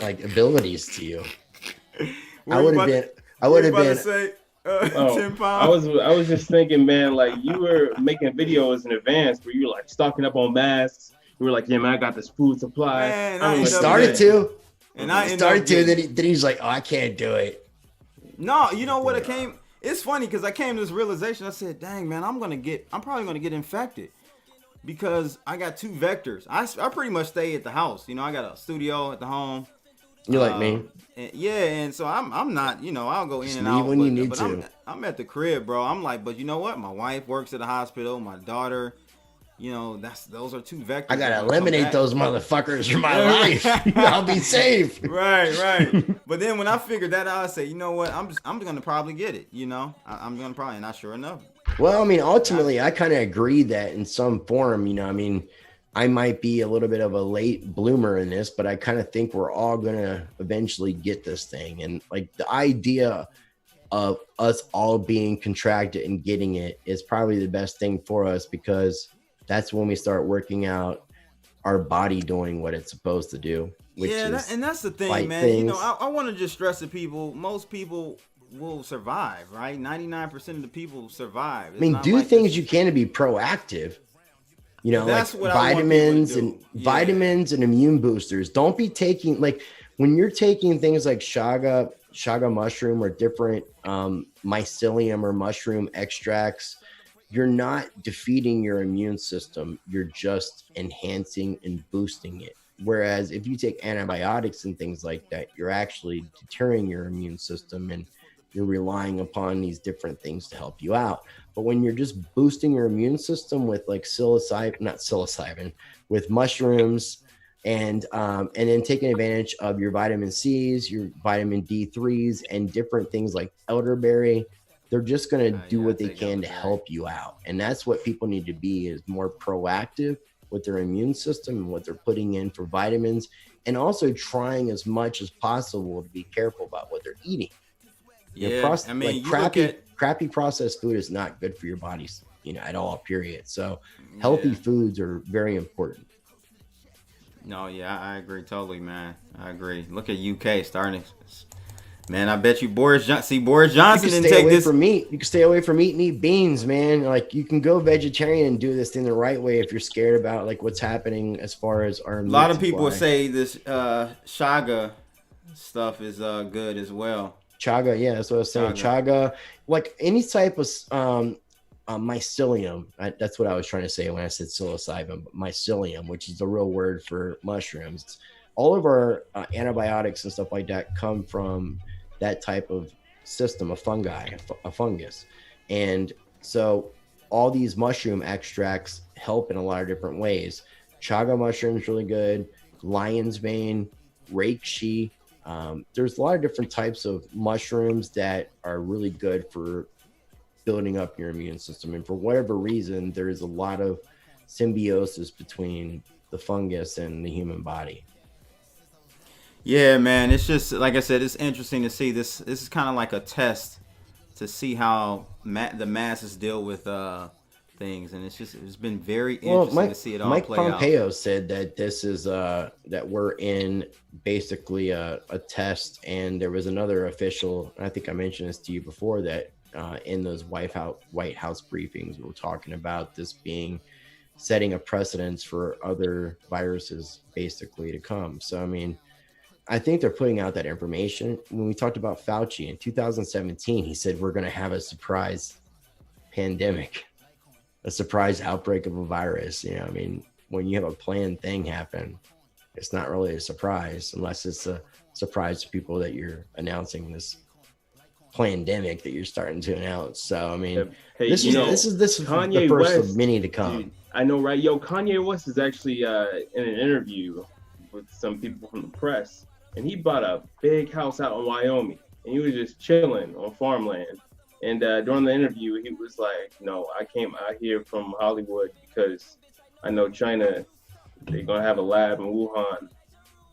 D: like abilities to you. I would have been. I would have been.
A: Say, 10
F: I
A: pounds.
F: was just thinking, man, like you were making videos in advance where you were like stocking up on masks. You were like, yeah, man, I got this food supply.
A: Man,
F: I
A: I
F: mean,
D: He
A: ended up
D: started
A: getting-
D: to.
A: And I
D: He
A: ended
D: started
A: up
D: to.
A: getting-
D: Then he's like, oh, I can't do it.
A: No, you know what? It's funny because I came to this realization. I said, dang, man, I'm probably gonna get infected because I got 2 vectors. I pretty much stay at the house. You know, I got a studio at the home.
D: You're like me.
A: And so I'm not, I'll go in
D: Just
A: and
D: leave
A: out.
D: when you need
A: but
D: to.
A: I'm at the crib, bro. I'm like, but you know what? My wife works at the hospital. My daughter, those are 2 vectors.
D: I gotta
A: that come
D: eliminate
A: back.
D: those motherfuckers from my life. I'll be safe.
A: Right. But then when I figured that out, I said, you know what? I'm gonna probably get it. I'm gonna probably, not sure enough.
D: Well, I mean, ultimately, I kind of agree that in some form, I mean, I might be a little bit of a late bloomer in this, but I kind of think we're all going to eventually get this thing. And like the idea of us all being contracted and getting it is probably the best thing for us, because that's when we start working out our body doing what it's supposed to do. Which is
A: and that's the thing,
D: fight
A: man.
D: things.
A: I want to just stress to people, most people will survive, right? 99% of the people survive. It's
D: I mean,
A: not
D: do
A: like
D: things
A: this-
D: you can to be proactive.
A: That's
D: like
A: what I want people to
D: vitamins
A: do.
D: and
A: Yeah.
D: vitamins and immune boosters. Don't be taking, like, when you're taking things like chaga mushroom or different mycelium or mushroom extracts, you're not defeating your immune system. You're just enhancing and boosting it. Whereas if you take antibiotics and things like that, you're actually deterring your immune system and you're relying upon these different things to help you out. But when you're just boosting your immune system with like with mushrooms and then taking advantage of your vitamin C's, your vitamin D3s, and different things like elderberry, they're just going to do what they can to help you out. And that's what people need to be, is more proactive with their immune system and what they're putting in for vitamins, and also trying as much as possible to be careful about what they're eating.
A: I mean, you look at
D: crappy processed food is not good for your bodies, at all, period. So healthy foods are very important.
A: No, yeah, I agree totally, man. I agree. Look at UK starting. Man, I bet you Boris Johnson didn't take this
D: from meat. You can stay away from meat and eat beans, man. Like, you can go vegetarian and do this thing the right way if you're scared about like what's happening as far as our.
A: A lot of people say this chaga stuff is good as well.
D: Chaga, yeah, that's what I was saying. Chaga, like any type of mycelium. That's what I was trying to say when I said psilocybin. But mycelium, which is the real word for mushrooms. All of our antibiotics and stuff like that come from that type of system, a fungus. And so all these mushroom extracts help in a lot of different ways. Chaga mushroom is really good. Lion's mane, reishi. There's a lot of different types of mushrooms that are really good for building up your immune system. And for whatever reason, there is a lot of symbiosis between the fungus and the human body.
A: Yeah, man. It's just, like I said, it's interesting to see this. This is kind of like a test to see how the masses deal with things. And it's been very interesting to see it all play out. Mike
D: Pompeo said that this is that we're in basically a test. And there was another official, I think I mentioned this to you before, that in those White House briefings, we were talking about this setting a precedence for other viruses basically to come. So, I mean, I think they're putting out that information. When we talked about Fauci in 2017, he said we're going to have a surprise pandemic, a surprise outbreak of a virus. I mean, when you have a planned thing happen, it's not really a surprise unless it's a surprise to people that you're announcing this pandemic that you're starting to announce. So, I mean, this is
F: Kanye
D: the first
F: West,
D: of many to come.
F: Dude, I know, right? Yo, Kanye West is actually in an interview with some people from the press. And he bought a big house out in Wyoming, and he was just chilling on farmland. And during the interview, he was like, "No, I came out here from Hollywood because I know China, they're gonna have a lab in Wuhan,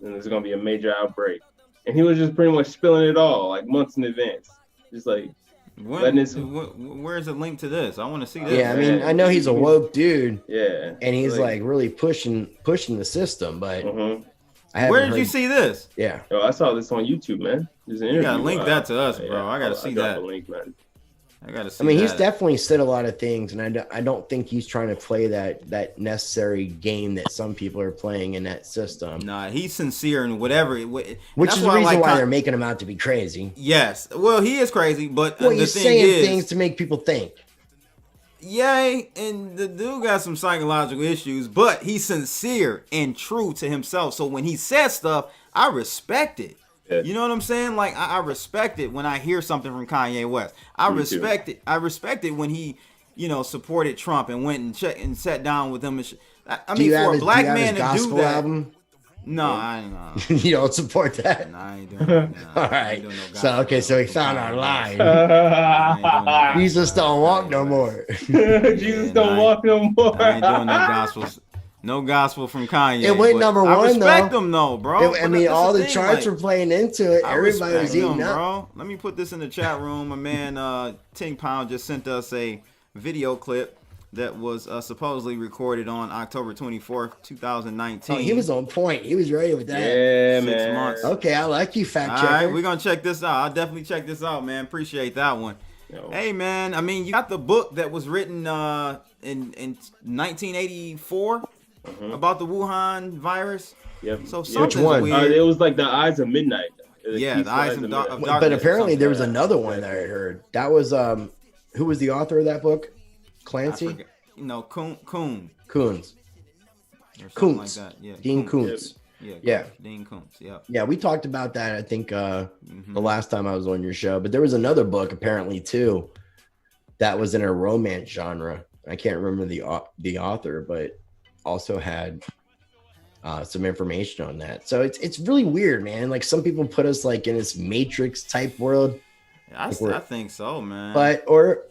F: and there's gonna be a major outbreak." And he was just pretty much spilling it all, like months in advance, just like.
A: Where's the link to this? I want to see this.
D: Yeah, I mean, I know he's a woke dude.
F: Yeah,
D: and he's like really pushing the system, but.
F: Mm-hmm.
A: Where did you see this?
D: Yeah.
F: Yo, I saw this on YouTube, man. There's an
A: You
F: interview.
A: gotta link that to us, bro. I gotta see
F: drop
A: that.
F: a link, man.
A: I gotta see.
D: I mean,
A: that.
D: he's definitely said a lot of things, and I don't think he's trying to play that necessary game that some people are playing in that system.
A: Nah, he's sincere in whatever.
D: Which is the reason why they're making him out to be crazy.
A: Yes. Well, he is crazy, but
D: well,
A: the
D: he's
A: thing
D: saying
A: is,
D: things to make people think.
A: Yay, and the dude got some psychological issues, but he's sincere and true to himself. So when he says stuff, I respect it. Yeah. You know what I'm saying? Like I respect it when I hear something from Kanye West. I respect it. I respect it when he, supported Trump and went and sat down with him. And I mean, for a black man to do that. Album? No, I ain't know.
D: You don't support that?
A: No, I ain't doing that.
D: All right. So he found our line. Jesus don't walk no more.
F: Jesus don't walk no more.
A: I ain't doing no gospels. No gospel from Kanye.
D: It went number one,
A: I respect
D: though.
A: Him, though, bro.
D: I mean, all the charts were playing into it. Everybody was eating up.
A: Bro. Let me put this in the chat room. My man, Ting Pound just sent us a video clip that was supposedly recorded on October 24th, 2019.
D: Oh, he was on point. He was ready with that.
F: Yeah,
A: 6
F: man.
A: months.
D: Okay, I like you, fact checker.
A: All right, we're going to check this out. I'll definitely check this out, man. Appreciate that one. Hey, man, I mean, you got the book that was written in 1984 about the Wuhan virus.
F: Yep.
A: So something's
D: one?
A: weird.
F: It was like The Eyes of Midnight.
A: Yeah, The Eyes of Darkness.
D: But apparently there was another one that I heard. That was, who was the author of that book? Clancy?
A: Coons.
D: Coons.
A: Like that. Yeah.
D: Dean Koontz.
A: Yeah. Dean Koontz. Yeah.
D: Yeah, we talked about that, I think, the last time I was on your show. But there was another book, apparently, too, that was in a romance genre. I can't remember the author, but also had some information on that. So it's really weird, man. Like, some people put us like in this Matrix type world.
A: I think so, man.
D: But or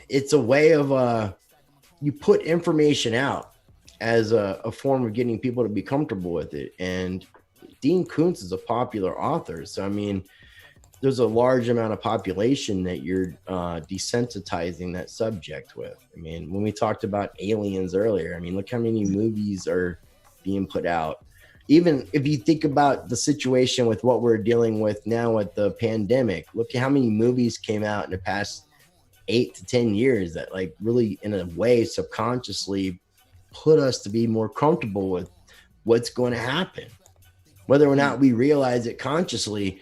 D: it's a way of you put information out as a form of getting people to be comfortable with it. And Dean Koontz is a popular author, so I mean, there's a large amount of population that you're desensitizing that subject with. I mean, when we talked about aliens earlier, I mean, look how many movies are being put out. Even if you think about the situation with what we're dealing with now with the pandemic, look at how many movies came out in the past 8 to 10 years that like really in a way subconsciously put us to be more comfortable with what's going to happen, whether or not we realize it consciously.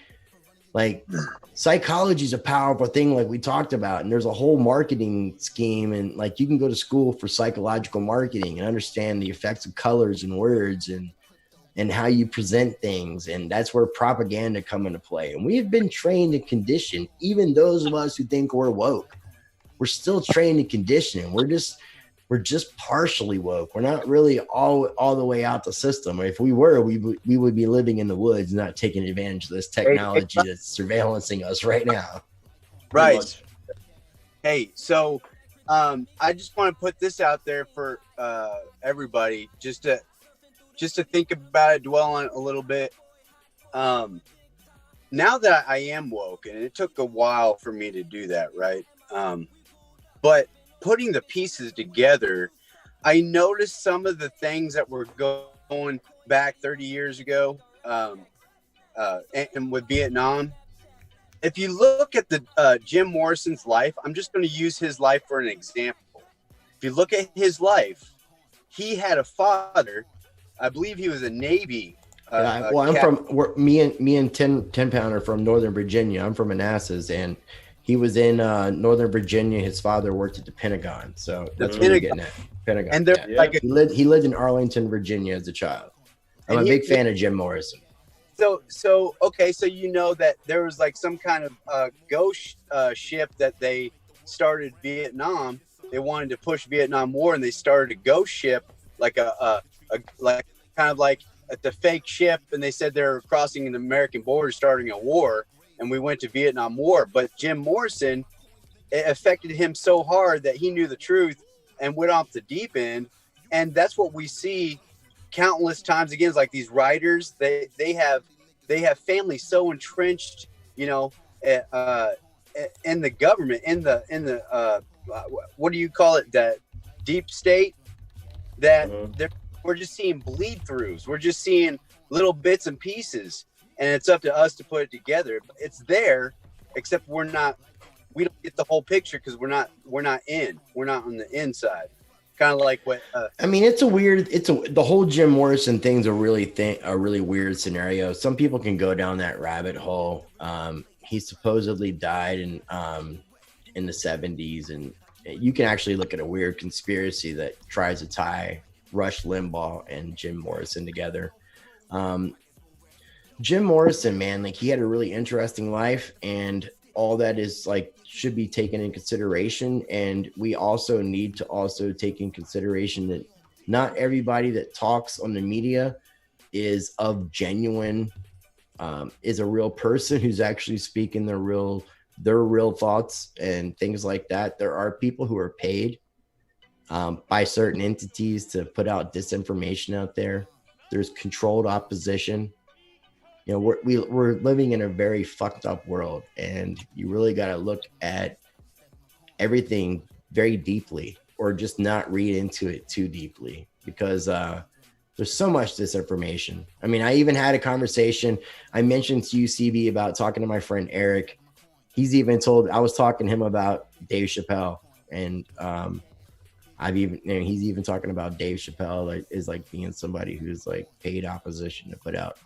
D: Like, psychology is a powerful thing, like we talked about, and there's a whole marketing scheme, and like you can go to school for psychological marketing and understand the effects of colors and words and how you present things, and that's where propaganda come into play. And we have been trained and conditioned, even those of us who think we're woke, we're still trained and conditioned. We're just partially woke. We're not really all the way out the system. If we were, we would be living in the woods, not taking advantage of this technology that's surveillancing us right now.
H: Right. Hey, so I just want to put this out there for everybody, just to think about it, dwell on it a little bit. Now that I am woke, and it took a while for me to do that, right? But putting the pieces together, I noticed some of the things that were going back 30 years ago, and with Vietnam. If you look at the Jim Morrison's life, I'm just going to use his life for an example. If you look at his life, he had a father. I believe he was a Navy.
D: Me and 10 Pound are from Northern Virginia. I'm from Manassas, and he was in Northern Virginia. His father worked at the Pentagon, so that's what we're getting at. Pentagon.
H: And
D: he lived in Arlington, Virginia as a child. I'm a big fan of Jim Morrison.
H: So okay, so you know that there was like some kind of ghost ship that they started Vietnam. They wanted to push Vietnam War, and they started a ghost ship, like a kind of like the fake ship, and they said they're crossing an American border, starting a war. And we went to Vietnam War, but Jim Morrison, it affected him so hard that he knew the truth and went off the deep end. And that's what we see countless times again. It's like these writers, they have families so entrenched, in the government, in the what do you call it, that deep state, that we're just seeing bleed throughs. We're just seeing little bits and pieces, and it's up to us to put it together. It's there, except we don't get the whole picture because we're not on the inside. Kind of like what
D: I mean, the whole Jim Morrison thing's a really weird scenario. Some people can go down that rabbit hole. He supposedly died in the 70s, and you can actually look at a weird conspiracy that tries to tie Rush Limbaugh and Jim Morrison together. Jim Morrison, man, like he had a really interesting life, and all that is like should be taken in consideration. And we also need to also take in consideration that not everybody that talks on the media is of genuine, is a real person who's actually speaking their real thoughts and things like that. There are people who are paid by certain entities to put out disinformation out there. There's controlled opposition. You know, we're living in a very fucked up world, and you really got to look at everything very deeply, or just not read into it too deeply, because there's so much disinformation. I mean, I even had a conversation. I mentioned to you, CB, about talking to my friend Eric. He's even I was talking to him about Dave Chappelle, and he's even talking about Dave Chappelle is like being somebody who's like paid opposition to put out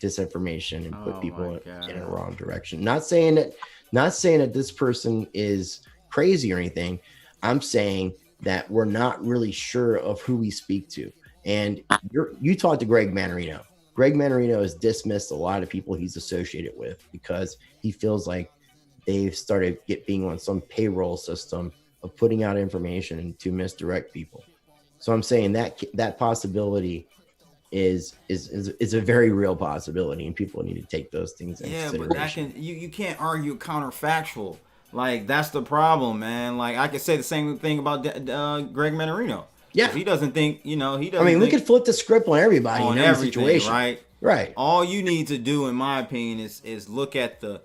D: disinformation and put people in a wrong direction. Not saying that this person is crazy or anything. I'm saying that we're not really sure of who we speak to. And you talked to Greg Manarino. Greg Manarino has dismissed a lot of people he's associated with because he feels like they've started being on some payroll system of putting out information to misdirect people. So I'm saying that possibility is a very real possibility, and people need to take those things into consideration.
A: But you can't argue counterfactual. Like, that's the problem, man. Like, I could say the same thing about Greg Manarino.
D: Yeah,
A: he doesn't think, he doesn't.
D: I mean, we could flip the script on everybody in every situation,
A: right? All you need to do, in my opinion, is look at the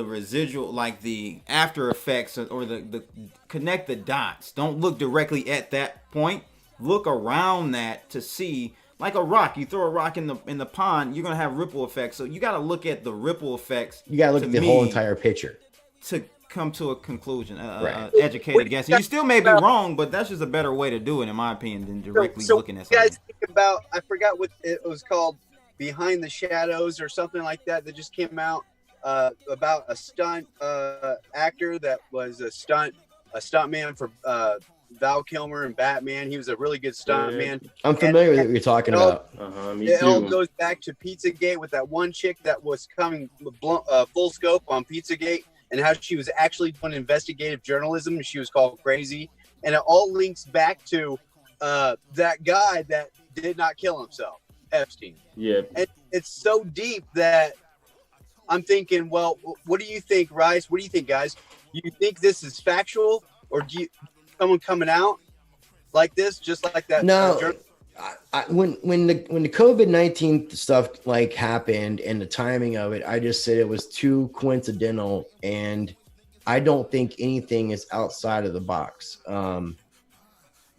A: residual, like the after effects, or the connect the dots. Don't look directly at that point. Look around that to see. Like a rock, you throw a rock in the pond, you're gonna have ripple effects. So you got to look at the ripple effects.
D: You got to look at the whole entire picture
A: to come to a conclusion, educated guess. You still may be wrong, but that's just a better way to do it, in my opinion, than directly looking at something.
H: You guys think about, I forgot what it was called, Behind the Shadows or something like that just came out about a stunt actor that was a stuntman for Val Kilmer and Batman. He was a really good stuntman.
D: I'm familiar with what you're talking about.
H: It all goes back to Pizzagate with that one chick that was coming full scope on Pizzagate, and how she was actually doing investigative journalism, and she was called crazy. And it all links back to that guy that did not kill himself, Epstein.
F: Yeah. And
H: it's so deep that I'm thinking, well, what do you think, Rice? What do you think, guys? Do you think this is factual, or do you someone coming out like this, just like that?
D: No. When the COVID-19 stuff like happened and the timing of it, I just said it was too coincidental, and I don't think anything is outside of the box.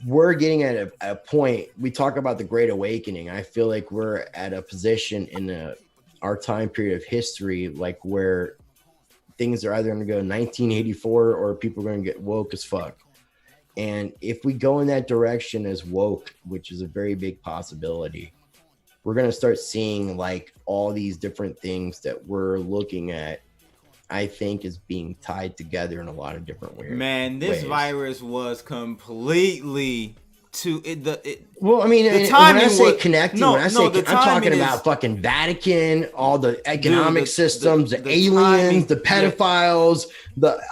D: We're getting at a point. We talk about the Great Awakening. I feel like we're at a position in our time period of history, like where things are either going to go 1984 or people are going to get woke as fuck. And if we go in that direction as woke, which is a very big possibility, we're going to start seeing like all these different things that we're looking at, I think, is being tied together in a lot of different ways.
A: Man, this virus was completely
D: well, I mean, when I say connecting, I'm talking about fucking Vatican, all the economic systems, the aliens, the pedophiles,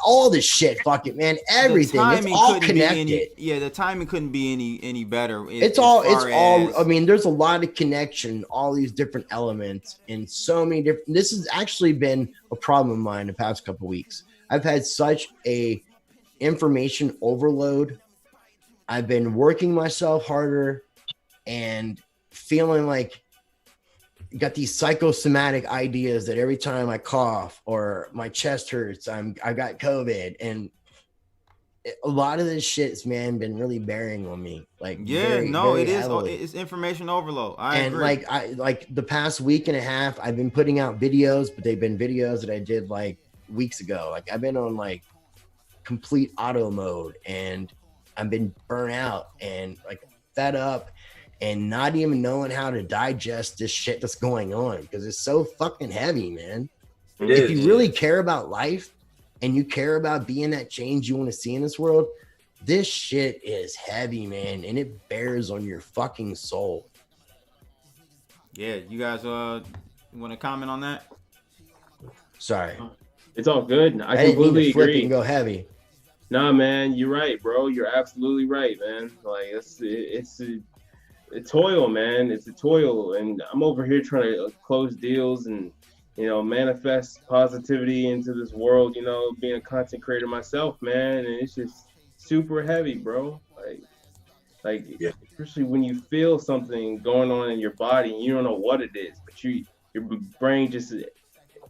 D: all this shit, fucking man, everything. It's all connected.
A: The timing couldn't be any better.
D: It's all. I mean, there's a lot of connection, all these different elements, and so many different. This has actually been a problem of mine the past couple of weeks. I've had such a information overload. I've been working myself harder and feeling like I got these psychosomatic ideas that every time I cough or my chest hurts, I got COVID, and a lot of this shit's, man, been really bearing on me. Like,
A: Yeah,
D: very,
A: no,
D: very
A: it is.
D: heavily.
A: It's information overload. I
D: And
A: agree.
D: like the past week and a half, I've been putting out videos, but they've been videos that I did like weeks ago. Like I've been on like complete auto mode, and I've been burnt out and like fed up, and not even knowing how to digest this shit that's going on because it's so fucking heavy, man. If you really care about life and you care about being that change you want to see in this world, this shit is heavy, man, and it bears on your fucking soul.
A: Yeah, you guys want to comment on that?
D: Sorry,
F: It's all good.
D: I
F: I
D: didn't mean
F: completely
D: to flip it
F: agree.
D: and go heavy.
F: Nah, man, you're right, bro. You're absolutely right, man. Like it's a toil, man. It's a toil, and I'm over here trying to close deals and manifest positivity into this world. Being a content creator myself, man, and it's just super heavy, bro. Like especially when you feel something going on in your body and you don't know what it is, but your brain just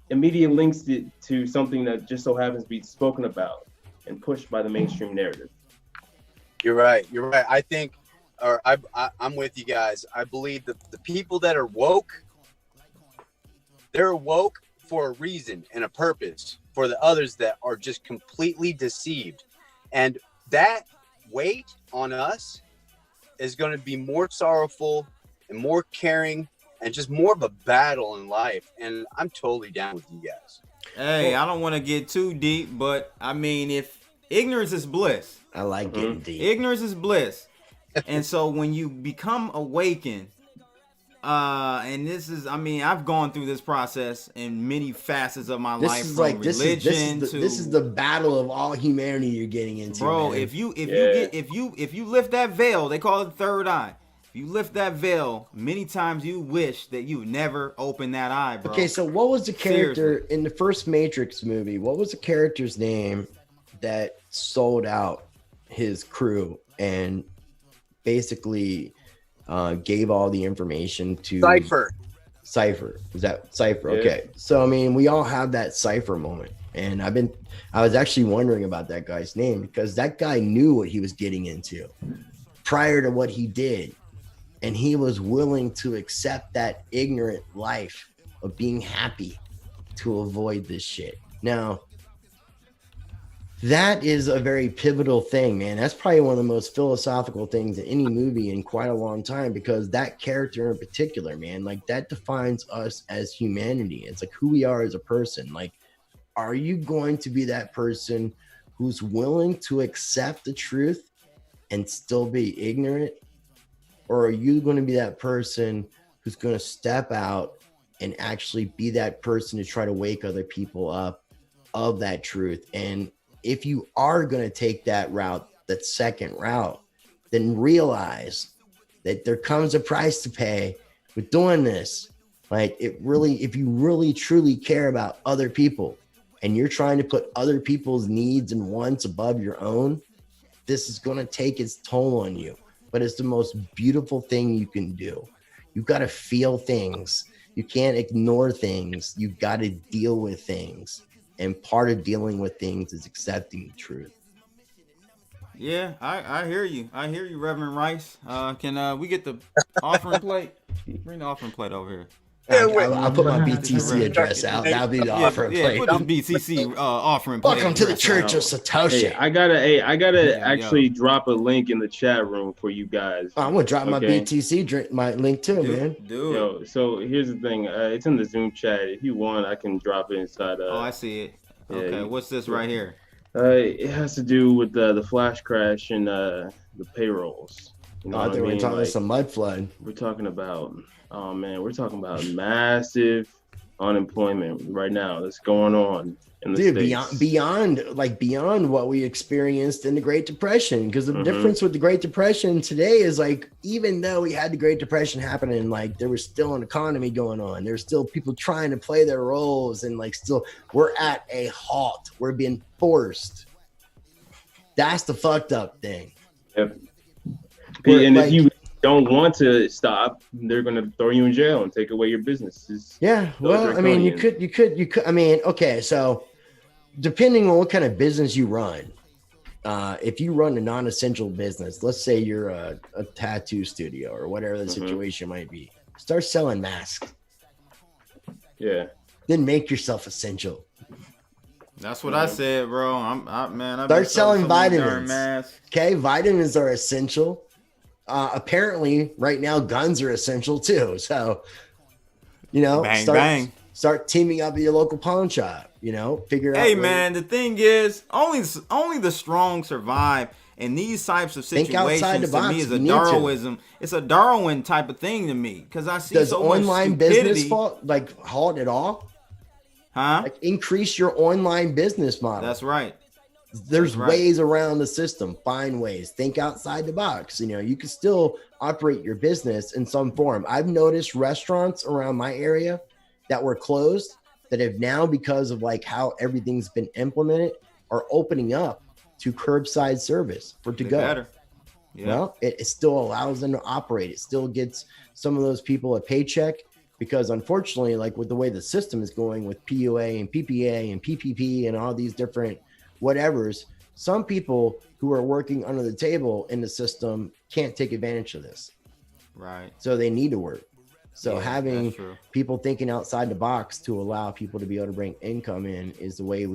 F: immediately links it to something that just so happens to be spoken about and pushed by the mainstream narrative.
H: You're right. I think, or I'm with you guys. I believe that the people that are woke, they're woke for a reason and a purpose. For the others that are just completely deceived, and that weight on us is going to be more sorrowful and more caring and just more of a battle in life. And I'm totally down with you guys.
A: Hey, I don't want to get too deep, but I mean, if ignorance is bliss,
D: I like getting deep.
A: ignorance is bliss. And so when you become awakened, and this is, I mean, I've gone through this process in many facets of my life,
D: This is
A: from
D: like
A: religion
D: this
A: to
D: is the battle of all humanity you're getting into,
A: bro.
D: man.
A: If you lift that veil, they call it the third eye. If you lift that veil, many times you wish that you never opened that eye, bro.
D: Okay, so what was the character
A: Seriously.
D: in the first Matrix movie? What was the character's name that sold out his crew and basically gave all the information to
H: Cypher.
D: Is that Cypher?
F: Yeah.
D: Okay. So I mean, we all have that Cypher moment. And I was actually wondering about that guy's name because that guy knew what he was getting into prior to what he did. And he was willing to accept that ignorant life of being happy to avoid this shit. Now, that is a very pivotal thing, man. That's probably one of the most philosophical things in any movie in quite a long time because that character in particular, man, like that defines us as humanity. It's like who we are as a person. Like, are you going to be that person who's willing to accept the truth and still be ignorant? Or are you going to be that person who's going to step out and actually be that person to try to wake other people up of that truth? And if you are going to take that route, that second route, then realize that there comes a price to pay with doing this. Like if you really truly care about other people and you're trying to put other people's needs and wants above your own, this is going to take its toll on you. But it's the most beautiful thing you can do. You've got to feel things. You can't ignore things. You've got to deal with things. And part of dealing with things is accepting the truth.
A: Yeah, I hear you. I hear you, Reverend Rice. Can we get the offering plate? Bring the offering plate over here.
D: I'll put my BTC address out. That'll be the offering plate.
A: Put the BCC offering plate.
D: Welcome to the Church of Satoshi.
F: Hey, I gotta
A: There you
F: actually drop a link in the chat room for you guys.
D: I'm gonna drop my
F: Okay.
D: BTC my link too, man.
A: Dude.
F: So here's the thing. It's in the Zoom chat. If you want, I can drop it inside.
A: Oh, I see it.
F: yeah,
A: Okay, what's this right here?
F: It has to do with the flash crash and the payrolls. You know
D: I
F: what
D: think we're
F: mean?
D: talking
F: Like,
D: some mud flood.
F: we're talking about, oh man, we're talking about massive unemployment right now that's going on in the
D: Dude,
F: States.
D: beyond what we experienced in the Great Depression, because the difference with the Great Depression today is like, even though we had the Great Depression happening, like there was still an economy going on. There's still people trying to play their roles, and like still we're at a halt. We're being forced. That's the fucked up thing.
F: Yep.
D: We're,
F: And
D: like-
F: if you don't want to stop, they're going to throw you in jail and take away your business.
D: Yeah,
F: Those
D: well,
F: are
D: I mean, you
F: draconian.
D: could. I mean, okay, so depending on what kind of business you run, if you run a non-essential business, let's say you're a tattoo studio or whatever the situation might be, start selling masks.
F: Yeah.
D: Then make yourself essential.
A: That's what I said, bro. I've
D: Start selling
A: so many darn
D: vitamins.
A: masks.
D: Okay, vitamins are essential. Apparently, right now, guns are essential too. So,
A: Bang.
D: Start teaming up with your local pawn shop. Figure out.
A: Hey, man, the thing is, only the strong survive. And these types of
D: Think outside
A: situations
D: the
A: to
D: box
A: me is
D: if
A: a
D: you need to.
A: Darwinism. It's a Darwin type of thing to me because I see
D: Does
A: so
D: online
A: much
D: business
A: stupidity.
D: halt at all?
A: Huh?
D: Like increase your online business model.
A: That's right.
D: There's ways around the system. Find ways. Think outside the box. You can still operate your business in some form. I've noticed restaurants around my area that were closed that have now, because of like how everything's been implemented, are opening up to curbside service for to go.
A: Better. Yeah.
D: Well, it still allows them to operate. It still gets some of those people a paycheck because unfortunately, like with the way the system is going with PUA and PPA and PPP and all these different whatevers, some people who are working under the table in the system can't take advantage of this.
A: Right.
D: So they need to work. So
A: Yeah,
D: having
A: that's true.
D: people thinking outside the box to allow people to be able to bring income in is the way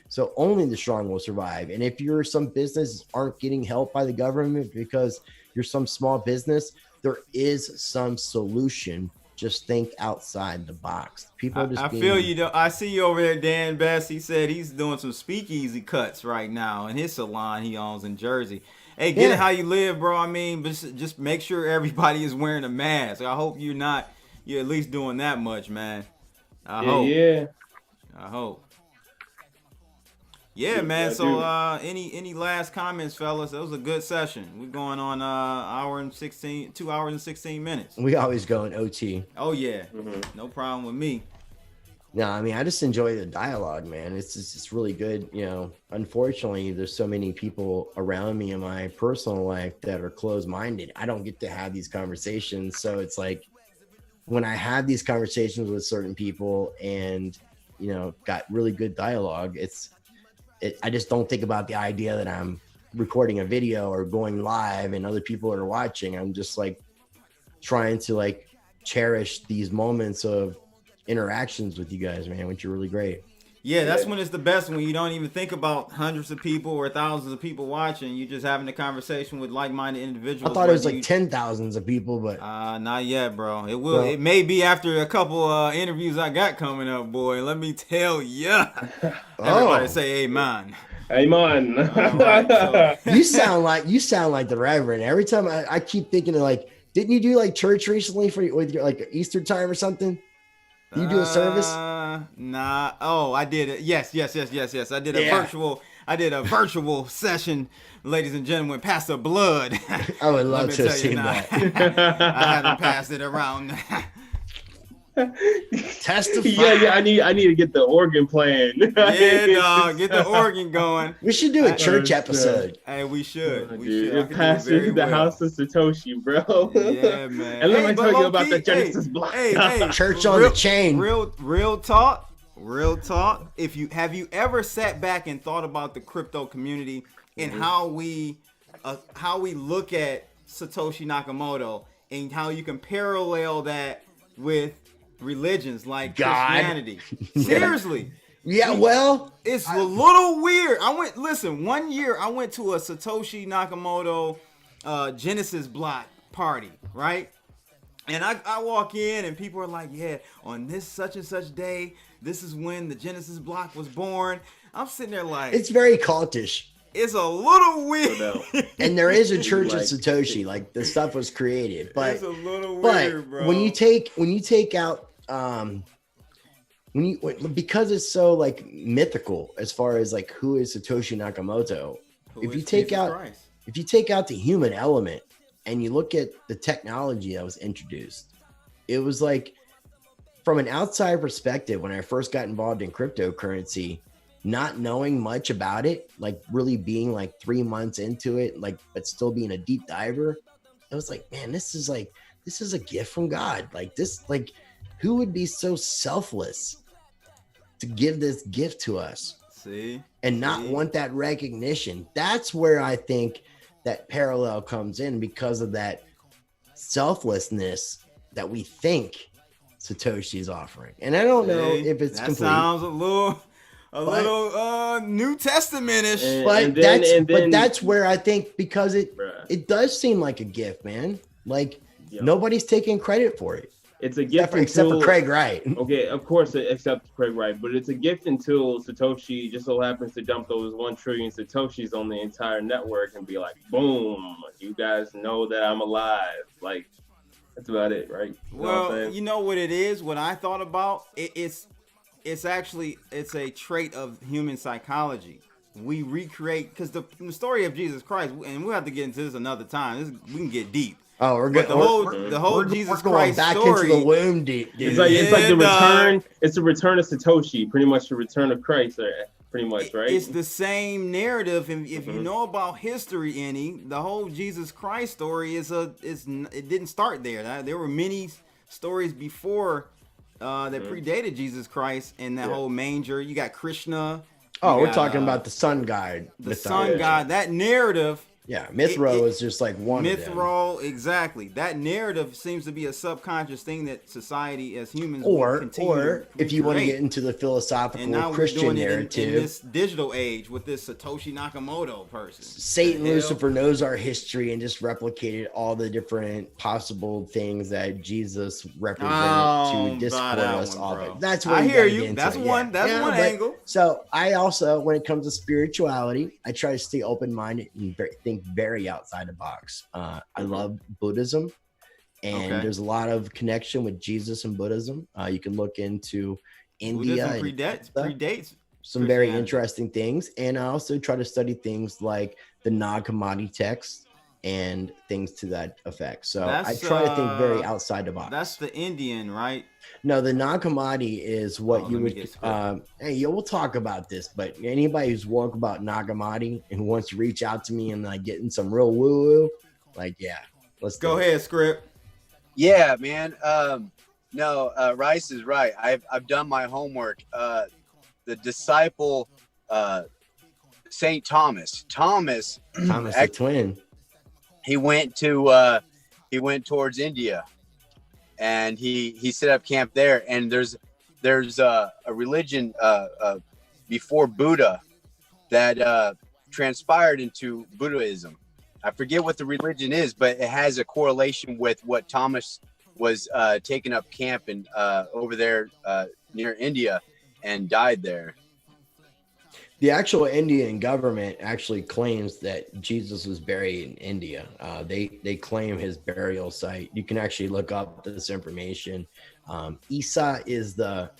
D: so only the strong will survive. And if you're some business aren't getting help by the government because you're some small business, there is some solution. Just think outside the box. People are just
A: I feel you though. I see you over there, Dan Best. He said he's doing some speakeasy cuts right now in his salon he owns in Jersey. Hey, get it how you live, bro. I mean, but just make sure everybody is wearing a mask. I hope you're at least doing that much, man. I hope. Yeah, man. So, any last comments, fellas? That was a good session. We're going on 2 hours and 16 minutes.
D: We always go in OT.
A: Oh yeah, no problem with me.
D: No, I mean, I just enjoy the dialogue, man. It's really good. Unfortunately, there's so many people around me in my personal life that are closed-minded. I don't get to have these conversations. So it's like when I have these conversations with certain people and, got really good dialogue, I just don't think about the idea that I'm recording a video or going live and other people are watching. I'm just like trying to like cherish these moments of interactions with you guys, man, which are really great.
A: Yeah, that's when it's the best, when you don't even think about hundreds of people or thousands of people watching. You're just having a conversation with like-minded individuals.
D: I thought it was like 10,000s of people, but
A: not yet, bro. It will. It may be after a couple interviews I got coming up, boy. Let me tell ya. Everybody say amen.
F: Amen.
A: Right, so.
D: you sound like the Reverend. Every time I keep thinking of like, didn't you do like church recently with your like Easter time or something? Did you do a service?
A: Nah. Oh, I did it. Yes. I did a virtual session, ladies and gentlemen. Pastor Blood.
D: I would love to have seen that.
A: I haven't passed it around.
D: Testify.
F: Yeah. I need to get the organ playing.
A: Yeah, dog. Get the organ going.
D: We should do a church episode.
A: Hey, we should.
F: You're passing the house of Satoshi, bro.
A: Yeah, man.
F: And let me tell you about the Genesis block.
A: Hey,
D: church on the chain.
A: Real talk. Have you ever sat back and thought about the crypto community and how we look at Satoshi Nakamoto and how you can parallel that with religions like Christianity? Seriously.
D: Yeah, well,
A: it's a little weird. One year I went to a Satoshi Nakamoto Genesis block party, right? And I walk in and people are like, yeah, on this such and such day, this is when the Genesis block was born. I'm sitting there like,
D: it's very cultish.
A: It's a little weird.
D: And there is a church of Satoshi, like the stuff was created, but
A: it's a little weird, bro.
D: When you take out because it's so like mythical as far as like who is Satoshi Nakamoto, if you take out the human element and you look at the technology that was introduced, it was like, from an outside perspective, when I first got involved in cryptocurrency, not knowing much about it, like really being like 3 months into it, like, but still being a deep diver, I was like, man, this is a gift from God. Like this, like, who would be so selfless to give this gift to us?
A: See?
D: and not want that recognition. That's where I think that parallel comes in, because of that selflessness that we think Satoshi's offering. And I don't know if it's
A: that
D: complete.
A: Sounds a little New Testament-ish.
D: But that's where I think, because it does seem like a gift, man. Like nobody's taking credit for it.
F: It's a gift
D: except for Craig Wright.
F: Okay, of course, except Craig Wright, but it's a gift until Satoshi just so happens to dump those 1 trillion Satoshis on the entire network and be like, boom, you guys know that I'm alive. Like, that's about it, right?
A: You know what it is? What I thought about, it's a trait of human psychology. We recreate, because the story of Jesus Christ, and we'll have to get into this another time. We can get deep.
D: Oh, we're good.
A: The whole Jesus Christ
D: back
A: story
D: into the womb deep, dude.
F: It's like the return. It's the return of Satoshi, pretty much the return of Christ, pretty much, right?
A: It's the same narrative. If you know about history, the whole Jesus Christ story it didn't start there. There were many stories before that predated Jesus Christ, and that whole manger. You got Krishna.
D: We're talking about the sun god.
A: The sun god. That narrative.
D: Yeah, Mithra is just like one of them.
A: Mithra, exactly. That narrative seems to be a subconscious thing that society as humans
D: or
A: continue
D: if you want to get into the philosophical Christian narrative,
A: in this digital age with this Satoshi Nakamoto person.
D: Satan Lucifer knows our history and just replicated all the different possible things that Jesus represented to discord us all. That's what
A: I hear you. That's one angle.
D: So I also, when it comes to spirituality, I try to stay open-minded and think very outside the box. I love Buddhism, and there's a lot of connection with Jesus and Buddhism. You can look into India.
A: Predates
D: some very interesting things. And I also try to study things like the Nag Hammadi text and things to that effect. So I try to think very outside the box.
A: That's the Indian, right?
D: No, the Nag Hammadi is what you would. We'll talk about this, but anybody who's woke about Nag Hammadi and who wants to reach out to me and like getting some real woo woo, let's
A: go ahead, Script.
H: Yeah, man. Rice is right. I've done my homework. The disciple, Saint Thomas. Thomas
D: the twin.
H: He went towards India, and he set up camp there. And there's a religion before Buddha that transpired into Buddhism. I forget what the religion is, but it has a correlation with what Thomas was taking up camp in over there near India and died there.
D: The actual Indian government actually claims that Jesus was buried in India. They claim his burial site. You can actually look up this information. Isa is the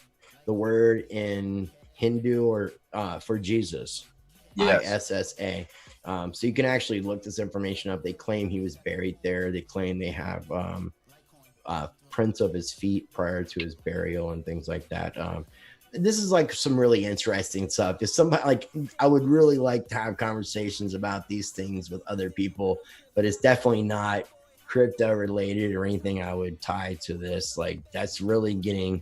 D: word in Hindu or for Jesus. Yes. ISSA. So you can actually look this information up. They claim he was buried there. They claim they have prints of his feet prior to his burial and things like that. This is like some really interesting stuff. If somebody I would really like to have conversations about these things with other people, but it's definitely not crypto related or anything I would tie to this. Like that's really getting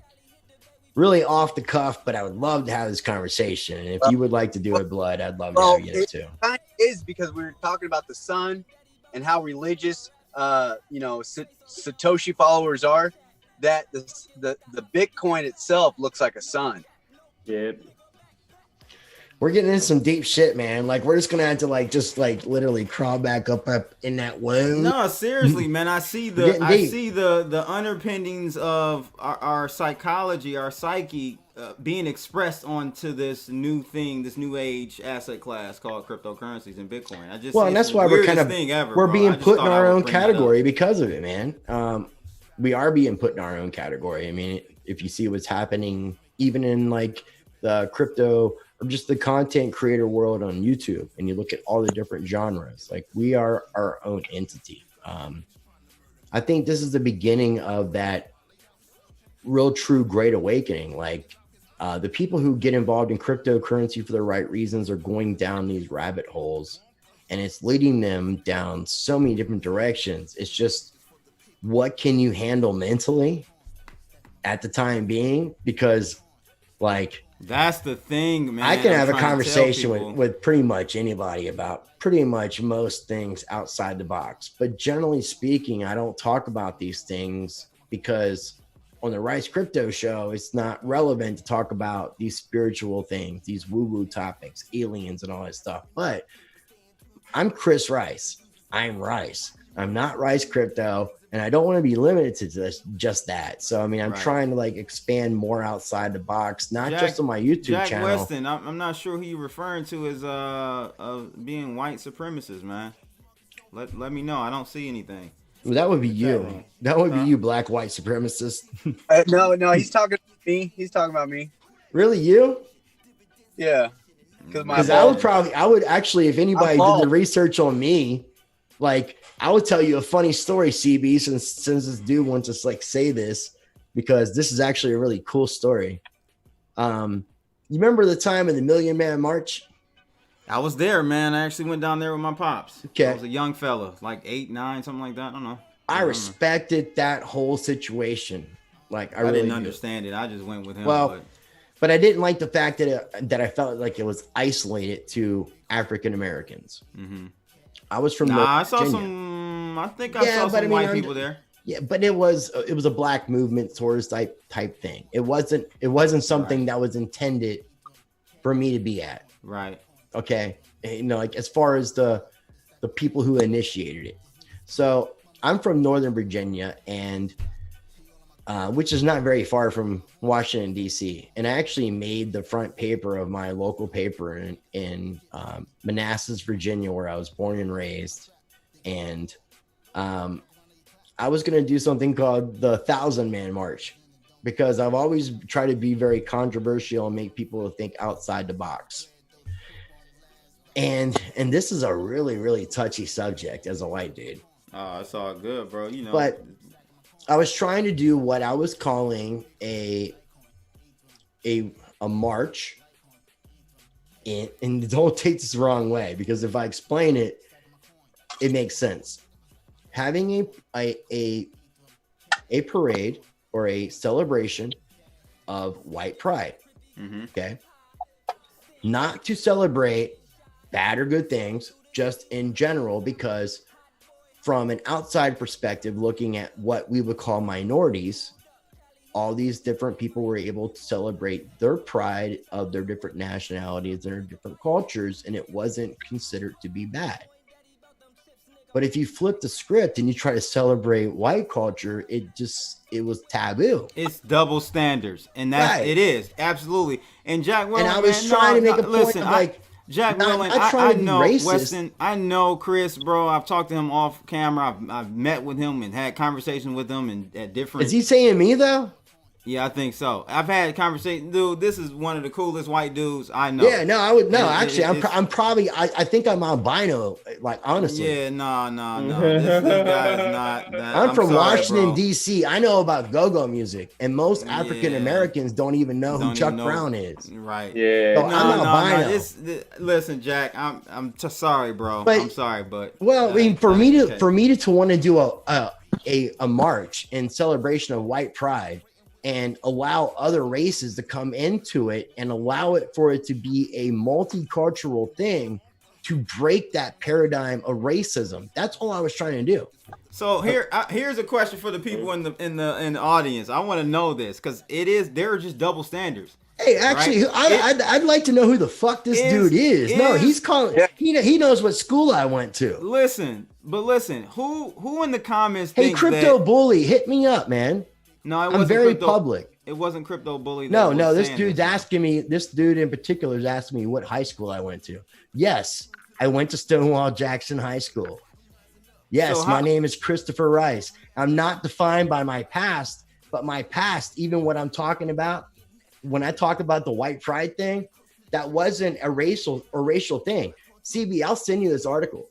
D: really off the cuff, but I would love to have this conversation. And if you would like to do it, Blood, I'd love to get it too.
H: It kind of is because we were talking about the sun and how religious, Satoshi followers are. That the Bitcoin itself looks like a sun.
F: Yeah.
D: We're getting into some deep shit, man. Like we're just gonna have to literally crawl back up in that womb.
A: No, seriously, man. I see the underpinnings of our psychology, our psyche being expressed onto this new thing, this new age asset class called cryptocurrencies and Bitcoin.
D: And that's why we're being put in our own category because of it, man. We are being put in our own category. I mean, if you see what's happening, even in like the crypto or just the content creator world on YouTube, and you look at all the different genres, like we are our own entity. I think this is the beginning of that real true great awakening. Like the people who get involved in cryptocurrency for the right reasons are going down these rabbit holes, and it's leading them down so many different directions. It's just, what can you handle mentally at the time being? Because like
A: That's the thing, man.
D: I can have a
A: trying to tell
D: conversation
A: people.
D: with pretty much anybody about pretty much most things outside the box. But generally speaking, I don't talk about these things because on the Rice Crypto Show, it's not relevant to talk about these spiritual things, these woo-woo topics, aliens and all that stuff. But I'm Chris Rice. I'm Rice. I'm not Rice Crypto, and I don't want to be limited to just that. So, I mean, I'm trying to like expand more outside the box, not just on my YouTube channel.
A: Jack Weston, I'm not sure who you're referring to as being white supremacist, man. Let me know. I don't see anything.
D: Well, that would be you. That would be you, black white supremacist.
H: No, he's talking to me. He's talking about me.
D: Really, you?
H: Yeah.
D: Because I would actually, if anybody did the research on me, like I would tell you a funny story, CB, since this dude wants to like say this, because this is actually a really cool story. You remember the time of the Million Man March?
A: I was there, man. I actually went down there with my pops.
D: Okay.
A: I was a young fella, like 8, 9, something like that. I don't know.
D: I respected that whole situation. Like I really
A: didn't understand it. I just went with him.
D: Well, but I didn't like the fact that I felt like it was isolated to African Americans.
A: Mm-hmm.
D: I was from
A: I saw some. I think I saw some white people there.
D: Yeah, but it was a black movement tourist type thing. It wasn't something that was intended for me to be at.
A: Right.
D: Okay. You know, like as far as the people who initiated it. So I'm from Northern Virginia, and which is not very far from Washington, D.C. And I actually made the front paper of my local paper in Manassas, Virginia, where I was born and raised. And I was going to do something called the 1,000-Man March, because I've always tried to be very controversial and make people think outside the box. And this is a really, really touchy subject as a white dude.
A: Oh, it's all good, bro. You know.
D: But I was trying to do what I was calling a march, and don't take this the wrong way, because if I explain it, it makes sense. Having a parade or a celebration of white pride, okay, not to celebrate bad or good things, just in general, because from an outside perspective, looking at what we would call minorities, all these different people were able to celebrate their pride of their different nationalities and their different cultures, and it wasn't considered to be bad. But if you flip the script and you try to celebrate white culture, it was taboo.
A: It's double standards, and that's right. It is absolutely. And Jack Willen,
D: and I was trying to make a point
A: listen,
D: of like,
A: Jack Willen, I know Weston. I know Chris, bro. I've talked to him off camera. I've met with him and had conversations with him, and at different.
D: Is he saying me though?
A: Yeah, I think so. I've had conversations, dude. This is one of the coolest white dudes I know.
D: Yeah, no, I would no. Actually, I'm probably. I think I'm albino. Like honestly.
A: Yeah, no. This guy is not.
D: I'm from Washington D.C. I know about go-go music, and most African Americans don't even know who Chuck Brown is.
A: Right.
F: Yeah.
D: So I'm albino.
A: Listen, Jack. I'm just sorry, bro.
D: But,
A: I'm sorry, but.
D: Well, I mean, for me to want to do a march in celebration of white pride, and allow other races to come into it and allow it for it to be a multicultural thing to break that paradigm of racism. That's all I was trying to do.
A: So here's a question for the people in the audience. I want to know this, because there are just double standards.
D: Hey, actually, right? I'd like to know who the fuck this dude is. No, he's calling. Yeah. He knows what school I went to.
A: Listen, who in the comments?
D: Hey, Crypto Bully, hit me up, man.
A: No, it wasn't.
D: I'm very public.
A: It wasn't Crypto Bully.
D: No. This dude's asking me. This dude in particular is asking me what high school I went to. Yes, I went to Stonewall Jackson High School. Yes, my name is Christopher Rice. I'm not defined by my past, but my past, even what I'm talking about, when I talk about the white pride thing, that wasn't a racial thing. CB, I'll send you this article,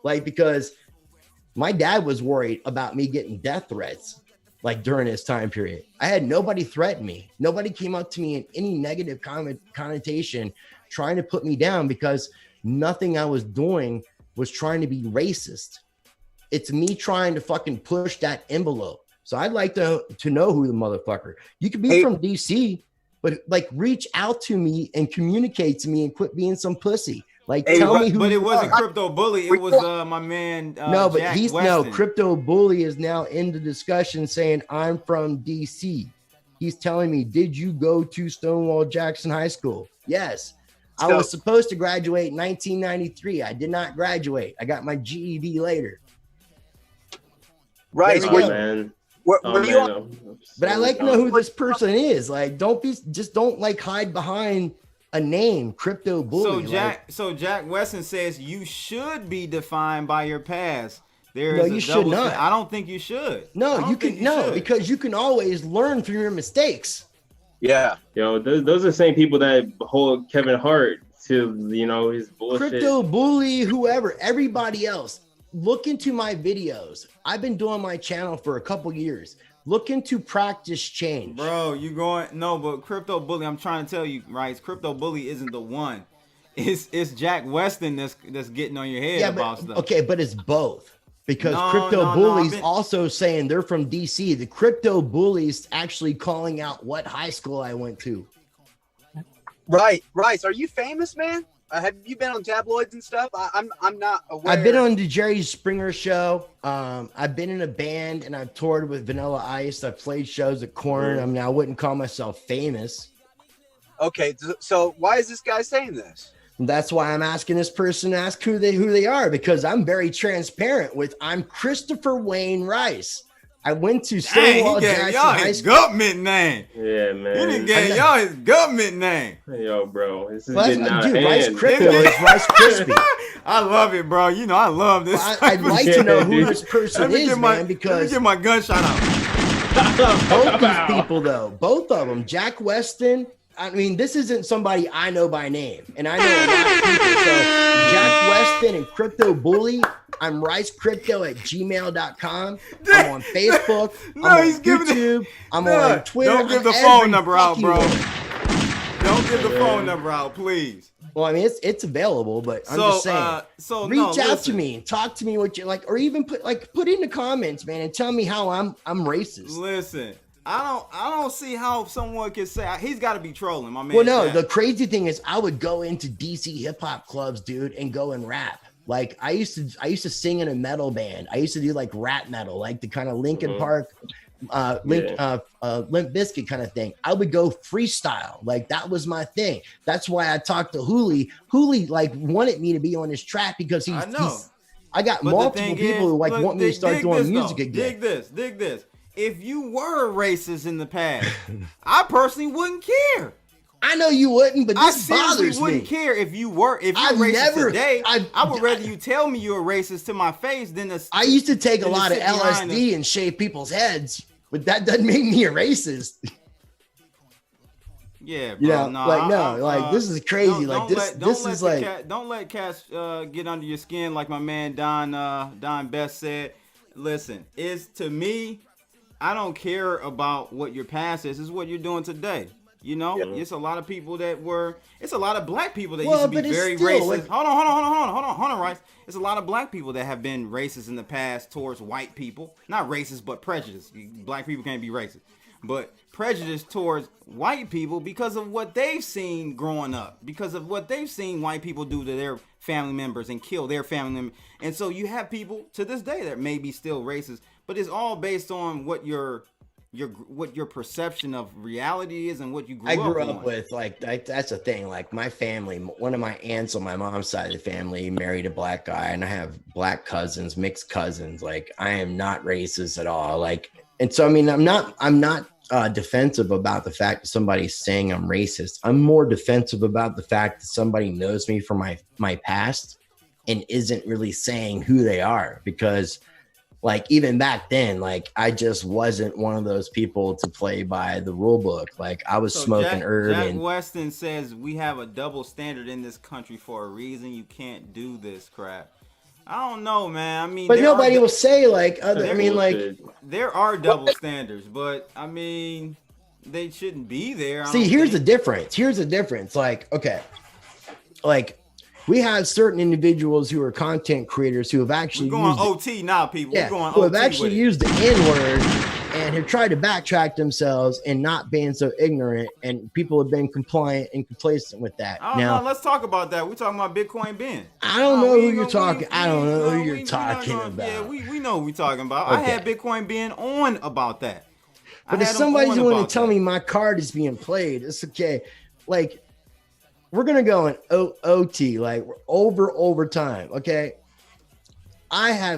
D: because my dad was worried about me getting death threats. Like during this time period, I had nobody threaten me. Nobody came up to me in any negative connotation trying to put me down, because nothing I was doing was trying to be racist. It's me trying to fucking push that envelope. So I'd like to know who the motherfucker. You could be from DC, but like reach out to me and communicate to me and quit being some pussy. Like
H: Hey,
D: tell me who.
A: But it
D: you
A: wasn't
D: are.
A: Crypto Bully. It was my man.
D: No, but
A: Jack
D: he's
A: Weston.
D: Crypto Bully is now in the discussion saying I'm from DC. He's telling me, did you go to Stonewall Jackson High School? Yes. I was supposed to graduate in 1993. I did not graduate. I got my GED later.
H: Right.
D: There we go.
F: Man.
H: Were
F: Oh,
H: you
F: man,
H: on-
D: But I like to know who this person is. Like, don't like hide behind a name, Crypto Bully.
A: So Jack Weston says you should be defined by your past.
D: No, you should not.
A: I don't think you should.
D: No, you can because you can always learn from your mistakes.
H: Yeah.
F: Yo, those are the same people that hold Kevin Hart to, his bullshit.
D: Crypto Bully, whoever, everybody else. Look into my videos. I've been doing my channel for a couple years. Look into practice change.
A: Bro, but Crypto Bully, I'm trying to tell you, right? Crypto Bully isn't the one. It's Jack Weston that's getting on your head about stuff.
D: Okay, but it's both. Because Crypto Bully's also saying they're from DC. The Crypto Bully's actually calling out what high school I went to.
H: Right. So are you famous, man? Have you been on tabloids and stuff? I'm not aware.
D: I've been on the Jerry Springer show. I've been in a band and I've toured with Vanilla Ice. I've played shows at Korn. I mean, I wouldn't call myself famous.
H: Okay, so why is this guy saying this?
D: That's why I'm asking this person to ask who they are, because I'm very transparent with I'm Christopher Wayne Rice. I went to Stonewall Jackson
A: y'all
D: High
A: his
D: School.
A: government name.
F: Yeah, man.
A: He didn't get y'all his government name.
F: Yo, bro, this is
D: Well,
F: getting out of
D: dude,
F: hand.
D: Rice Crypto is Rice Crispy.
A: I love it, bro. I love this.
D: I'd like to know who this person
A: Let me
D: is,
A: get
D: man, because
A: let me get my gunshot out.
D: both these people, though, both of them, Jack Weston. I mean, this isn't somebody I know by name, and I know a lot of people. So Jack Weston and Crypto Bully, I'm ricecrypto@gmail.com. I'm on Facebook. I'm on YouTube. I'm on Twitter.
A: Don't give the
D: I'm
A: phone
D: every
A: number out, bro.
D: fucking
A: Don't give the phone number out, please.
D: Well, I mean, it's available, but I'm just saying. Reach out to me, talk to me what you like, or even put in the comments, man, and tell me how I'm racist.
A: Listen, I don't see how someone can say he's got to be trolling, my man.
D: Well, no,
A: Jack.
D: the crazy thing is, I would go into DC hip hop clubs, dude, and go and rap. Like I used to sing in a metal band. I used to do like rap metal, like the kind of Linkin Park, Limp Bizkit kind of thing. I would go freestyle, like that was my thing. That's why I talked to Hooli. Hooli like wanted me to be on his track because I got multiple people who want me to start doing music again.
A: Dig this. If you were racist in the past, I personally wouldn't care.
D: I know you wouldn't, but this bothers me.
A: Wouldn't care if you're racist today. I would rather you tell me you're a racist to my face than this.
D: I used to take a lot of LSD and shave people's heads, but that doesn't make me a racist.
A: Yeah, bro.
D: This is crazy. Don't
A: let cats get under your skin like my man Don Best said. Listen, to me, I don't care about what your past is. It's what you're doing today. It's a lot of people it's a lot of black people that used to be very racist. Hold on, Rice. It's a lot of black people that have been racist in the past towards white people. Not racist, but prejudiced. Black people can't be racist. But prejudice towards white people because of what they've seen growing up. Because of what they've seen white people do to their family members and kill their family members. And so you have people to this day that may be still racist, but it's all based on what your perception of reality is and what you grew up
D: with. Like that's the thing. Like my family, one of my aunts on my mom's side of the family married a black guy, and I have black cousins, mixed cousins. Like I am not racist at all. Like, and so I mean, I'm not defensive about the fact that somebody's saying I'm racist. I'm more defensive about the fact that somebody knows me from my past and isn't really saying who they are, because like even back then, like I just wasn't one of those people to play by the rule book. Like I was smoking herb.
A: Jack Weston says we have a double standard in this country for a reason. You can't do this crap. I don't know, man. I mean,
D: but nobody will say like
A: there are double standards, but I mean they shouldn't be there.
D: Here's the difference. Like, okay, like we have certain individuals who are content creators who have actually
A: OT now, people.
D: Yeah,
A: we're going
D: who
A: OT
D: have actually used the N-word and have tried to backtrack themselves and not being so ignorant, and people have been compliant and complacent with that. Now,
A: let's talk about that. We're talking about Bitcoin Ben.
D: I don't know who you're talking. I don't know who you're talking about.
A: Yeah, we know who we're talking about.
D: Okay.
A: I had Bitcoin Ben on about that.
D: But if somebody's going to tell me my card is being played, it's okay. Like, we're going to go in OT, like overtime, okay?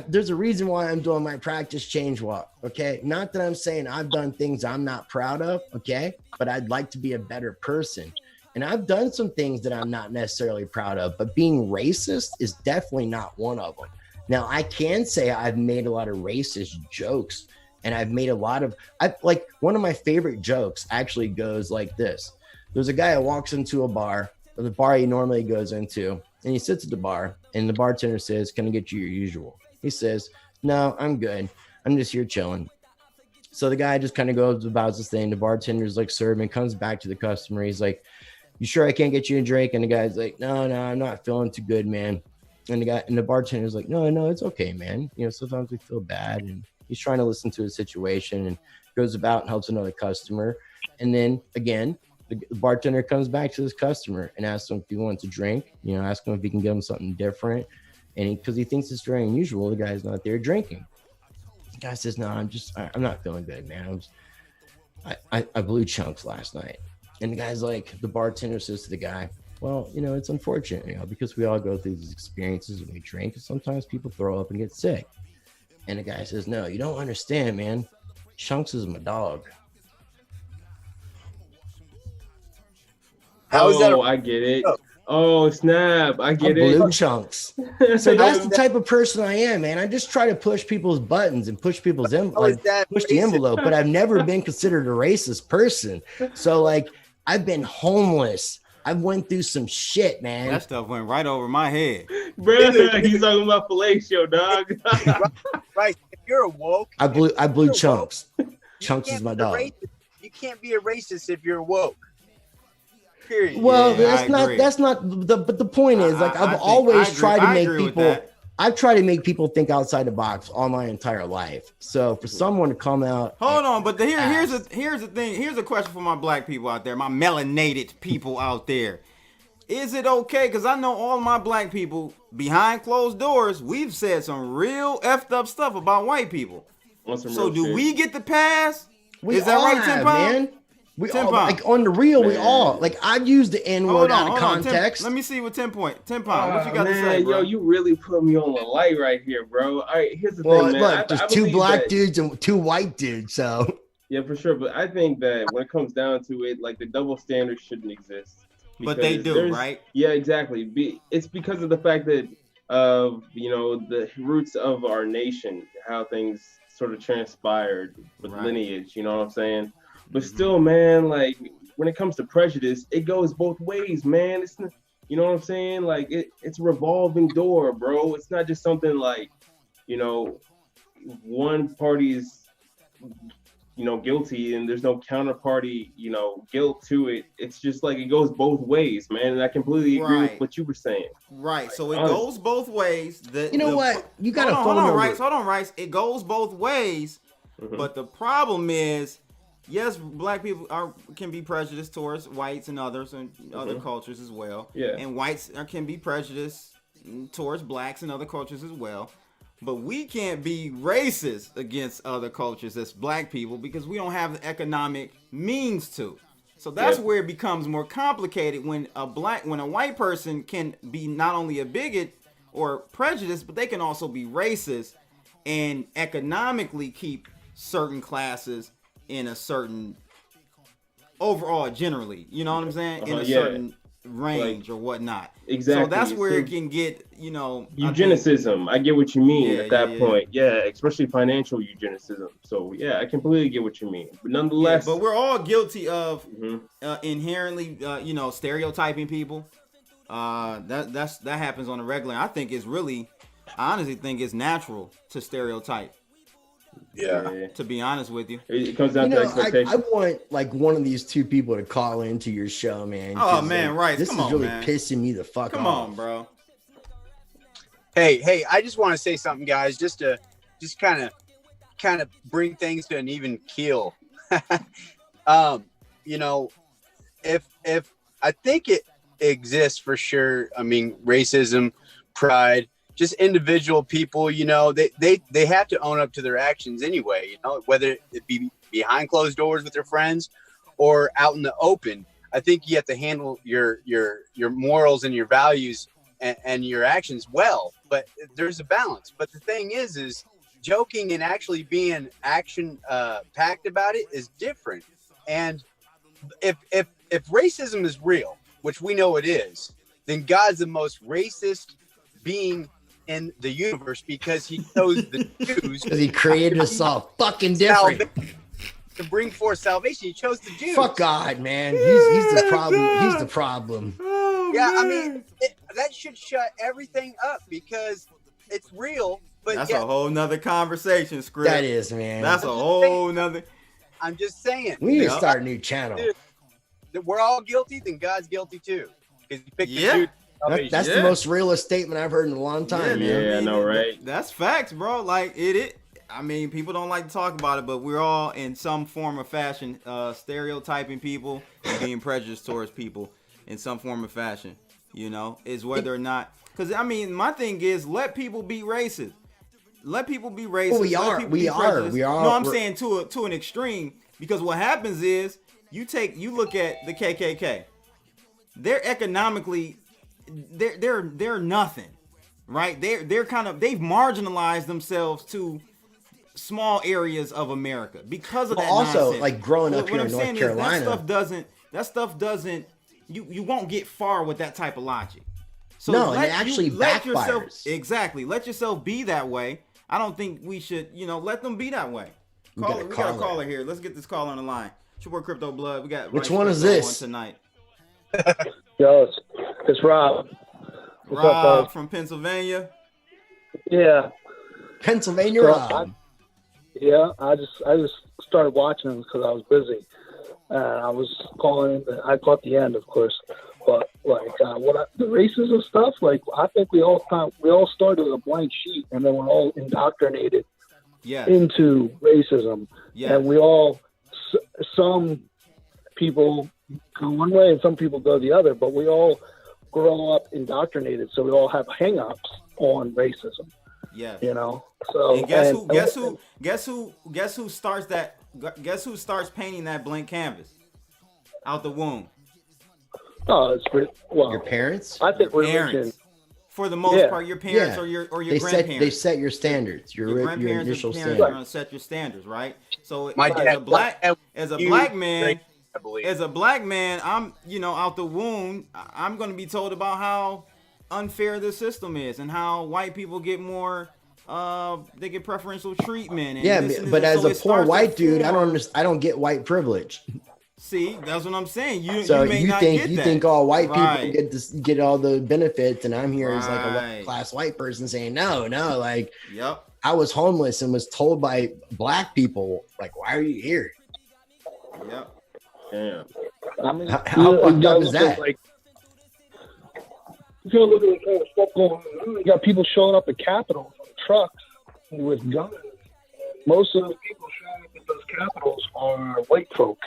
D: There's a reason why I'm doing my practice change walk, okay? Not that I'm saying I've done things I'm not proud of, okay? But I'd like to be a better person. And I've done some things that I'm not necessarily proud of, but being racist is definitely not one of them. Now, I can say I've made a lot of racist jokes, and I've made a lot of, like, one of my favorite jokes actually goes like this. There's a guy that walks into a bar, the bar he normally goes into, and he sits at the bar, and the bartender says, "Can I get you your usual?" He says, "No, I'm good. I'm just here chilling." So the guy just kind of goes about his thing. The bartender's like serving, comes back to the customer. He's like, "You sure I can't get you a drink?" And the guy's like, No, I'm not feeling too good, man." And the bartender's like, No, it's okay, man. You know, sometimes we feel bad. And he's trying to listen to his situation and goes about and helps another customer. And then again, the bartender comes back to this customer and asks him if he wants a drink, you know, ask him if he can give him something different. And because he thinks it's very unusual, the guy's not there drinking. The guy says, "No, I'm not feeling good, man. I blew chunks last night." And the guy's like, the bartender says to the guy, "Well, you know, it's unfortunate, you know, because we all go through these experiences when we drink, and sometimes people throw up and get sick." And the guy says, "No, you don't understand, man. Chunks is my dog."
F: How is that? I get it. Oh, snap. I get it.
D: Blue chunks. So that's the type of person I am, man. I just try to push people's buttons and push people's push the envelope, but I've never been considered a racist person. So, like, I've been homeless. I've went through some shit, man.
A: That stuff went right over my head.
F: Bro, he's talking about fellatio, dog.
H: Right. If you're woke,
D: I blew chunks. Chunks is my dog.
H: You can't be a racist if you're woke. Period.
D: Well, that's not but the point is, like, I've always tried to make people, I've tried to make people think outside the box all my entire life. So for someone to come out,
A: hold on, but here's the thing. Here's a question for my black people out there, my melanated people out there. Is it okay? Because I know all my black people behind closed doors, we've said some real effed up stuff about white people. So do we get the pass? Is that right, Tim
D: man? We all, like, on the real, man. We all, like, I've used the N-word out of context.
A: Let me see what 10 Pound, what you got to say, bro?
F: Yo, you really put me on the light right here, bro. All right, here's the thing, man.
D: Look, there's two black dudes and two white dudes, so.
F: Yeah, for sure. But I think that when it comes down to it, like, the double standard shouldn't exist.
A: But they do, right?
F: Yeah, exactly. It's because of the fact that, you know, the roots of our nation, how things sort of transpired with lineage, you know what I'm saying? But still, man, like, when it comes to prejudice, it goes both ways, man. It's not, you know what I'm saying? Like, it's a revolving door, bro. It's not just something like, you know, one party's, you know, guilty and there's no counterparty, you know, guilt to it. It's just like it goes both ways, man. And I completely agree with what you were saying.
A: Right. Like, so it goes both ways.
D: You know what? You got to
A: hold on, Rice. It goes both ways. Mm-hmm. But the problem is, yes, black people can be prejudiced towards whites and others and other cultures as well. Yeah. And whites can be prejudiced towards blacks and other cultures as well. But we can't be racist against other cultures as black people because we don't have the economic means to. So that's where it becomes more complicated when a white person can be not only a bigot or prejudiced, but they can also be racist and economically keep certain classes in a certain overall, generally, you know what I'm saying, in a certain range, like, or whatnot. Exactly. So that's where it can get, you know,
F: eugenicism. I get what you mean at that point. Yeah, especially financial eugenicism. So yeah, I completely get what you mean. But nonetheless,
A: but we're all guilty of inherently, you know, stereotyping people. That happens on a regular. I honestly think it's natural to stereotype. Yeah. To be honest with you,
F: it comes down to expectations.
D: I want, like, one of these two people to call into your show, man.
A: Oh man, right?
D: This is really pissing me the fuck off.
A: Come on, bro.
H: Hey, I just want to say something, guys. Just kind of kind of bring things to an even keel. You know, if I think it exists for sure. I mean, racism, pride, just individual people, you know, they have to own up to their actions anyway, you know, whether it be behind closed doors with their friends or out in the open. I think you have to handle your morals and your values and your actions well, but there's a balance. But the thing is joking and actually being action packed about it is different. And if racism is real, which we know it is, then God's the most racist being in the universe because he chose the Jews.
D: Because he created us all fucking different.
H: To bring forth salvation, he chose the Jews.
D: Fuck God, man. He's the problem. He's the problem.
H: Oh, yeah, man. I mean, that should shut everything up because it's real. But
A: that's a whole nother conversation, Script.
D: That is, man.
A: That's a whole nother.
H: I'm just saying.
D: We need to start a new channel.
H: Dude, we're all guilty, then God's guilty too. Because he picked the Jews.
D: That's the most realist statement I've heard in a long time.
F: Yeah, I know, right?
A: That's facts, bro. Like I mean, people don't like to talk about it, but we're all in some form or fashion stereotyping people and being prejudiced towards people in some form or fashion. You know, is whether or not. Because I mean, my thing is let people be racist. Let people be racist.
D: Well, we are.
A: No, I'm saying to an extreme because what happens is you look at the KKK. They're economically. They're nothing, right? They've marginalized themselves to small areas of America because of that
D: also
A: nonsense.
D: like growing up here in North Carolina.
A: That stuff doesn't you won't get far with that type of logic. So
D: no, and it actually backfires.
A: Let yourself be that way. I don't think we should, let them be that way. We got a caller here. Let's get this caller on the line. Support Crypto Blood. We got
D: which one is this
A: tonight?
I: Yo, it's Rob.
A: What's up, from Pennsylvania.
I: Yeah,
D: Pennsylvania. Rob.
I: I just started watching because I was busy, and I was calling. I caught the end, of course, but like the racism stuff. Like I think we all started with a blank sheet, and then we're all indoctrinated into racism, and we all some people go one way and some people go the other, but we all grow up indoctrinated, so we all have hang-ups on racism.
A: Yeah,
I: So
A: and guess who starts that? Guess who starts painting that blank canvas out the womb?
I: Oh, it's pretty well.
D: Your parents?
I: I think
A: parents. For the most part, your parents or your grandparents.
D: They set your standards. Your initial standards.
A: Are going to set your standards, right? So as a black man, I'm out the womb. I'm going to be told about how unfair the system is and how white people get more. They get preferential treatment. And
D: but as a poor white dude, I don't get white privilege.
A: See, that's what I'm saying. You
D: think all white people get all the benefits, and I'm here as like a class white person saying no. Like, I was homeless and was told by black people, like, why are you here?
A: Yep.
F: Damn.
I: I mean,
D: how fucked up is that?
I: Like, you look at the kind of stuff going on. You got people showing up at Capitals on trucks with guns. Most of the people showing up at those Capitals are white folk.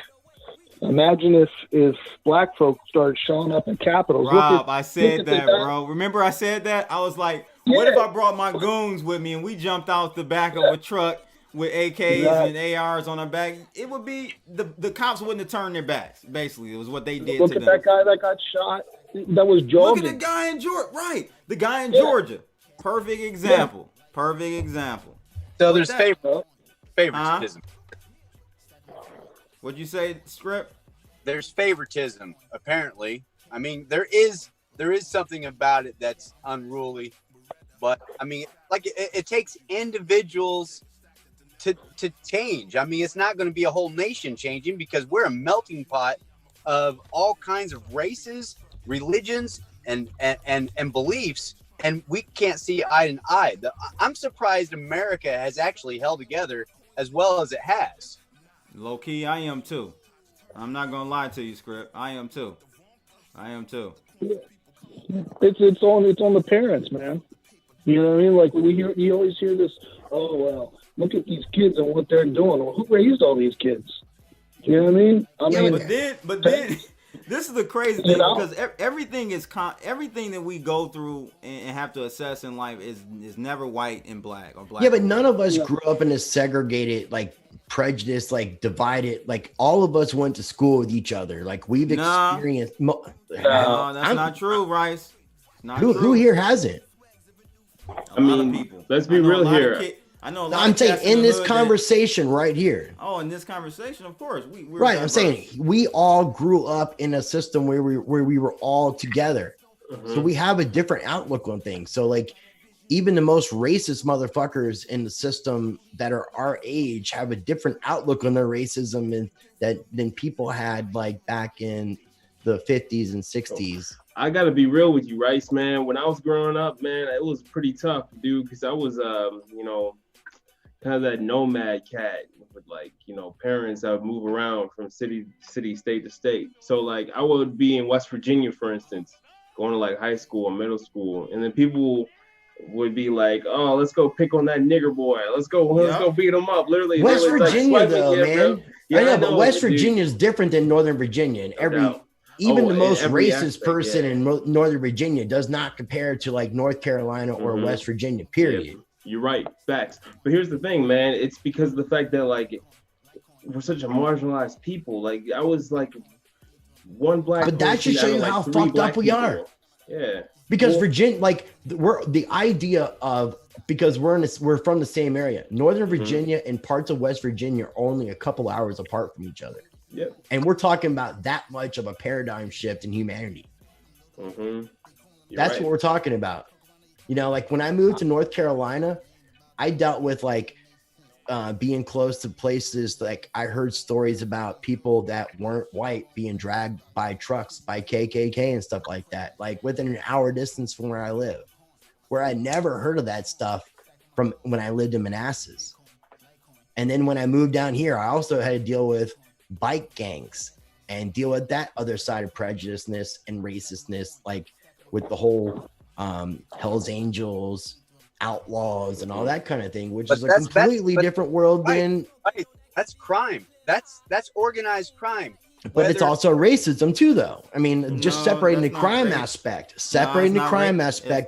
I: Imagine if black folk started showing up at Capitals.
A: Rob, I said that, bro. Remember I said that? I was like, what if I brought my goons with me and we jumped out the back of a truck with AKs and ARs on our back? It would be, the cops wouldn't have turned their backs, basically. It was what they did
I: to them. Look at that guy that got shot. That was jogging.
A: Look at the guy in Georgia. Right. The guy in Georgia. Perfect example. Perfect example.
H: So there's favoritism.
A: What'd you say, Script?
H: There's favoritism, apparently. I mean, there is something about it that's unruly, but I mean, like it takes individuals to change. I mean, it's not going to be a whole nation changing because we're a melting pot of all kinds of races, religions, and beliefs, and we can't see eye to eye. I'm surprised America has actually held together as well as it has.
A: Low key, I am too. I'm not gonna lie to you, Script. I am too.
I: It's on the parents, man. You know what I mean? Like you always hear this. Oh well, look at these kids and what they're doing. Well, who raised all these kids? You know what I mean?
A: But then, this is the crazy thing because everything that we go through and have to assess in life is never white and black or black.
D: Yeah, but none of us grew up in a segregated, like prejudice, like divided. Like all of us went to school with each other. Like we've experienced.
A: No, that's not true, Rice.
D: Who here hasn't?
F: I mean, let's be real here.
A: I know.
D: I'm saying in this conversation right here.
A: Oh, in this conversation, of course. We're
D: right. I'm saying we all grew up in a system where we were all together. Mm-hmm. So we have a different outlook on things. So like even the most racist motherfuckers in the system that are our age have a different outlook on their racism than people had like back in the 50s and 60s.
F: I gotta be real with you, Rice, man. When I was growing up, man, it was pretty tough, dude, because I was kind of that nomad cat with like, parents that would move around from city, state to state. So like I would be in West Virginia, for instance, going to like high school or middle school. And then people would be like, oh, let's go pick on that nigger boy. Let's go beat him up. Literally.
D: West Virginia
F: like,
D: though, man. Yeah, I know, but West Virginia is different than Northern Virginia. And even the most racist person in Northern Virginia does not compare to like North Carolina or West Virginia, period.
F: Yeah. You're right, facts. But here's the thing, man. It's because of the fact that like we're such a marginalized people. Like I was like one black.
D: But that should show you how fucked up we are.
F: Yeah.
D: Because Virginia, like we're the idea of because we're from the same area. Northern Virginia and parts of West Virginia are only a couple hours apart from each other.
F: Yep.
D: And we're talking about that much of a paradigm shift in humanity. That's what we're talking about. Like when I moved to North Carolina, I dealt with like being close to places. Like I heard stories about people that weren't white being dragged by trucks by KKK and stuff like that, like within an hour distance from where I live, where I never heard of that stuff from when I lived in Manassas. And then when I moved down here, I also had to deal with bike gangs and deal with that other side of prejudiceness and racistness, like with the whole Hells Angels, outlaws, and all that kind of thing, which is a completely different world than.
H: That's crime. That's organized crime.
D: But it's also racism too, though. I mean, just separating the crime aspect.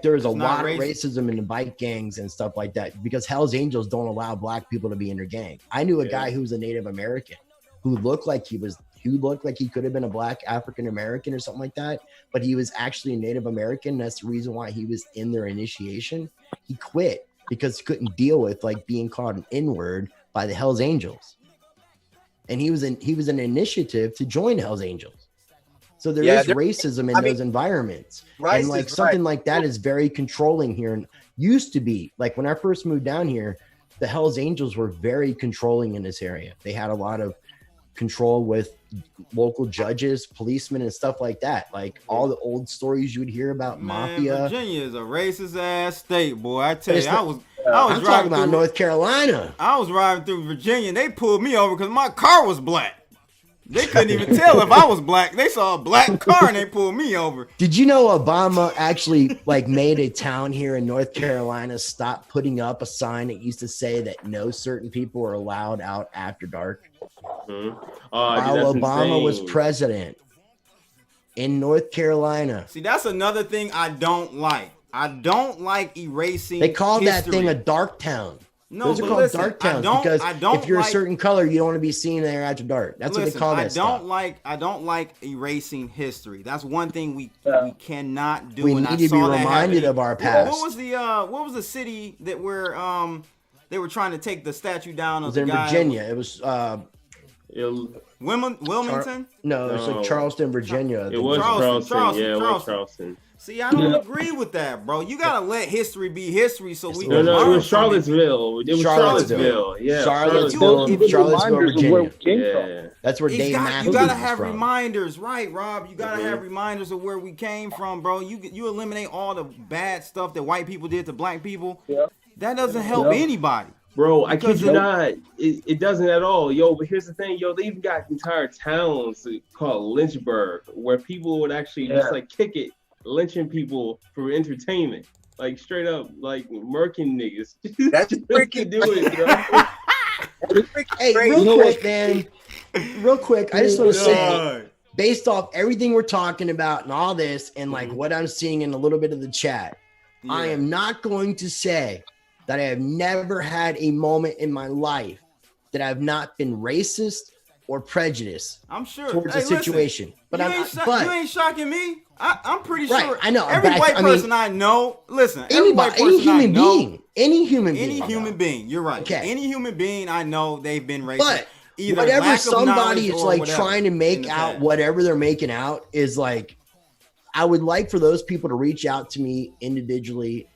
D: There is a lot of racism in the bike gangs and stuff like that because Hells Angels don't allow black people to be in their gang. I knew a guy who was a Native American who looked like he could have been a black African American or something like that, but he was actually a Native American. That's the reason why he was in their initiation. He quit because he couldn't deal with like being called an N-word by the Hells Angels. And he was an initiative to join Hells Angels. So there is racism in those environments. And like something like that is very controlling here. And used to be like when I first moved down here, the Hells Angels were very controlling in this area. They had a lot of control with local judges, policemen, and stuff like that. Like all the old stories you would hear about mafia.
A: Virginia is a racist ass state, boy. I tell you,
D: I'm talking about North Carolina.
A: I was riding through Virginia. And they pulled me over because my car was black. They couldn't even tell if I was black. They saw a black car and they pulled me over.
D: Did you know Obama actually like made a town here in North Carolina stop putting up a sign that used to say that no certain people are allowed out after dark? While Obama was president in North Carolina.
A: See, that's another thing I don't like. I don't like erasing.
D: They called
A: history.
D: That thing a dark town.
A: No,
D: those are called dark towns because if you're a certain color, you don't want to be seen there after dark. That's what they call that stuff.
A: I don't like erasing history. That's one thing we cannot do.
D: We need to be reminded of our past.
A: What was the city that they were trying to take the statue down of the guy?
D: It was in Virginia. It was
A: Wilmington?
D: No, it was like Charleston, Virginia.
F: It was Charleston. Yeah, it was Charleston.
A: See, I don't agree with that, bro. You gotta let history be history, so we.
F: No, it was Charlottesville. It was Charlottesville. Yeah,
D: Charlottesville, Virginia. Yeah, that's where Dave Matthews is from.
A: You gotta have reminders, right, Rob? You gotta have reminders of where we came from, bro. You eliminate all the bad stuff that white people did to black people. Yeah. That doesn't help anybody.
F: Bro, I kid you not. It doesn't at all. Yo, but here's the thing, yo, they even got entire towns called Lynchburg where people would actually just like kick it, lynching people for entertainment. like straight up like murking niggas.
H: That's freaking
F: do it, bro.
D: Hey, real quick, man. Real quick, I just want to say, based off everything we're talking about and all this, and like what I'm seeing in a little bit of the chat, I am not going to say that I have never had a moment in my life that I've not been racist or prejudiced.
A: I'm sure
D: towards a situation.
A: Listen, but you ain't shocking me. I'm pretty sure.
D: I know
A: every white person I know. Listen, every white person I know.
D: Any human
A: being. You're right. Okay. Any human being I know, they've been racist.
D: But
A: either
D: whatever somebody is like
A: whatever,
D: trying to make out, whatever they're making out is like, I would like for those people to reach out to me individually.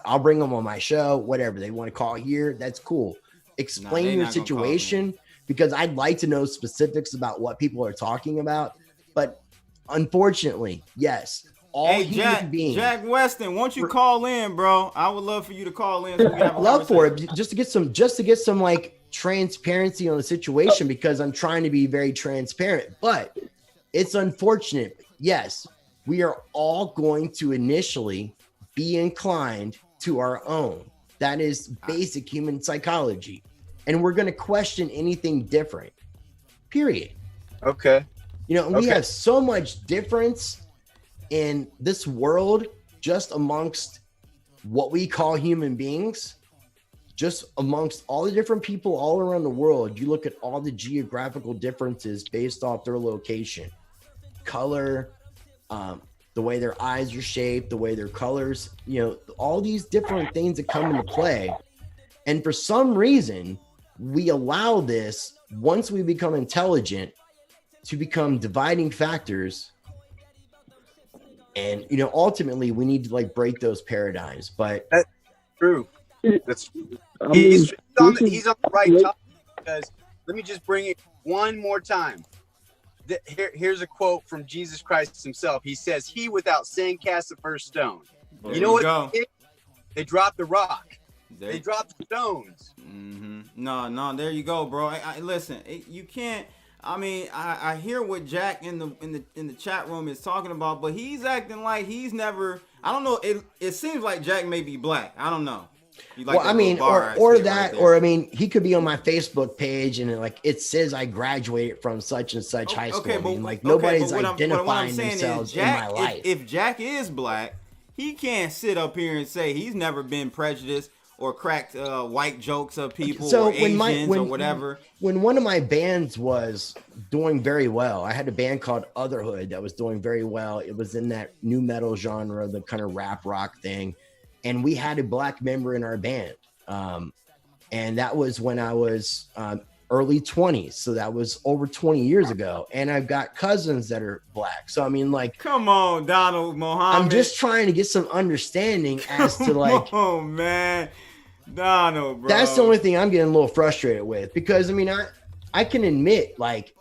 D: I'll bring them on my show, whatever they want to call here. That's cool. Explain your situation because I'd like to know specifics about what people are talking about. But unfortunately, yes, all human beings.
A: Jack Weston, won't you call in, bro? I would love for you to call in. So we can have a
D: love for it, just to get some like transparency on the situation because I'm trying to be very transparent. But it's unfortunate. Yes, we are all going to initially be inclined to our own. That is basic human psychology. And we're going to question anything different, period.
H: Okay.
D: You know, we have so much difference in this world just amongst what we call human beings, just amongst all the different people all around the world. You look at all the geographical differences based off their location, color, the way their eyes are shaped, the way their colors, you know, all these different things that come into play. And for some reason, we allow this, once we become intelligent, to become dividing factors. And, you know, ultimately we need to like break those paradigms. But
H: that's true. That's he's on the right topic because let me just bring it one more time. Here's a quote from Jesus Christ himself. He says, "He without sin cast the first stone." You know what? They dropped the rock. They dropped the stones.
A: Mm-hmm. No, there you go, bro. Listen, you can't. I mean, I hear what Jack in the chat room is talking about, but he's acting like he's never. I don't know. It seems like Jack may be black. I don't know.
D: Well, I mean, or that, or I mean, he could be on my Facebook page and like it says I graduated from such and such high school. I mean, like nobody's identifying themselves
A: Jack,
D: in my life.
A: If Jack is black, he can't sit up here and say he's never been prejudiced or cracked white jokes of people or Asians or whatever.
D: When one of my bands was doing very well, I had a band called Otherhood that was doing very well. It was in that new metal genre, the kind of rap rock thing. And we had a black member in our band. And that was when I was early 20s. So that was over 20 years ago. And I've got cousins that are black. So, I mean, like,
A: come on, Donald Mohammed.
D: I'm just trying to get some understanding as to like,
A: oh man, Donald, bro.
D: That's the only thing I'm getting a little frustrated with because I mean, I can admit like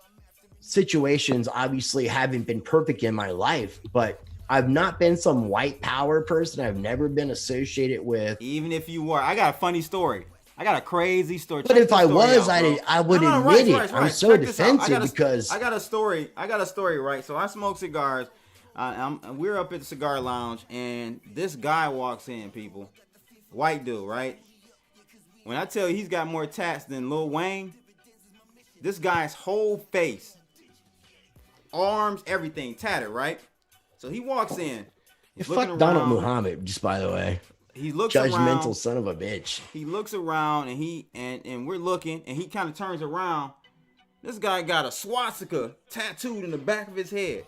D: situations obviously haven't been perfect in my life, but I've not been some white power person. I've never been associated with.
A: Even if you were, I got a funny story. I got a crazy story.
D: But if I was, I would admit it. I'm so defensive because
A: I got a story. Right. So I smoke cigars. We're up at the cigar lounge, and this guy walks in. People, white dude, right? When I tell you he's got more tats than Lil Wayne, this guy's whole face, arms, everything tatted, right? So he walks in.
D: Fuck Donald Muhammad, just by the way.
A: He looks
D: judgmental
A: around,
D: son of a bitch.
A: He looks around and we're looking and he kind of turns around. This guy got a swastika tattooed in the back of his head.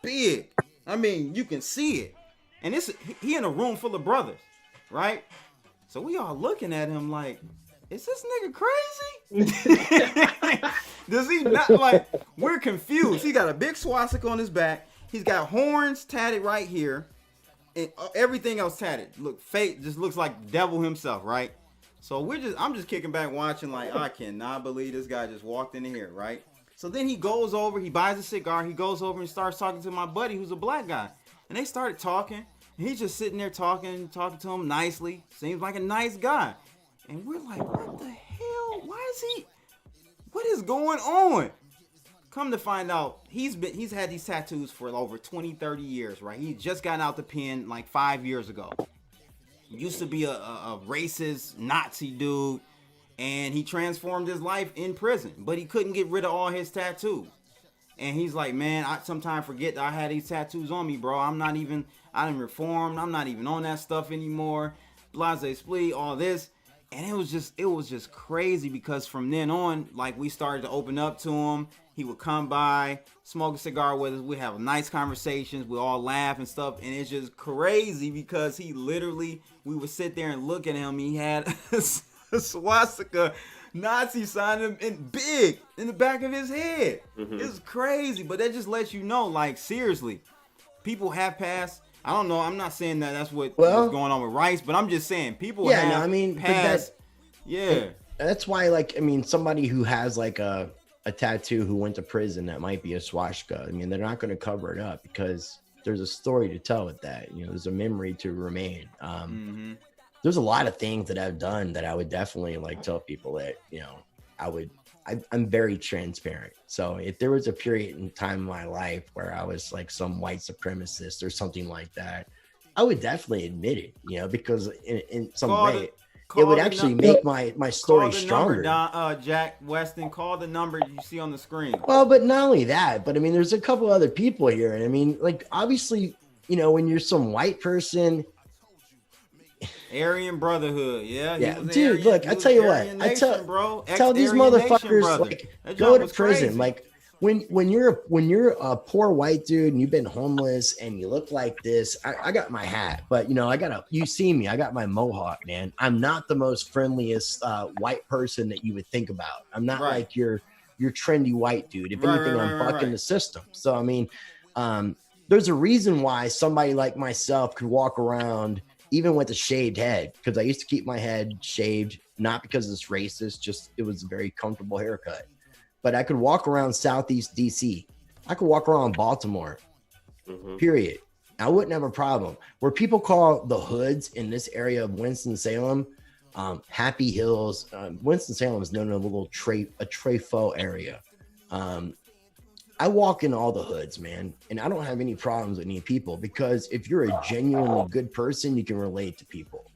A: Big. I mean, you can see it. And he in a room full of brothers, right? So we all looking at him like, is this nigga crazy? Does he not like, we're confused. He got a big swastika on his back. He's got horns tatted right here. And everything else tatted. Look, fake just looks like the devil himself, right? So I'm just kicking back watching like, I cannot believe this guy just walked in here, right? So then he goes over, he buys a cigar, he goes over and starts talking to my buddy who's a black guy. And they started talking. And he's just sitting there talking to him nicely. Seems like a nice guy. And we're like, what the hell? What is going on? Come to find out, he's had these tattoos for over 20, 30 years, right? He just got out the pen like 5 years ago. used to be a racist Nazi dude, and he transformed his life in prison, but he couldn't get rid of all his tattoos. And he's like, man, I sometimes forget that I had these tattoos on me, bro. I didn't reform. I'm not even on that stuff anymore. Blase splee, all this. And it was just crazy, because from then on, like, we started to open up to him. He would come by, smoke a cigar with us. We have nice conversations. We all laugh and stuff. And it's just crazy, because he literally, we would sit there and look at him. He had a swastika Nazi sign in big in the back of his head. It's crazy, but that just lets you know, like, seriously, people have passed. I don't know. I'm not saying that that's what's going on with Rice, but I'm just saying people have passed.
D: That's why, like, I mean, somebody who has like a tattoo who went to prison that might be a swastika. I mean, they're not going to cover it up, because there's a story to tell with that. You know, there's a memory to remain. There's a lot of things that I've done that I would definitely like tell people that, you know, I'm very transparent. So if there was a period in time in my life where I was like some white supremacist or something like that, I would definitely admit it, you know, because in some way it would actually make my story stronger.
A: Jack Weston, call the number you see on the screen.
D: Well, but not only that, but I mean, there's a couple other people here. And I mean, like, obviously, you know, when you're some white person,
A: Aryan Brotherhood, yeah,
D: dude. Look, I tell you what, I tell these motherfuckers, like, go to prison. Crazy. Like, when you're a poor white dude and you've been homeless and you look like this, I got my hat, but you know, you see me, I got my mohawk, man. I'm not the most friendliest white person that you would think about. I'm not like your trendy white dude. If anything, I'm bucking the system. So I mean, there's a reason why somebody like myself could walk around even with a shaved head, because I used to keep my head shaved, not because it's racist, just it was a very comfortable haircut. But I could walk around Southeast DC. I could walk around Baltimore, period. I wouldn't have a problem. Where people call the hoods in this area of Winston-Salem, Happy Hills, Winston-Salem is known as a little Trefo area. I walk in all the hoods, man, and I don't have any problems with any people, because if you're a genuinely good person, you can relate to people.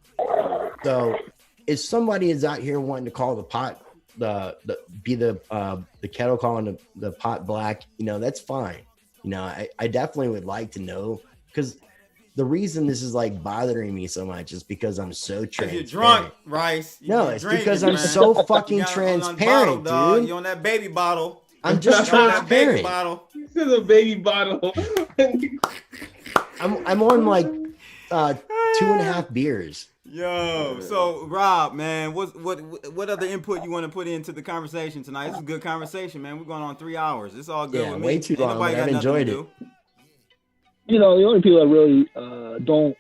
D: So if somebody is out here wanting to call the pot, the kettle calling the pot black, you know, that's fine. You know, I definitely would like to know, because the reason this is like bothering me so much is because I'm so transparent.
A: You're drunk, Rice.
D: It's because I'm so fucking transparent, dude.
A: You on that baby bottle.
D: I'm just transparent.
F: This is a baby bottle.
D: I'm on like 2.5 beers.
A: Yo, so Rob, man, what other input you want to put into the conversation tonight? This is a good conversation, man. We're going on 3 hours. It's all good with me.
D: Way too long. I've enjoyed it.
I: You know, the only people that really don't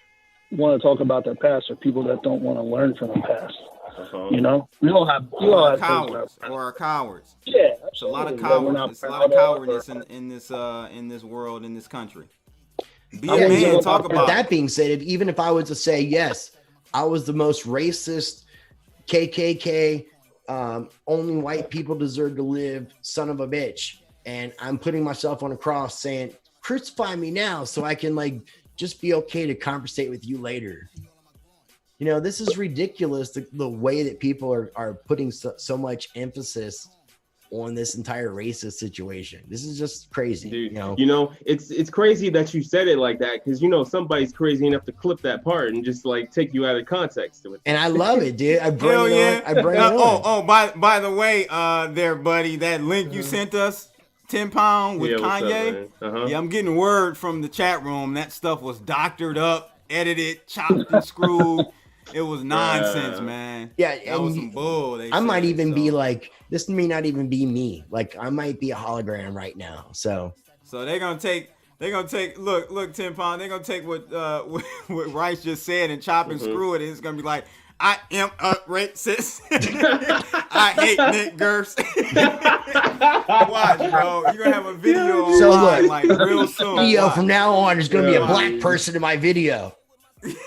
I: want to talk about their past are people that don't want to learn from the past. You know, we all have
A: cowards or cowards.
I: Yeah,
A: it's a lot of cowards. It's a lot of cowardness in this world, in this country. Be a man. Talk about
D: that. Being said, even if I was to say yes, I was the most racist KKK, only white people deserve to live, son of a bitch, and I'm putting myself on a cross saying, crucify me now so I can like just be okay to conversate with you later. You know, this is ridiculous, the way that people are putting so much emphasis on this entire racist situation. This is just crazy.
F: Dude,
D: you know,
F: it's crazy that you said it like that, because you know somebody's crazy enough to clip that part and just like take you out of context.
D: And I love it, dude. I bring it on.
A: Oh, by the way, there, buddy, that link you sent us, 10 pound with Kanye. Yeah, I'm getting word from the chat room that stuff was doctored up, edited, chopped and screwed. It was nonsense, man.
D: Yeah,
A: that was some bull.
D: I might even be like, this may not even be me. Like, I might be a hologram right now. So
A: they're gonna take. Look, 10 pound. They're gonna take what Rice just said and chop and screw it. And it's gonna be like, I am a racist. I hate Nick Gerst. Watch, bro. You're gonna have a video online, like real soon.
D: Video from now on, there's gonna be a black person in my video.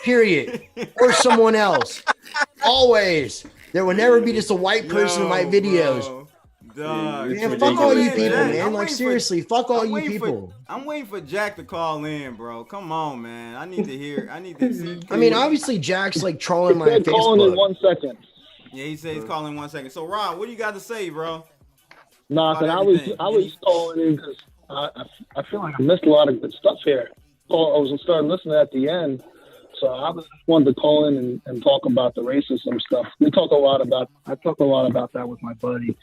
D: Period. Or someone else. Always. There will never be just a white person in my videos.
A: Dog.
D: Man, fuck all you people, man. Like seriously, fuck all you
A: waiting
D: people.
A: I'm waiting for Jack to call in, bro. Come on, man. I need to hear. I need to see.
D: I mean, obviously Jack's like trolling my Facebook.
I: Calling in 1 second.
A: Yeah, he said he's calling 1 second. So Rob, what do you got to say, bro?
I: Nah, I was calling in because I feel like I missed a lot of good stuff here. I was starting listening at the end, so I just wanted to call in and talk about the racism stuff. I talk a lot about that with my buddy,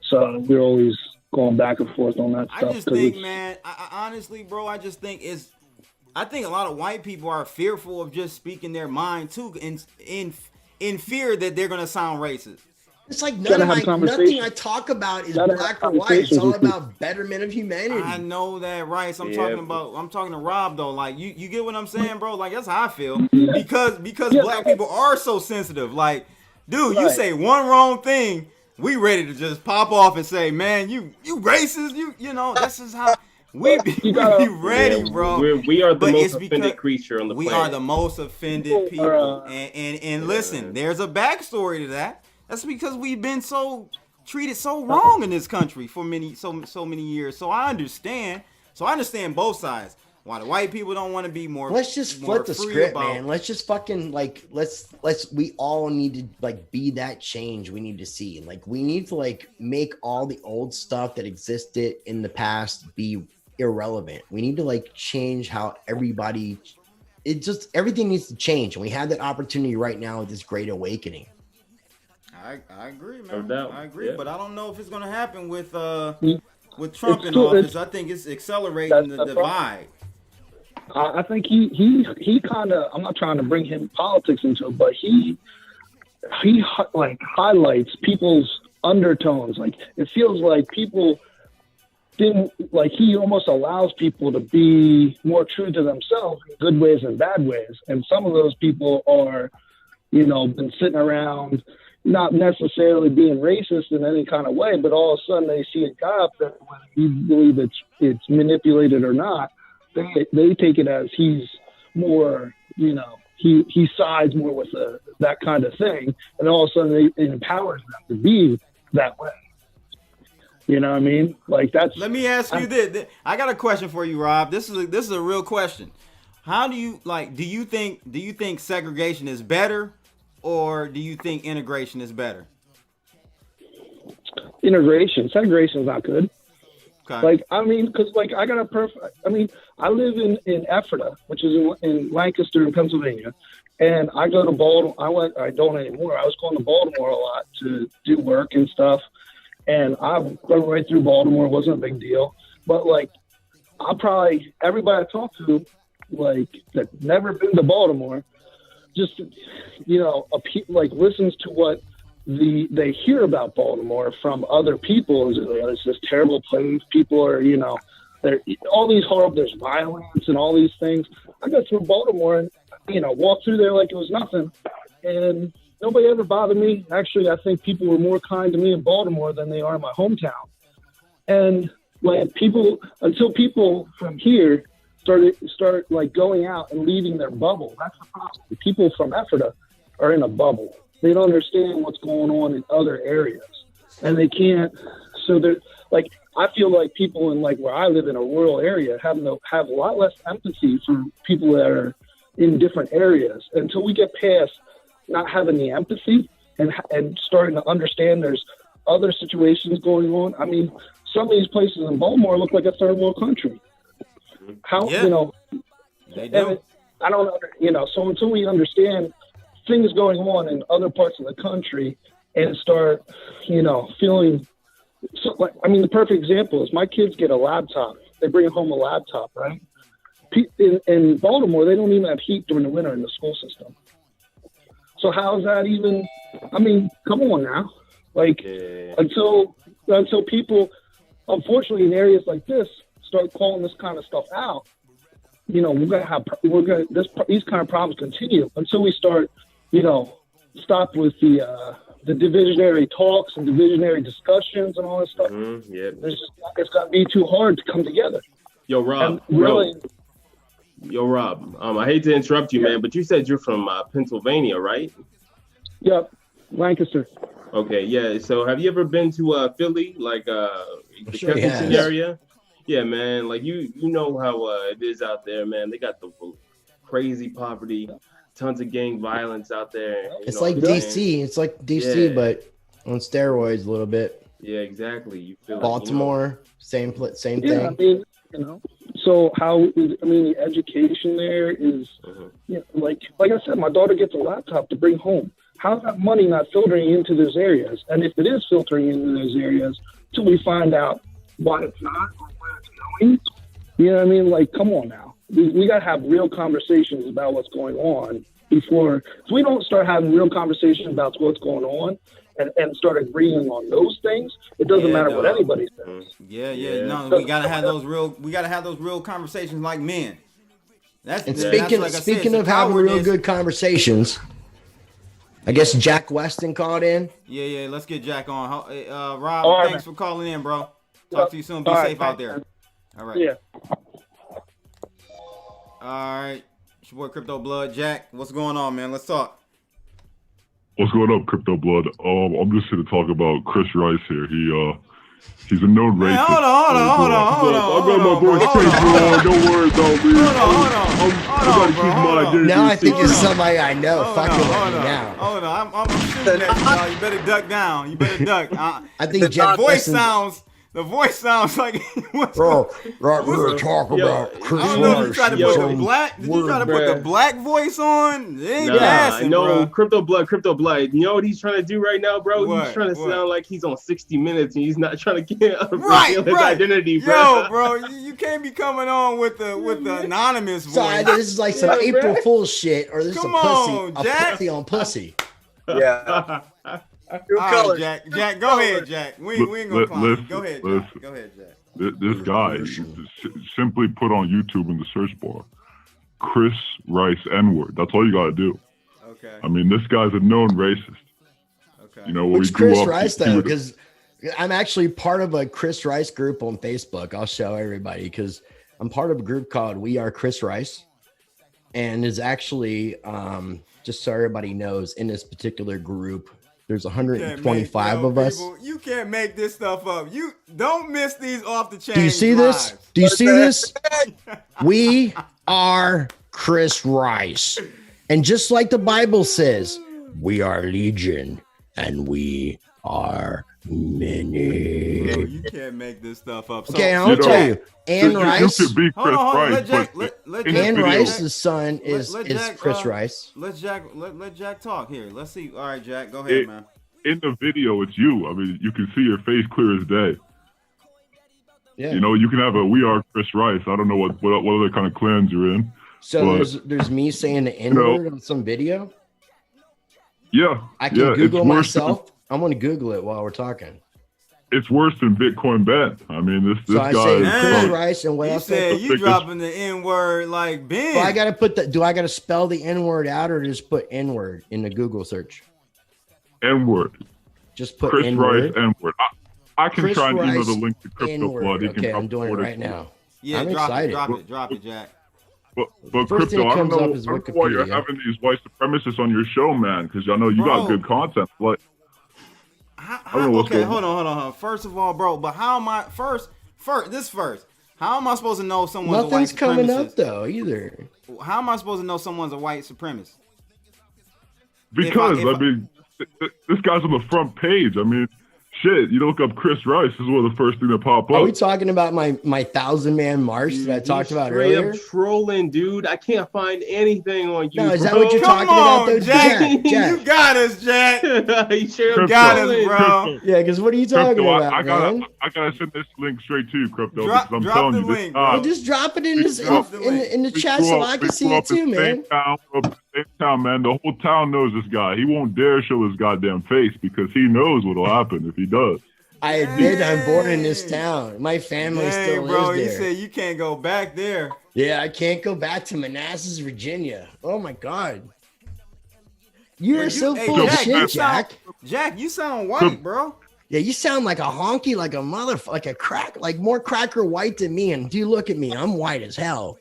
I: so we're always going back and forth on that stuff.
A: I just think, man, I honestly, bro, I think a lot of white people are fearful of just speaking their mind too, in fear that they're gonna sound racist.
D: It's like nothing I talk about is black or white. It's all about betterment of humanity.
A: I know that, right? So I'm talking to Rob though. Like you get what I'm saying, bro? Like that's how I feel. Because black people are so sensitive. Like, dude, you say one wrong thing, we ready to just pop off and say, man, you racist. You know, this is how we be ready, bro.
F: We are the most offended creature on the planet.
A: We are the most offended people. And listen, there's a backstory to that. That's because we've been treated so wrong in this country for so many years. So I understand. Both sides. Why the white people don't want to be more.
D: Let's just flip the script, man. Let's just fucking we all need to like be that change we need to see. Like we need to like make all the old stuff that existed in the past be irrelevant. We need to like change how everything needs to change. And we have that opportunity right now with this great awakening.
A: I agree, man.
F: No doubt.
A: I agree, but I don't know if it's gonna happen with Trump in office. I think it's accelerating the divide.
I: I think he kind of. I'm not trying to bring him politics into it, but he like highlights people's undertones. Like it feels like people didn't like. He almost allows people to be more true to themselves in good ways and bad ways. And some of those people are, been sitting around. Not necessarily being racist in any kind of way, but all of a sudden they see a guy up there, whether you believe it's manipulated or not, they take it as he's more, he sides more with that kind of thing, and all of a sudden it empowers them to be that way. You know what I mean? Like that's. Let
A: me ask you this. I got a question for you, Rob. This is a real question. How do you do you think segregation is better? Or do you think integration is better?
I: Segregation is not good.
A: Okay.
I: Because I got I live in Ephrata, which is in Lancaster, in Pennsylvania, and I go to Baltimore. I don't anymore. I was going to Baltimore a lot to do work and stuff, and I go right through Baltimore. It wasn't a big deal, but everybody I talk to, that never been to Baltimore, just listens to what they hear about Baltimore from other people. It's this terrible place. People are, they're all these horrible. There's violence and all these things. I go through Baltimore and walk through there like it was nothing, and nobody ever bothered me. Actually, I think people were more kind to me in Baltimore than they are in my hometown. And until people from here start going out and leaving their bubble. That's the problem. The people from Ephrata are in a bubble. They don't understand what's going on in other areas, and they can't. So they're I feel like people in where I live in a rural area have a lot less empathy for people that are in different areas. Until we get past not having the empathy and starting to understand there's other situations going on. I mean, some of these places in Baltimore look like a third world country. How
A: they do.
I: I don't so until we understand things going on in other parts of the country and start feeling the perfect example is my kids get a laptop. They bring home a laptop, right? In Baltimore, they don't even have heat during the winter in the school system. So how is that even? Come on now. Until people, unfortunately, in areas like this, start calling this kind of stuff out, these kind of problems continue until we start, stop with the divisionary talks and divisionary discussions and all this stuff. It's got to be too hard to come together.
F: Yo, Rob. Rob. I hate to interrupt you, man, but you said you're from Pennsylvania, right?
I: Yep, Lancaster.
F: Okay, yeah. So have you ever been to Philly, like the
D: Sure,
F: Kensington
D: yeah.
F: area? Yeah, man. Like you know how it is out there, man. They got the crazy poverty, tons of gang violence out there. You
D: It's
F: know
D: like
F: what I'm saying?
D: DC. It's like DC,
F: Yeah.
D: but on steroids a little bit.
F: Yeah, exactly. You feel
D: Baltimore, same same
I: Yeah, I
D: thing.
I: mean, you know. So how is, I mean, the education there is, you know, like I said, my daughter gets a laptop to bring home. How's that money not filtering into those areas? And if it is filtering into those areas, till we find out why it's not or where it's going, you know what I mean? Like, come on now. We got to have real conversations about what's going on before. If we don't start having real conversations about what's going on and start agreeing on those things, it doesn't matter what anybody says.
A: Yeah. No, we gotta have those real conversations like men. That's
D: And
A: that's like I said,
D: speaking
A: it's
D: of having real
A: cowardice.
D: good conversations, I guess Jack Weston called in.
A: Yeah. Let's get Jack on. Rob,
I: All right,
A: thanks
I: man.
A: for calling in, bro. Talk to you soon. Be
I: All right,
A: safe out
I: thanks,
A: there.
I: man.
A: All right.
I: Yeah.
A: All right. It's your boy Crypto Blood. Jack, what's going on, man? Let's talk.
J: What's going up, Crypto Blood? I'm just here to talk about Chris Rice here. He's a known racist.
A: Man, hold on.
J: I got my voice straight, bro. Don't worry about me. I gotta keep my identity.
D: Now I think
J: secret.
D: it's somebody I know. Fucking with me
A: Hold
D: now.
A: on. I'm shooting at you, dog. You better duck down. You better duck.
D: I think Jack Weston's-
A: The voice sounds like what's
D: Bro, right, we're gonna talk about
A: I
D: Chris
A: don't know if you
D: Rice.
A: tried to put the black. Did you try to put the black voice on? It ain't passing,
F: no,
A: bro.
F: Crypto Blood. You know what he's trying to do right now, bro?
A: What?
F: He's trying to
A: What?
F: sound like he's on 60 Minutes and he's not trying to get
A: Right.
F: his identity, bro.
A: Yo, bro, you can't be coming on with the anonymous voice.
D: So this is like some April
F: bro.
D: Fool's shit, or this is
A: Come
D: a
A: on,
D: pussy,
A: Jack.
D: a pussy on pussy.
H: Yeah.
A: All right, Jack. Go ahead, Jack. We ain't gonna climb.
J: Listen,
A: Go ahead,
J: listen.
A: Jack. Go ahead, Jack.
J: This guy, simply put on YouTube in the search bar, Chris Rice N-word. That's all you gotta do.
A: Okay.
J: I mean, this guy's a known racist.
A: Okay.
J: You know, when
D: Which
J: we grew
D: Chris
J: up,
D: Rice
J: he
D: though?
J: would-
D: Because I'm actually part of a Chris Rice group on Facebook. I'll show everybody because I'm part of a group called We Are Chris Rice, and is actually just so everybody knows, in this particular group, there's 125 of us.
A: People, you can't make this stuff up. You don't miss these off the chain.
D: Do you see this? Do you see this? We are Chris Rice. And just like the Bible says, we are legion and we are many.
A: Bro, you can't make this stuff up. So,
D: Okay, I'll tell you. Ann Rice.
J: You could be Chris
A: Hold on,
J: Rice,
A: let Jack-
J: but
A: let
J: in
A: Jack-
J: this
D: Ann
J: video-
D: Rice's son is
A: Jack,
D: Chris Rice.
A: Let Jack talk here. Let's see. All right, Jack, go ahead, man.
J: in the video, it's you. I mean, you can see your face clear as day.
D: Yeah.
J: You know, you can have a "We Are Chris Rice." I don't know what other kind of clans you're in.
D: So
J: but,
D: there's me saying the N word on some video.
J: Yeah,
D: I can
J: yeah,
D: Google
J: it's worse
D: myself. I'm going to Google it while we're talking.
J: It's worse than Bitcoin Bet. I mean, this
D: So I
J: guy.
D: say
J: is
D: Chris
J: probably-
D: Rice and what
A: You
D: else?
A: said you dropping the N word like Ben.
D: So I got to put the. Do I got to spell the N word out or just put N word in the Google search?
J: N-word.
D: Just put
J: Chris
D: N
J: Rice
D: word.
J: N-word. I can
D: Chris
J: try and email
D: Rice,
J: the link to Crypto
D: N-word.
J: Blood. He can
D: Okay, I'm doing it
J: upload
D: right
J: to you.
D: now.
A: Yeah,
D: I'm
A: drop
D: excited.
A: Drop it, Jack.
J: But
D: First thing
J: Crypto,
D: that
J: I don't
D: comes up
J: know,
D: is
J: I don't know why you're
D: Wikipedia.
J: having these white supremacists on your show, man, because I know you
A: Bro.
J: got good content. Like, I don't know what's
A: Okay,
J: going
A: hold on. First of all, bro, but how am I first? How am I supposed to know someone's
D: Nothing's
A: a white
D: coming
A: supremacist?
D: up though either.
A: How am I supposed to know someone's a white supremacist?
J: Because I mean, this guy's on the front page. I mean, shit. You look up Chris Rice. This is one of the first things that pop
D: Are
J: up.
D: we talking about my 1,000-man march that I talked about
F: straight
D: earlier?
F: up trolling, dude. I can't find anything on you.
D: No, is that
F: bro.
D: what you're
A: Come
D: talking about,
A: on,
D: though,
A: Jack.
D: Jack?
A: You got us, Jack.
F: You straight up
J: Crypto.
A: Got us,
F: trolling.
A: bro.
D: Yeah, because what are you talking
J: Crypto,
D: about,
J: I
D: man?
J: gotta send this link straight to you, Crypto.
A: Drop-
J: because I'm
A: drop
J: telling
A: the
J: you, this
A: link,
J: guy-
A: bro.
D: Well, just drop it in,
A: Drop the link.
D: in the
J: we
D: chat
J: grew
D: so
J: up-
D: I
J: we
D: can see
J: grew
D: it
J: up in
D: too,
J: the same
D: man.
J: town, grew up in the same town, man. The whole town knows this guy. He won't dare show his goddamn face because he knows what'll happen if he does.
D: I admit I'm born in this town. My family
A: Dang,
D: still
A: bro,
D: lives
A: you
D: there.
A: said you can't go back there.
D: Yeah, I can't go back to Manassas, Virginia. Oh my God. You're so
A: Hey,
D: full of
A: Jack, you
D: shit, Jack.
A: Jack, you sound white, bro.
D: Yeah, you sound like a honky, like a motherfucker, like a crack, like more cracker white than me. And do look at me, I'm white as hell.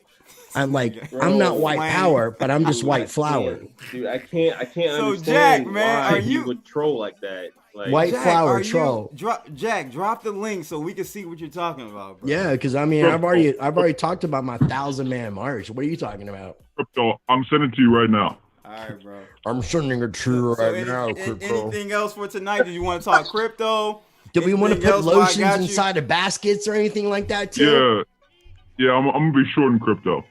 D: I'm like, I'm not white power, but I'm just white flower.
F: Dude, I can't
A: So,
F: understand
A: Jack, man,
F: why
A: are
F: he
A: you-
F: would troll like that. Like,
D: White
A: Jack,
D: flower
A: are you-
D: troll.
A: Jack, drop the link so we can see what you're talking about, bro.
D: Yeah, because I mean, I've already talked about my 1,000-man march. What are you talking about?
J: Crypto, I'm sending it to you right now.
A: All right, bro.
D: I'm sending it to you right now, crypto.
A: Anything else for tonight? Do you want to talk crypto?
D: Do we want to
A: Anything
D: put
A: else while I
D: lotions
A: got you?
D: inside of baskets or anything like that too?
J: Yeah, I'm gonna be short in crypto.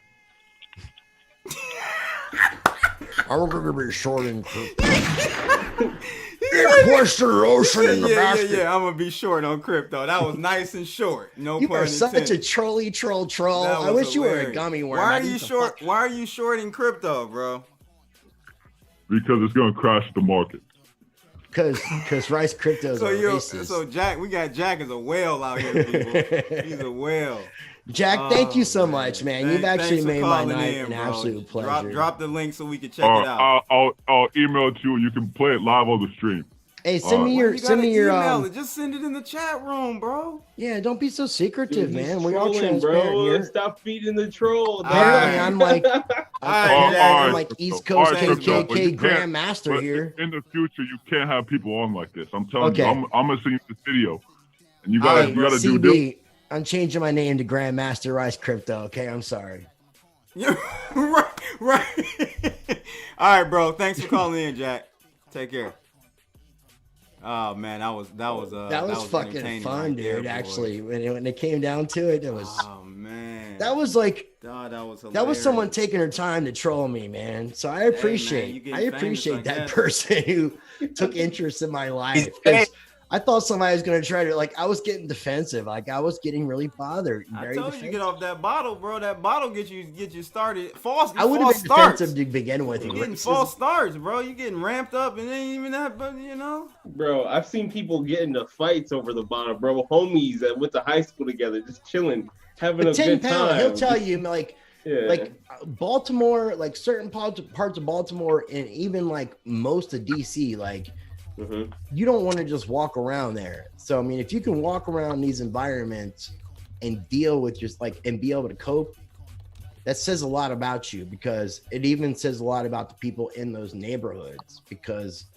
D: I'm gonna be short in crypto. Push the lotion in the basket.
A: Yeah, I'm gonna be short on crypto. That was nice and short. No
D: You
A: pun
D: are such
A: intended.
D: a troll.
A: That
D: I
A: was
D: wish you were a
A: hilarious.
D: gummy worm.
A: Why
D: I
A: are you
D: need to
A: short?
D: fuck-
A: Why are you shorting crypto, bro?
J: Because it's gonna crash the market.
D: Because Rice cryptos are racist.
A: So Jack, we got Jack as a whale out here, people. He's a whale.
D: Jack, thank you so much, man. You've actually
A: Thanks for
D: made my
A: calling
D: night
A: in,
D: an
A: bro.
D: absolute pleasure.
A: Drop the link so we can check it out.
J: I'll email it to you. You can play it live on the stream.
D: Hey, send me
A: Why
D: your
A: you gotta email
D: um.
A: it? Just send it in the chat room, bro.
D: Yeah, don't be so secretive,
F: dude, he's
D: man. We're all
F: trolling,
D: transparent
F: bro.
D: here.
F: Stop feeding the troll.
D: Apparently,
A: Alright.
D: I'm like, I'm like
J: Crypto.
D: East Coast
J: Alright, Crypto, but you
D: KKK
J: can't-
D: Grandmaster
J: but
D: here.
J: In the future, you can't have people on like this. I'm telling
D: Okay.
J: you, I'm gonna send you this video, and you
D: All
J: gotta
D: right,
J: do this.
D: CB, I'm changing my name to Grandmaster Rice Crypto. Okay, I'm sorry.
A: right. All right, bro. Thanks for calling in, Jack. Take care. Oh man, that was
D: fucking
A: entertaining
D: fun,
A: right there,
D: dude.
A: boy.
D: Actually, when it came down to it, it was.
A: Oh man.
D: That was like.
A: God, that was hilarious.
D: That was someone taking her time to troll me, man. So I
A: you
D: appreciate
A: getting famous, I
D: that
A: guess.
D: person who took interest in my life. 'Cause I thought somebody was gonna try to I was getting defensive. Like I was getting really bothered.
A: I
D: Very
A: told you to
D: defensive.
A: get off that bottle, bro. That bottle get you started.
D: I would have been defensive to begin with.
A: You getting false starts, bro. You getting ramped up and ain't even that, but you know.
F: Bro, I've seen people get into fights over the bottle, bro. Homies that went to high school together, just chilling, having a
D: 10
F: good
D: pound,
F: time.
D: he'll tell you like
F: Yeah.
D: Baltimore, like certain parts of Baltimore, and even like most of DC, like you don't want to just walk around there. So I mean, if you can walk around these environments and deal with just like and be able to cope, that says a lot about you, because it even says a lot about the people in those neighborhoods, because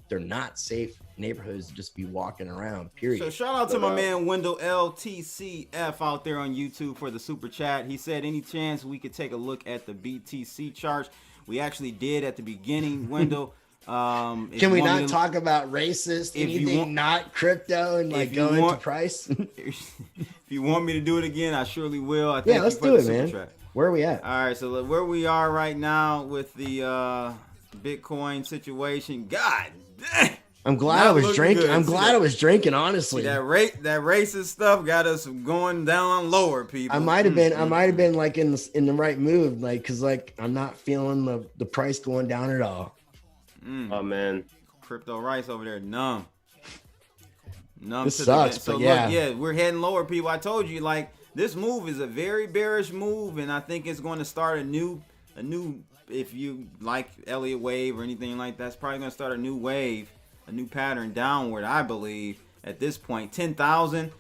D: they're not safe neighborhoods to just be walking around, period.
A: So shout out to my man Wendell LTCF out there on YouTube for the super chat. He said, any chance we could take a look at the BTC charts? We actually did at the beginning, Wendell.
D: Can we not talk about racist, anything not crypto, and like go into price?
A: If you want me to do it again, I surely will. I thank
D: Yeah, let's
A: you for
D: do
A: the
D: it,
A: super
D: man.
A: chat.
D: Where are we at?
A: All right, so look, where we are right now with the Bitcoin situation. God dang.
D: I'm glad
A: Not
D: I was
A: looking
D: drinking.
A: good.
D: I'm
A: See
D: glad
A: that-
D: I was drinking, honestly.
A: See, that racist stuff got us going down lower, people.
D: I might have been like in the right mood, like, cause like I'm not feeling the price going down at all.
F: Oh man,
A: Crypto Rice over there, numb.
D: This
A: to
D: sucks,
A: the, so
D: but
A: look,
D: yeah.
A: we're heading lower, people. I told you, like, this move is a very bearish move, and I think it's going to start a new. If you like Elliott wave or anything like that, it's probably going to start a new wave, a new pattern downward. I believe at this point, 10,000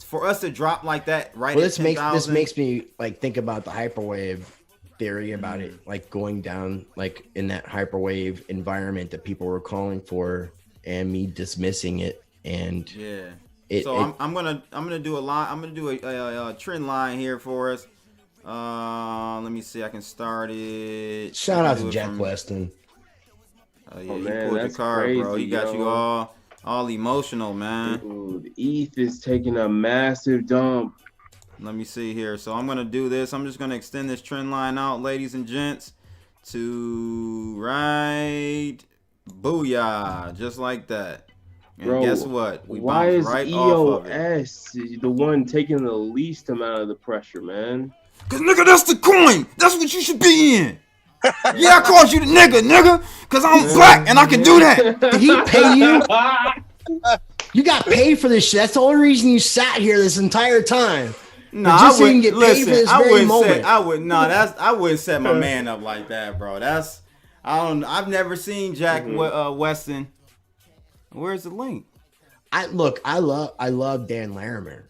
A: for us to drop like that, right?
D: Well,
A: at 10,000.
D: this makes me like think about the hyperwave theory about it, like going down like in that hyperwave environment that people were calling for, and me dismissing it. And
A: yeah, I'm gonna do a line. I'm gonna do a trend line here for us. Let me see. I can start it.
D: Shout out to Jack Weston.
A: Oh yeah,
F: Oh,
A: you
F: man,
A: pulled your
F: that's
A: card, bro.
F: crazy,
A: He got you
F: yo.
A: all emotional, man.
F: Dude, ETH is taking a massive dump.
A: Let me see here. So I'm gonna do this. I'm just gonna extend this trend line out, ladies and gents, to right. Booyah, just like that. And
F: Bro,
A: guess what? We
F: why
A: bounced
F: is
A: right off of it.
F: EOS the one taking the least amount of the pressure, man?
A: Cause nigga, that's the coin. That's what you should be in. Yeah, I called you the nigga, cause I'm black and I can do that.
D: Did he pay you? You got paid for this shit. That's the only reason you sat here this entire time.
A: Nah,
D: just
A: I
D: so you
A: wouldn't
D: can get paid
A: listen.
D: for this
A: I
D: very
A: wouldn't
D: moment.
A: say I wouldn't set my man up like that, bro. I've never seen Jack Weston. Where's the link?
D: I love Dan Larimer.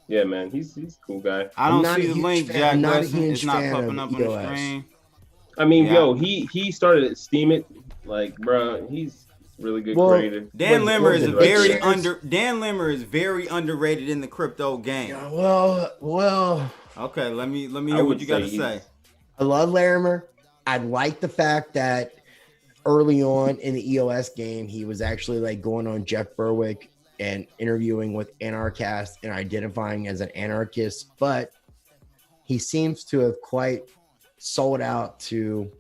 F: Yeah, man, he's a cool guy.
A: I don't see the link, Jack
D: I'm not a
A: Weston.
D: huge
A: It's not
D: fan
A: popping
D: of
A: up on the
D: EOS.
A: screen.
F: I mean,
A: Yeah.
F: yo, he started at Steam It, like, bro, he's really good creator.
A: Dan Limmer is
F: director.
A: Dan Limmer is very underrated in the crypto game.
D: Yeah, well.
A: Okay, let me hear what you got to say.
D: I love Larimer. I like the fact that early on in the EOS game, he was actually like going on Jeff Berwick and interviewing with Anarchast and identifying as an anarchist, but he seems to have quite sold out to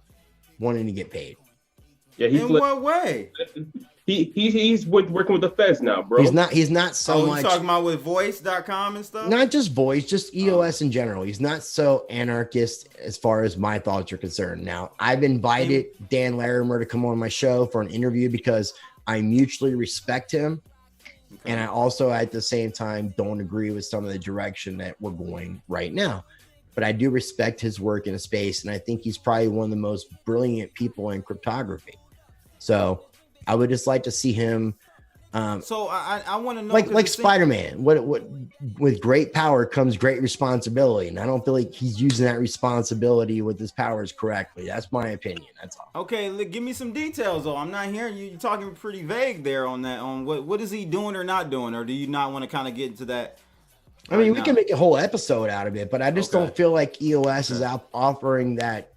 D: wanting to get paid.
F: Yeah,
A: in what way?
F: He's working with the feds now, bro.
D: He's not so much.
A: You talking about with voice.com and stuff?
D: Not just voice, just EOS in general. He's not so anarchist as far as my thoughts are concerned. Now, I've invited Dan Larimer to come on my show for an interview because I mutually respect him. Okay. And I also, at the same time, don't agree with some of the direction that we're going right now. But I do respect his work in a space, and I think he's probably one of the most brilliant people in cryptography. So I would just like to see him.
A: So I want to know,
D: like Spider-Man. What with great power comes great responsibility, and I don't feel like he's using that responsibility with his powers correctly. That's my opinion. That's all.
A: Okay, give me some details though. I'm not hearing you. You're talking pretty vague there on that. On what is he doing or not doing, or do you not want to kind of get into that?
D: I mean, we can make a whole episode out of it, but I just don't feel like EOS is offering that.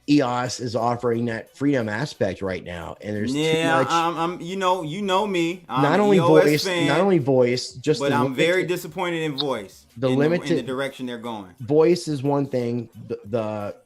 D: EOS is offering that freedom aspect right now, and there's too much.
A: I'm you know me. I'm
D: not only
A: EOS
D: voice, not only voice, just
A: but I'm very disappointed in voice.
D: The
A: in
D: limited
A: the direction they're going.
D: Voice is one thing. The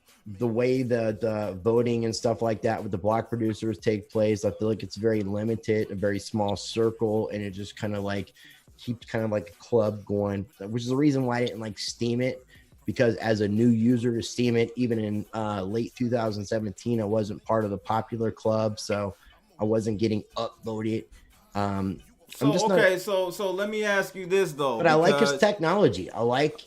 D: way the voting and stuff like that with the block producers take place, I feel like it's very limited, a very small circle, and it just kind of like keeps kind of like a club going, which is the reason why I didn't like Steam It. Because as a new user to Steam It, even in late 2017, I wasn't part of the popular club, so I wasn't getting upvoted.
A: So let me ask you this though.
D: But I like his technology. I like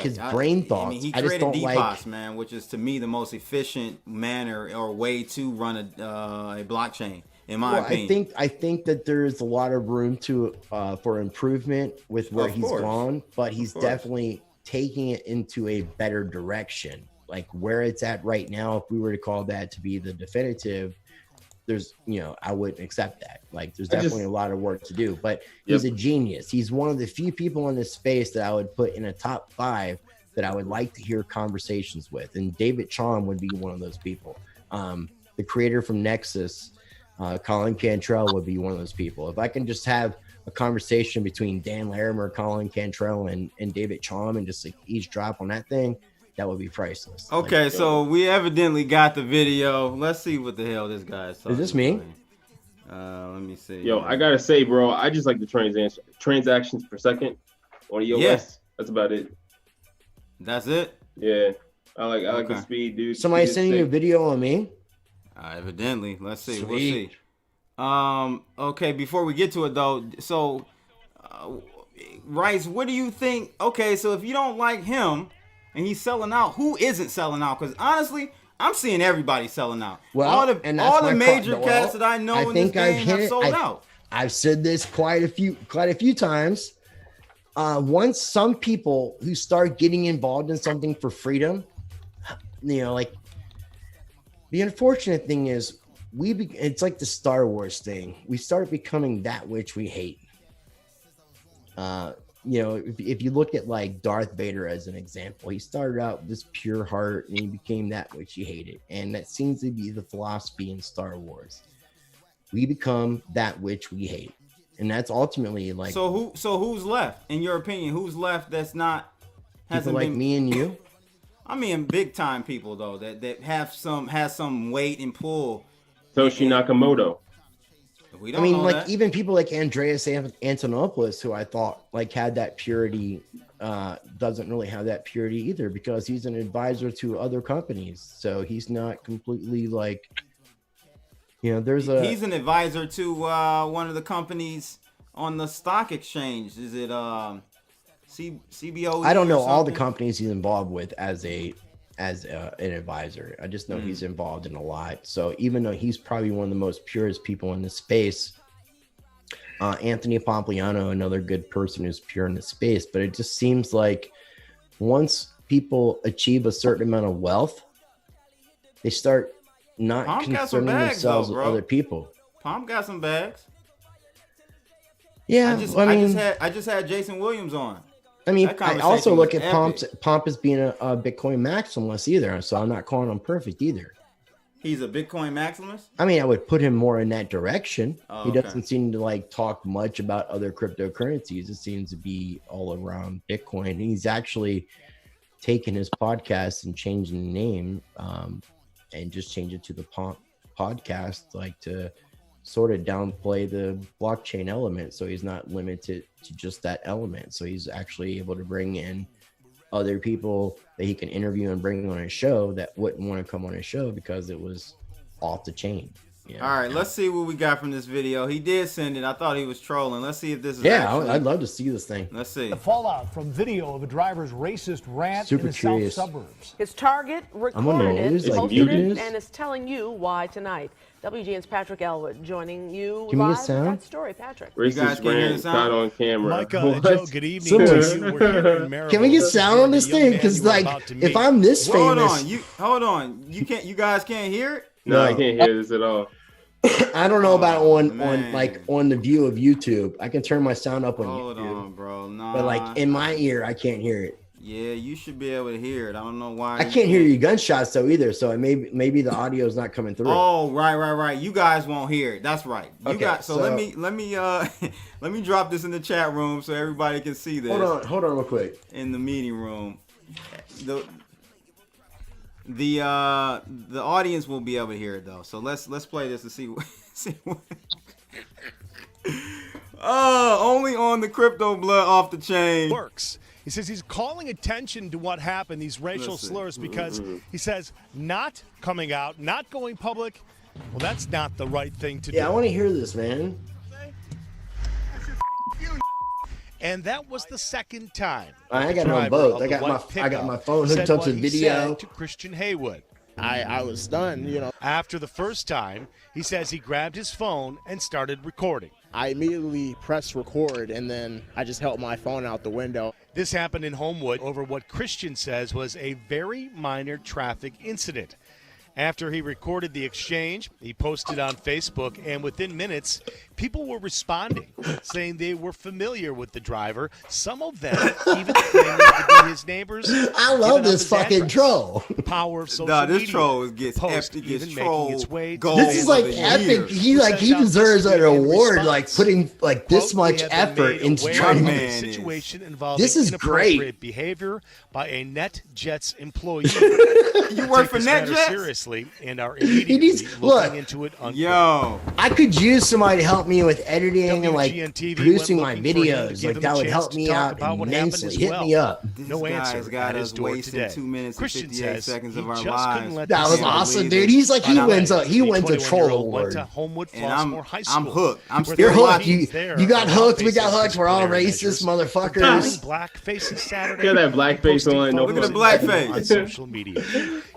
D: his brain thoughts.
A: I mean, he created DPoS, man, which is to me the most efficient manner or way to run a blockchain. In my opinion,
D: I think that there's a lot of room for improvement with where he's gone, but he's definitely taking it into a better direction. Like where it's at right now, if we were to call that to be the definitive, there's, I wouldn't accept that. Like there's definitely a lot of work to do, but he's a genius. He's one of the few people in this space that I would put in a top 5 that I would like to hear conversations with. And David Chaum would be one of those people. The creator from Nexus, Colin Cantrell would be one of those people. If I can just have a conversation between Dan Larimer, Colin Cantrell, and David Chaum, and just like each drop on that thing, that would be priceless.
A: Okay, so we evidently got the video. Let's see what the hell this guy is talking.
D: Is this me?
A: Let me see.
F: Yo, I gotta say, bro, I just like the transactions per second on EOS.
A: Yeah.
F: That's about it.
A: That's it?
F: Yeah. I like the speed, dude.
D: Somebody sending you a video on me?
A: Evidently. Let's see.
D: Sweet.
A: We'll see. Okay, before we get to it though, so Rice, what do you think? Okay, so if you don't like him and he's selling out, who isn't selling out? Because honestly, I'm seeing everybody selling out.
D: Well,
A: all the major cats that I know in this game have sold out.
D: I've said this quite a few times. Once some people who start getting involved in something for freedom, like the unfortunate thing is it's like the Star Wars thing. We start becoming that which we hate. If you look at like Darth Vader as an example, he started out with this pure heart and he became that which he hated. And that seems to be the philosophy in Star Wars. We become that which we hate. And that's ultimately like.
A: So who's left? In your opinion, who's left that's not
D: people like me and you?
A: I mean, big time people though that has some weight and pull.
F: Toshi Nakamoto.
A: We don't know that.
D: Even people like Andreas Antonopoulos, who I thought like had that purity, doesn't really have that purity either because he's an advisor to other companies. So he's not completely like,
A: he's an advisor to one of the companies on the stock exchange. Is it CBO?
D: I don't know all the companies he's involved with as an advisor. I just know he's involved in a lot. So even though he's probably one of the most purest people in the space, Anthony Pompliano, another good person who's pure in the space. But it just seems like once people achieve a certain amount of wealth, they start not
A: Palm got some
D: concerning
A: bags,
D: themselves
A: though,
D: with
A: bro.
D: other people.
A: Palm got some bags.
D: Yeah,
A: I just had Jason Williams on.
D: I mean,
A: That
D: I also
A: conversation
D: look
A: was
D: at
A: epic.
D: Pomp as being a Bitcoin maximalist either, so I'm not calling him perfect either.
A: He's a Bitcoin maximalist.
D: I mean, I would put him more in that direction.
A: Oh,
D: He
A: okay.
D: doesn't seem to like talk much about other cryptocurrencies. It seems to be all around Bitcoin. And he's actually taken his podcast and changing the name and just change it to the Pomp podcast, like to sort of downplay the blockchain element. So he's not limited to just that element. So he's actually able to bring in other people that he can interview and bring on his show that wouldn't want to come on his show because it was off the chain. You know?
A: All right, let's see what we got from this video. He did send it. I thought he was trolling. Let's see if this is
D: Yeah,
A: actually...
D: I'd love to see this thing.
A: Let's see.
C: The fallout from video of a driver's racist rant
D: Super
C: in the
D: curious.
C: South suburbs.
K: His target
D: I'm wondering,
K: recorded
D: what is
K: it,
D: it, like
K: posted it,
D: mutant?
K: and is telling you why tonight. WGN's Patrick Elwood joining you
D: Can we get
K: live with
D: sound?
K: that story, Patrick.
A: guys
F: Racist
A: can hear the
F: rant
A: sound?
F: caught on camera.
L: Micah and
F: What?
L: Joe, good evening.
D: Someone-
L: We're here in Maryville.
D: Can we get sound on this
L: The young
D: thing?
L: man
D: Because
L: you were
D: like,
L: about to
D: if
L: meet.
D: I'm this
A: Hold
D: famous,
A: on. You can't. You guys can't hear it.
F: No, I can't hear this at all.
D: I don't know about on
A: man.
D: like on the view of YouTube. I can turn my sound up on
A: Hold
D: YouTube,
A: on, bro. Nah.
D: but like in my ear, I can't hear it.
A: Yeah, you should be able to hear it. I don't know why.
D: I can't hear your gunshots though either. So maybe the audio is not coming through.
A: Oh, right. You guys won't hear it. That's right. You
D: Okay,
A: got so let
D: so-
A: me let me drop this in the chat room so everybody can see this.
D: Hold on real quick.
A: In the meeting room. The audience will be able to hear it though. So let's play this and see what only on the crypto blood off the chain.
L: Works. He says he's calling attention to what happened, these racial
A: Listen.
L: slurs, because he says not coming out, not going public. Well, that's not the right thing to do.
D: Yeah, I want to hear this, man.
L: And that was the second time.
D: I
L: the
D: got it on
L: driver
D: both.
L: of
D: I
L: the
D: got
L: white
D: I got
L: pickup
D: my phone hooked
L: said
D: up to
L: what
D: the
L: he
D: video.
L: said to Christian Haywood.
M: I was stunned, you know.
L: After the first time, he says he grabbed his phone and started recording.
M: I immediately pressed record and then I just held my phone out the window.
L: This happened in Homewood over what Christian says was a very minor traffic incident. After he recorded the exchange, he posted on Facebook, and within minutes, people were responding, saying they were familiar with the driver. Some of them even claiming to be his neighbors.
D: I love this fucking troll.
L: The power of social
A: Nah, this
L: media.
A: troll gets
L: Post
A: epic. It gets
L: even making its
A: trolled
L: way to
A: gold
D: This is like
A: of the
D: epic.
A: years.
D: He deserves an award, like putting like this much effort into trying
L: a
D: to.
L: situation involving
D: This is
L: inappropriate
D: great.
L: behavior by a NetJets employee.
A: You work for
L: Take this matter
A: NetJets?
L: seriously and are immediately
D: He needs
L: looking
D: look.
L: into it. Unquote.
A: Yo,
D: I could use somebody to help me with editing and like
L: WGN-TV
D: producing
L: went
D: my
L: looking for him to
D: videos.
L: give
D: Like
L: him
D: that
L: a
D: would
L: chance
D: help
L: to
D: me
L: talk
D: out
L: about what happened
D: immensely.
L: as
D: Hit
L: well.
D: me up.
L: No
A: this
L: answer
A: guy's got
L: at
A: us
L: his door
A: wasting
L: today.
A: 2 minutes
L: Christian
A: and 58
L: says
A: seconds
L: he
A: of our
L: just
A: lives.
L: couldn't let
D: That
L: this
D: was
L: happen.
D: awesome, dude. He's like he
A: And
D: wins a
L: The
D: he wins a troll
L: 21-year-old went
D: award.
L: to Homewood
A: And
L: Flossmoor High School.
A: I'm hooked. I'm
L: where
A: still
D: You're
L: there were
D: hooked.
L: teams
D: You
L: there
D: you got
L: on
D: hooked. We got
L: basic
D: hooked. We're all
L: disciplinary
D: racist
L: measures.
D: motherfuckers.
L: Black faces Saturday.
F: Get that black face
L: posting
F: on, no
L: photos
A: Look at the black
L: on
A: face.
L: social media.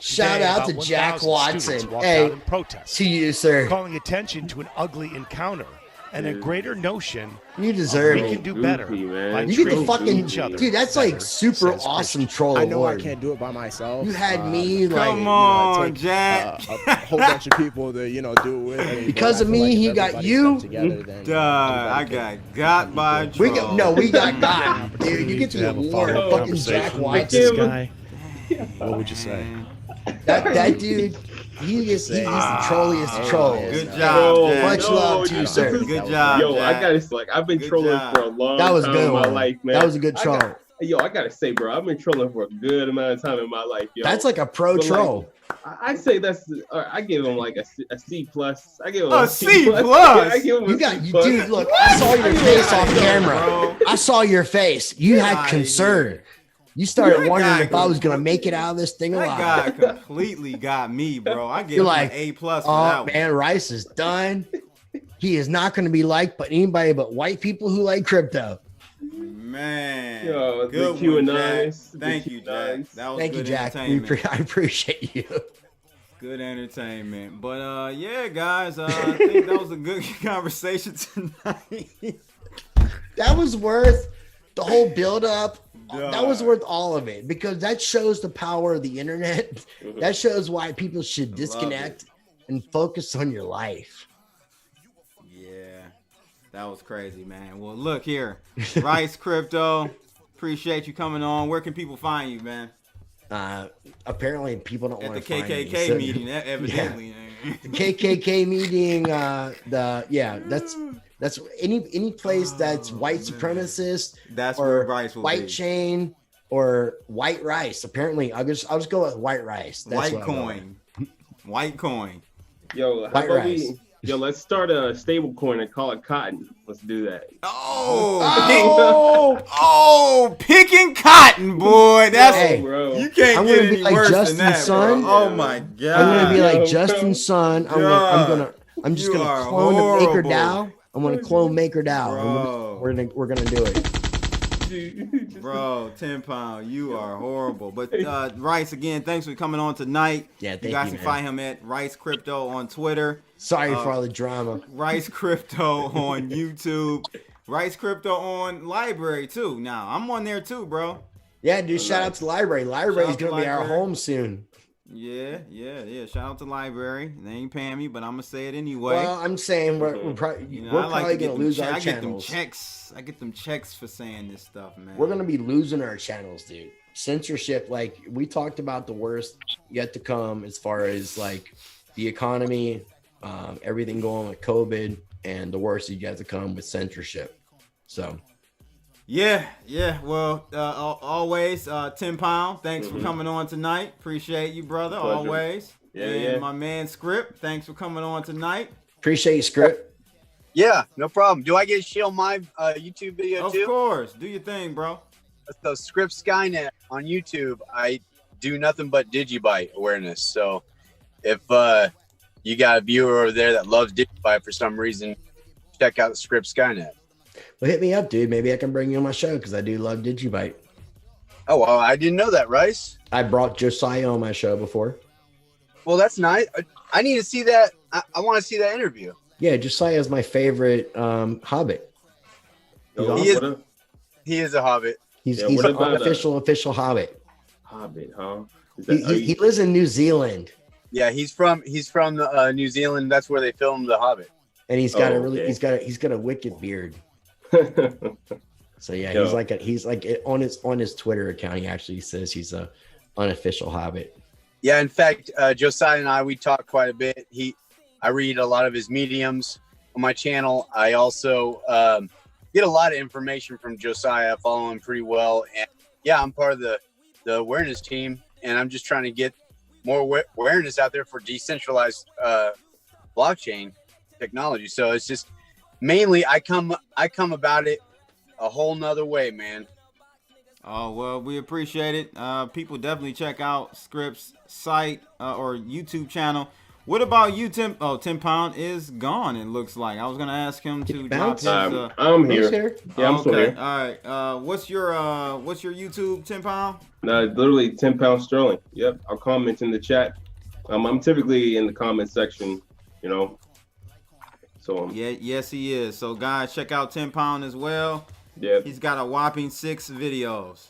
D: Shout
L: Today,
D: out to
L: about
D: Jack
L: 1,000 students
D: Watson.
L: walked
D: Hey,
L: out in protest,
D: to you, sir.
L: calling attention to an ugly encounter and a greater notion
D: You deserve
L: we
D: it.
L: can do better
F: Goofy, man.
L: by
D: You get the
L: treating
D: fucking
L: each other
D: dude. That's
L: better,
D: like super
L: says
D: awesome
L: Christian.
D: troll
M: I know I
D: award.
M: can't do it by myself.
D: You had me like
A: Come on,
M: it takes,
A: Jack.
M: a whole bunch of people to do it with me.
D: Because
M: but I
D: of
M: feel
D: me,
M: like if
D: he got
M: everybody
D: you.
M: stepped together, then
A: Duh, I
M: everybody
A: got by a
D: We
A: troll.
D: got no, we got dude. You get the award, fucking Jack Watson.
L: guy. What would you say?
D: That dude, he's the trolliest troll.
A: Good
F: Bro,
A: job, Jack.
D: Much love to
F: yo,
D: you, sir.
A: Good job,
F: Yo, I
A: Jack.
F: gotta like I've been
A: Good
F: trolling
A: job.
F: for a long
D: That was a
F: time
D: good
F: in my
D: one.
F: life, man.
D: That was a good
F: I
D: troll.
F: I gotta say, bro, I've been trolling for a good amount of time in my life, yo.
D: That's like a pro
F: But, like,
D: troll.
F: I say that's. I give him like a C plus. I give him
A: A C plus?
F: Yeah, I give him a
D: You got
F: C
D: you,
F: plus.
D: dude. Look, I saw your face off camera.
A: bro.
D: I saw your face. You had
A: Outta
D: concern. You started
A: That
D: wondering
A: guy
D: if I was gonna make it out of this thing
A: That
D: alive.
A: guy completely got me, bro. I give
D: You're
A: him
D: like,
A: an A plus for
D: oh
A: that one.
D: man, Rice is done. He is not going to be liked by anybody but white people who like crypto.
A: Man,
F: Yo,
A: good
F: the
A: one,
F: QAnons,
A: Jack. Thank you, Jack. That was
D: Thank you,
A: good
D: Jack.
A: entertainment.
D: I appreciate you.
A: Good entertainment. But yeah, guys, I think that was a good conversation tonight.
D: That was worth the whole build up. That was worth all of it because that shows the power of the internet. That shows why people should disconnect and focus on your life.
A: Yeah, that was crazy, man. Well, look here, Rice Crypto. Appreciate you coming on. Where can people find you, man?
D: Apparently people don't
A: at
D: want
A: the
D: to find me.
A: KKK meeting, evidently.
D: Yeah. The KKK meeting. That's any place that's white supremacist.
A: That's
D: or
A: where Rice will
D: white
A: be.
D: chain or white rice. Apparently, I'll just go with white rice. That's
A: white coin. White coin.
F: Yo, how
D: White
F: about
D: rice.
F: let's start a stable coin and call it cotton. Let's do that.
A: Oh, picking cotton, boy. That's
F: bro.
A: You can't
D: I'm
A: get
D: gonna
A: any
D: be like
A: worse
D: Justin
A: than that,
D: Sun.
A: bro. Oh my god.
D: I'm gonna be like Justin Sun. I'm just
A: You
D: gonna
A: are
D: clone the Maker
A: horrible.
D: DAO. I'm gonna clone Maker DAO.
A: Bro.
D: We're gonna do it.
A: Bro, 10 pound, you are horrible. But Rice, again, thanks for coming on tonight.
D: Yeah, thank
A: you guys
D: you,
A: can
D: man.
A: find him at Rice Crypto on Twitter.
D: Sorry for all the drama.
A: Rice Crypto on YouTube. Rice Crypto on Library too. Now I'm on there too, bro.
D: Yeah, dude. Shout out to Library. Library's
A: Shout out to
D: gonna be our
A: Library.
D: home soon.
A: Yeah. Shout out to Library. They ain't paying me, but I'm gonna say it anyway.
D: Well, I'm saying we're probably
A: You know,
D: we're
A: I like
D: probably
A: to get
D: gonna
A: them
D: lose our
A: I get them
D: channels.
A: checks. I get them checks for saying this stuff, man.
D: We're gonna be losing our channels, dude. Censorship, like we talked about, the worst yet to come as far as like the economy, everything going with COVID, and the worst is yet to come with censorship. So.
A: Yeah. Well, always 10 pound. Thanks for coming on tonight. Appreciate you, brother.
F: Pleasure.
A: Always.
F: Yeah,
A: and
F: yeah.
A: my man Script. Thanks for coming on tonight.
D: Appreciate you, Script.
H: Yeah, no problem. Do I get to show my YouTube video
A: Of
H: too?
A: course. Do your thing, bro.
H: So Script Skynet on YouTube, I do nothing but Digibyte awareness. So if you got a viewer over there that loves Digibyte for some reason, check out Script Skynet.
D: Well, hit me up, dude. Maybe I can bring you on my show because I do love Digibyte.
H: Oh, well, I didn't know that, Rice.
D: I brought Josiah on my show before.
H: Well, that's nice. I need to see that. I want to see that interview.
D: Yeah, Josiah is my favorite Hobbit.
H: He is a Hobbit.
D: He's
F: what
D: an
F: about,
D: official Hobbit.
F: Hobbit, huh?
D: He lives in New Zealand,
H: Yeah, he's from New Zealand. That's where they filmed The Hobbit.
D: and he's got
F: okay.
D: he's got a wicked beard. So yeah,
F: Yo.
D: he's like on his Twitter account. He actually says he's a unofficial Hobbit.
H: Yeah, in fact, Josiah and we talk quite a bit. I read a lot of his mediums on my channel. I also get a lot of information from Josiah. I follow him pretty well, and yeah, I'm part of the awareness team, and I'm just trying to get more awareness out there for decentralized blockchain technology. So it's just mainly I come about it a whole nother way, man.
A: Oh, well, we appreciate it. People definitely check out Script's site or YouTube channel. What about you, Tim? Oh, 10 pound is gone, it looks like. I was going to ask him to drop his...
F: I'm here. Yeah, I'm still
A: okay.
F: here.
A: All right. What's your YouTube, 10 pound?
F: Literally 10 pound sterling. Yep. I'll comment in the chat. I'm typically in the comment section, you know. So
A: Yeah, yes, he is. So, guys, check out 10 pound as well.
F: Yeah.
A: He's got a whopping 6 videos.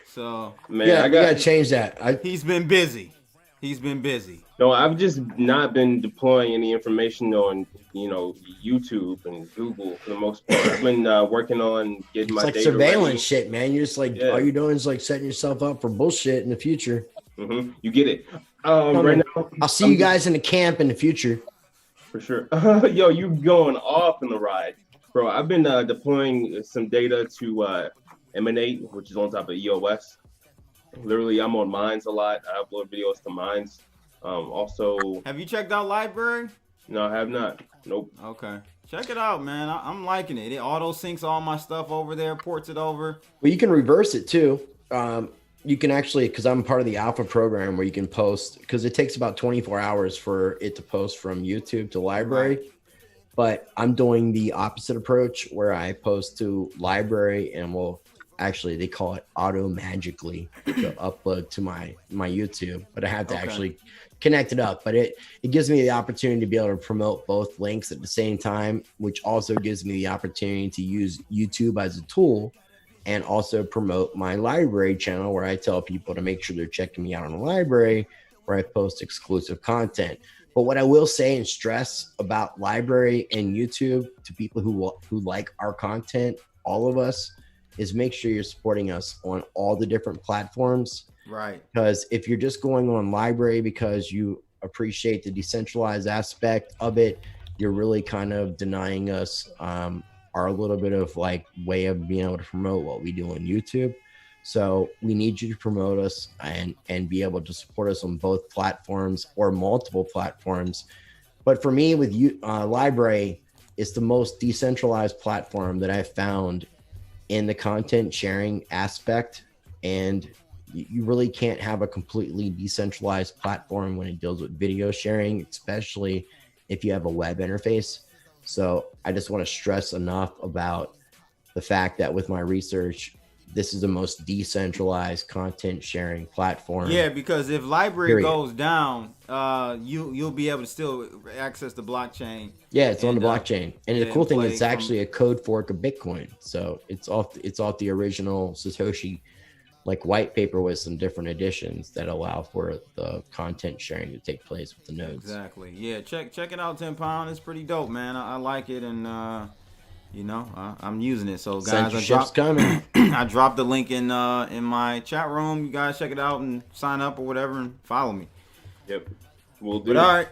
A: So,
F: man,
D: Yeah,
F: I
D: you gotta change that.
A: He's been busy.
F: No, I've just not been deploying any information on, YouTube and Google for the most part. I've been working on getting
D: It's
F: my
D: like
F: data
D: surveillance
F: ready.
D: shit, man. You're just like all you're doing is like setting yourself up for bullshit in the future.
F: Mm-hmm. You get it. Right now,
D: I'll see you guys in the camp in the future.
F: For sure. Yo, you going off in the ride, bro. I've been deploying some data to Emanate, which is on top of EOS. Literally, I'm on Mines a lot. I upload videos to Mines. Also,
A: Have you checked out Library?
F: no, I have not. Nope.
A: Okay. Check it out, man. I'm liking it. It auto syncs all my stuff over there, ports it over.
D: Well, you can reverse it too. You can actually, because I'm part of the alpha program where you can post, because it takes about 24 hours for it to post from YouTube to Library.
A: Right.
D: But I'm doing the opposite approach where I post to Library and they call it auto magically to upload to my YouTube. But I have to actually connected up, but it gives me the opportunity to be able to promote both links at the same time, which also gives me the opportunity to use YouTube as a tool and also promote my library channel where I tell people to make sure they're checking me out on the library where I post exclusive content. But what I will say and stress about library and YouTube to people who like our content, all of us, is make sure you're supporting us on all the different platforms.
A: Right.
D: Because if you're just going on library because you appreciate the decentralized aspect of it, you're really kind of denying us our little bit of like way of being able to promote what we do on YouTube. So we need you to promote us and be able to support us on both platforms or multiple platforms. But for me, with library, it's the most decentralized platform that I've found in the content sharing aspect. And you really can't have a completely decentralized platform when it deals with video sharing, especially if you have a web interface. So I just want to stress enough about the fact that with my research, this is the most decentralized content sharing platform.
A: Yeah, because if library goes down, you'll be able to still access the blockchain.
D: Yeah, it's on the blockchain. And the cool thing is it's actually a code fork of Bitcoin. So it's off the original Satoshi like white paper with some different additions that allow for the content sharing to take place with the nodes.
A: Exactly. Yeah, check it out, 10 Pound. It's pretty dope, man. I like it, and I'm using it. So guys, I dropped the link in my chat room. You guys check it out and sign up or whatever and follow me.
F: Yep, we'll do.
A: But all right,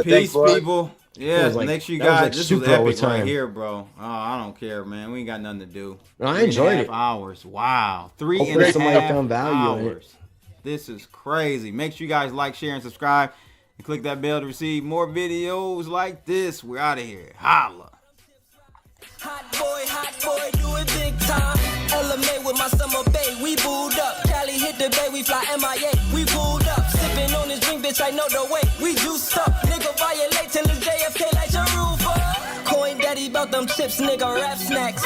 A: peace,
H: thanks,
A: people. Yeah,
D: like,
A: make sure you
D: that was
A: guys.
D: like
A: This was
D: super
A: epic
D: overtime.
A: right here, bro. Oh, I don't care, man. We ain't got nothing to do.
D: No, I enjoyed it.
A: 3.5 hours. Wow, 3.5
D: Hopefully somebody found value in it.
A: hours. This is crazy. Make sure you guys like, share, and subscribe, and click that bell to receive more videos like this. We're out of here. Holla.
B: Hot boy, do it big time. LMA with my summer bay, we booed up. Cali hit the bay, we fly MIA, we pulled up. Sipping on this drink, bitch, I know the way. We juiced up, nigga violate till it's JFK like your roof. Coin daddy bout them chips, nigga, rap snacks.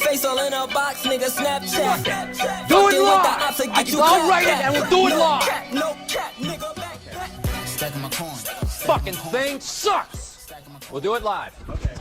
B: Face all in a box, nigga, Snapchat.
C: Do it live! I'll write it and we'll do it live!
B: No cap, nigga, back.
C: Fucking thing sucks! We'll do it live. Okay.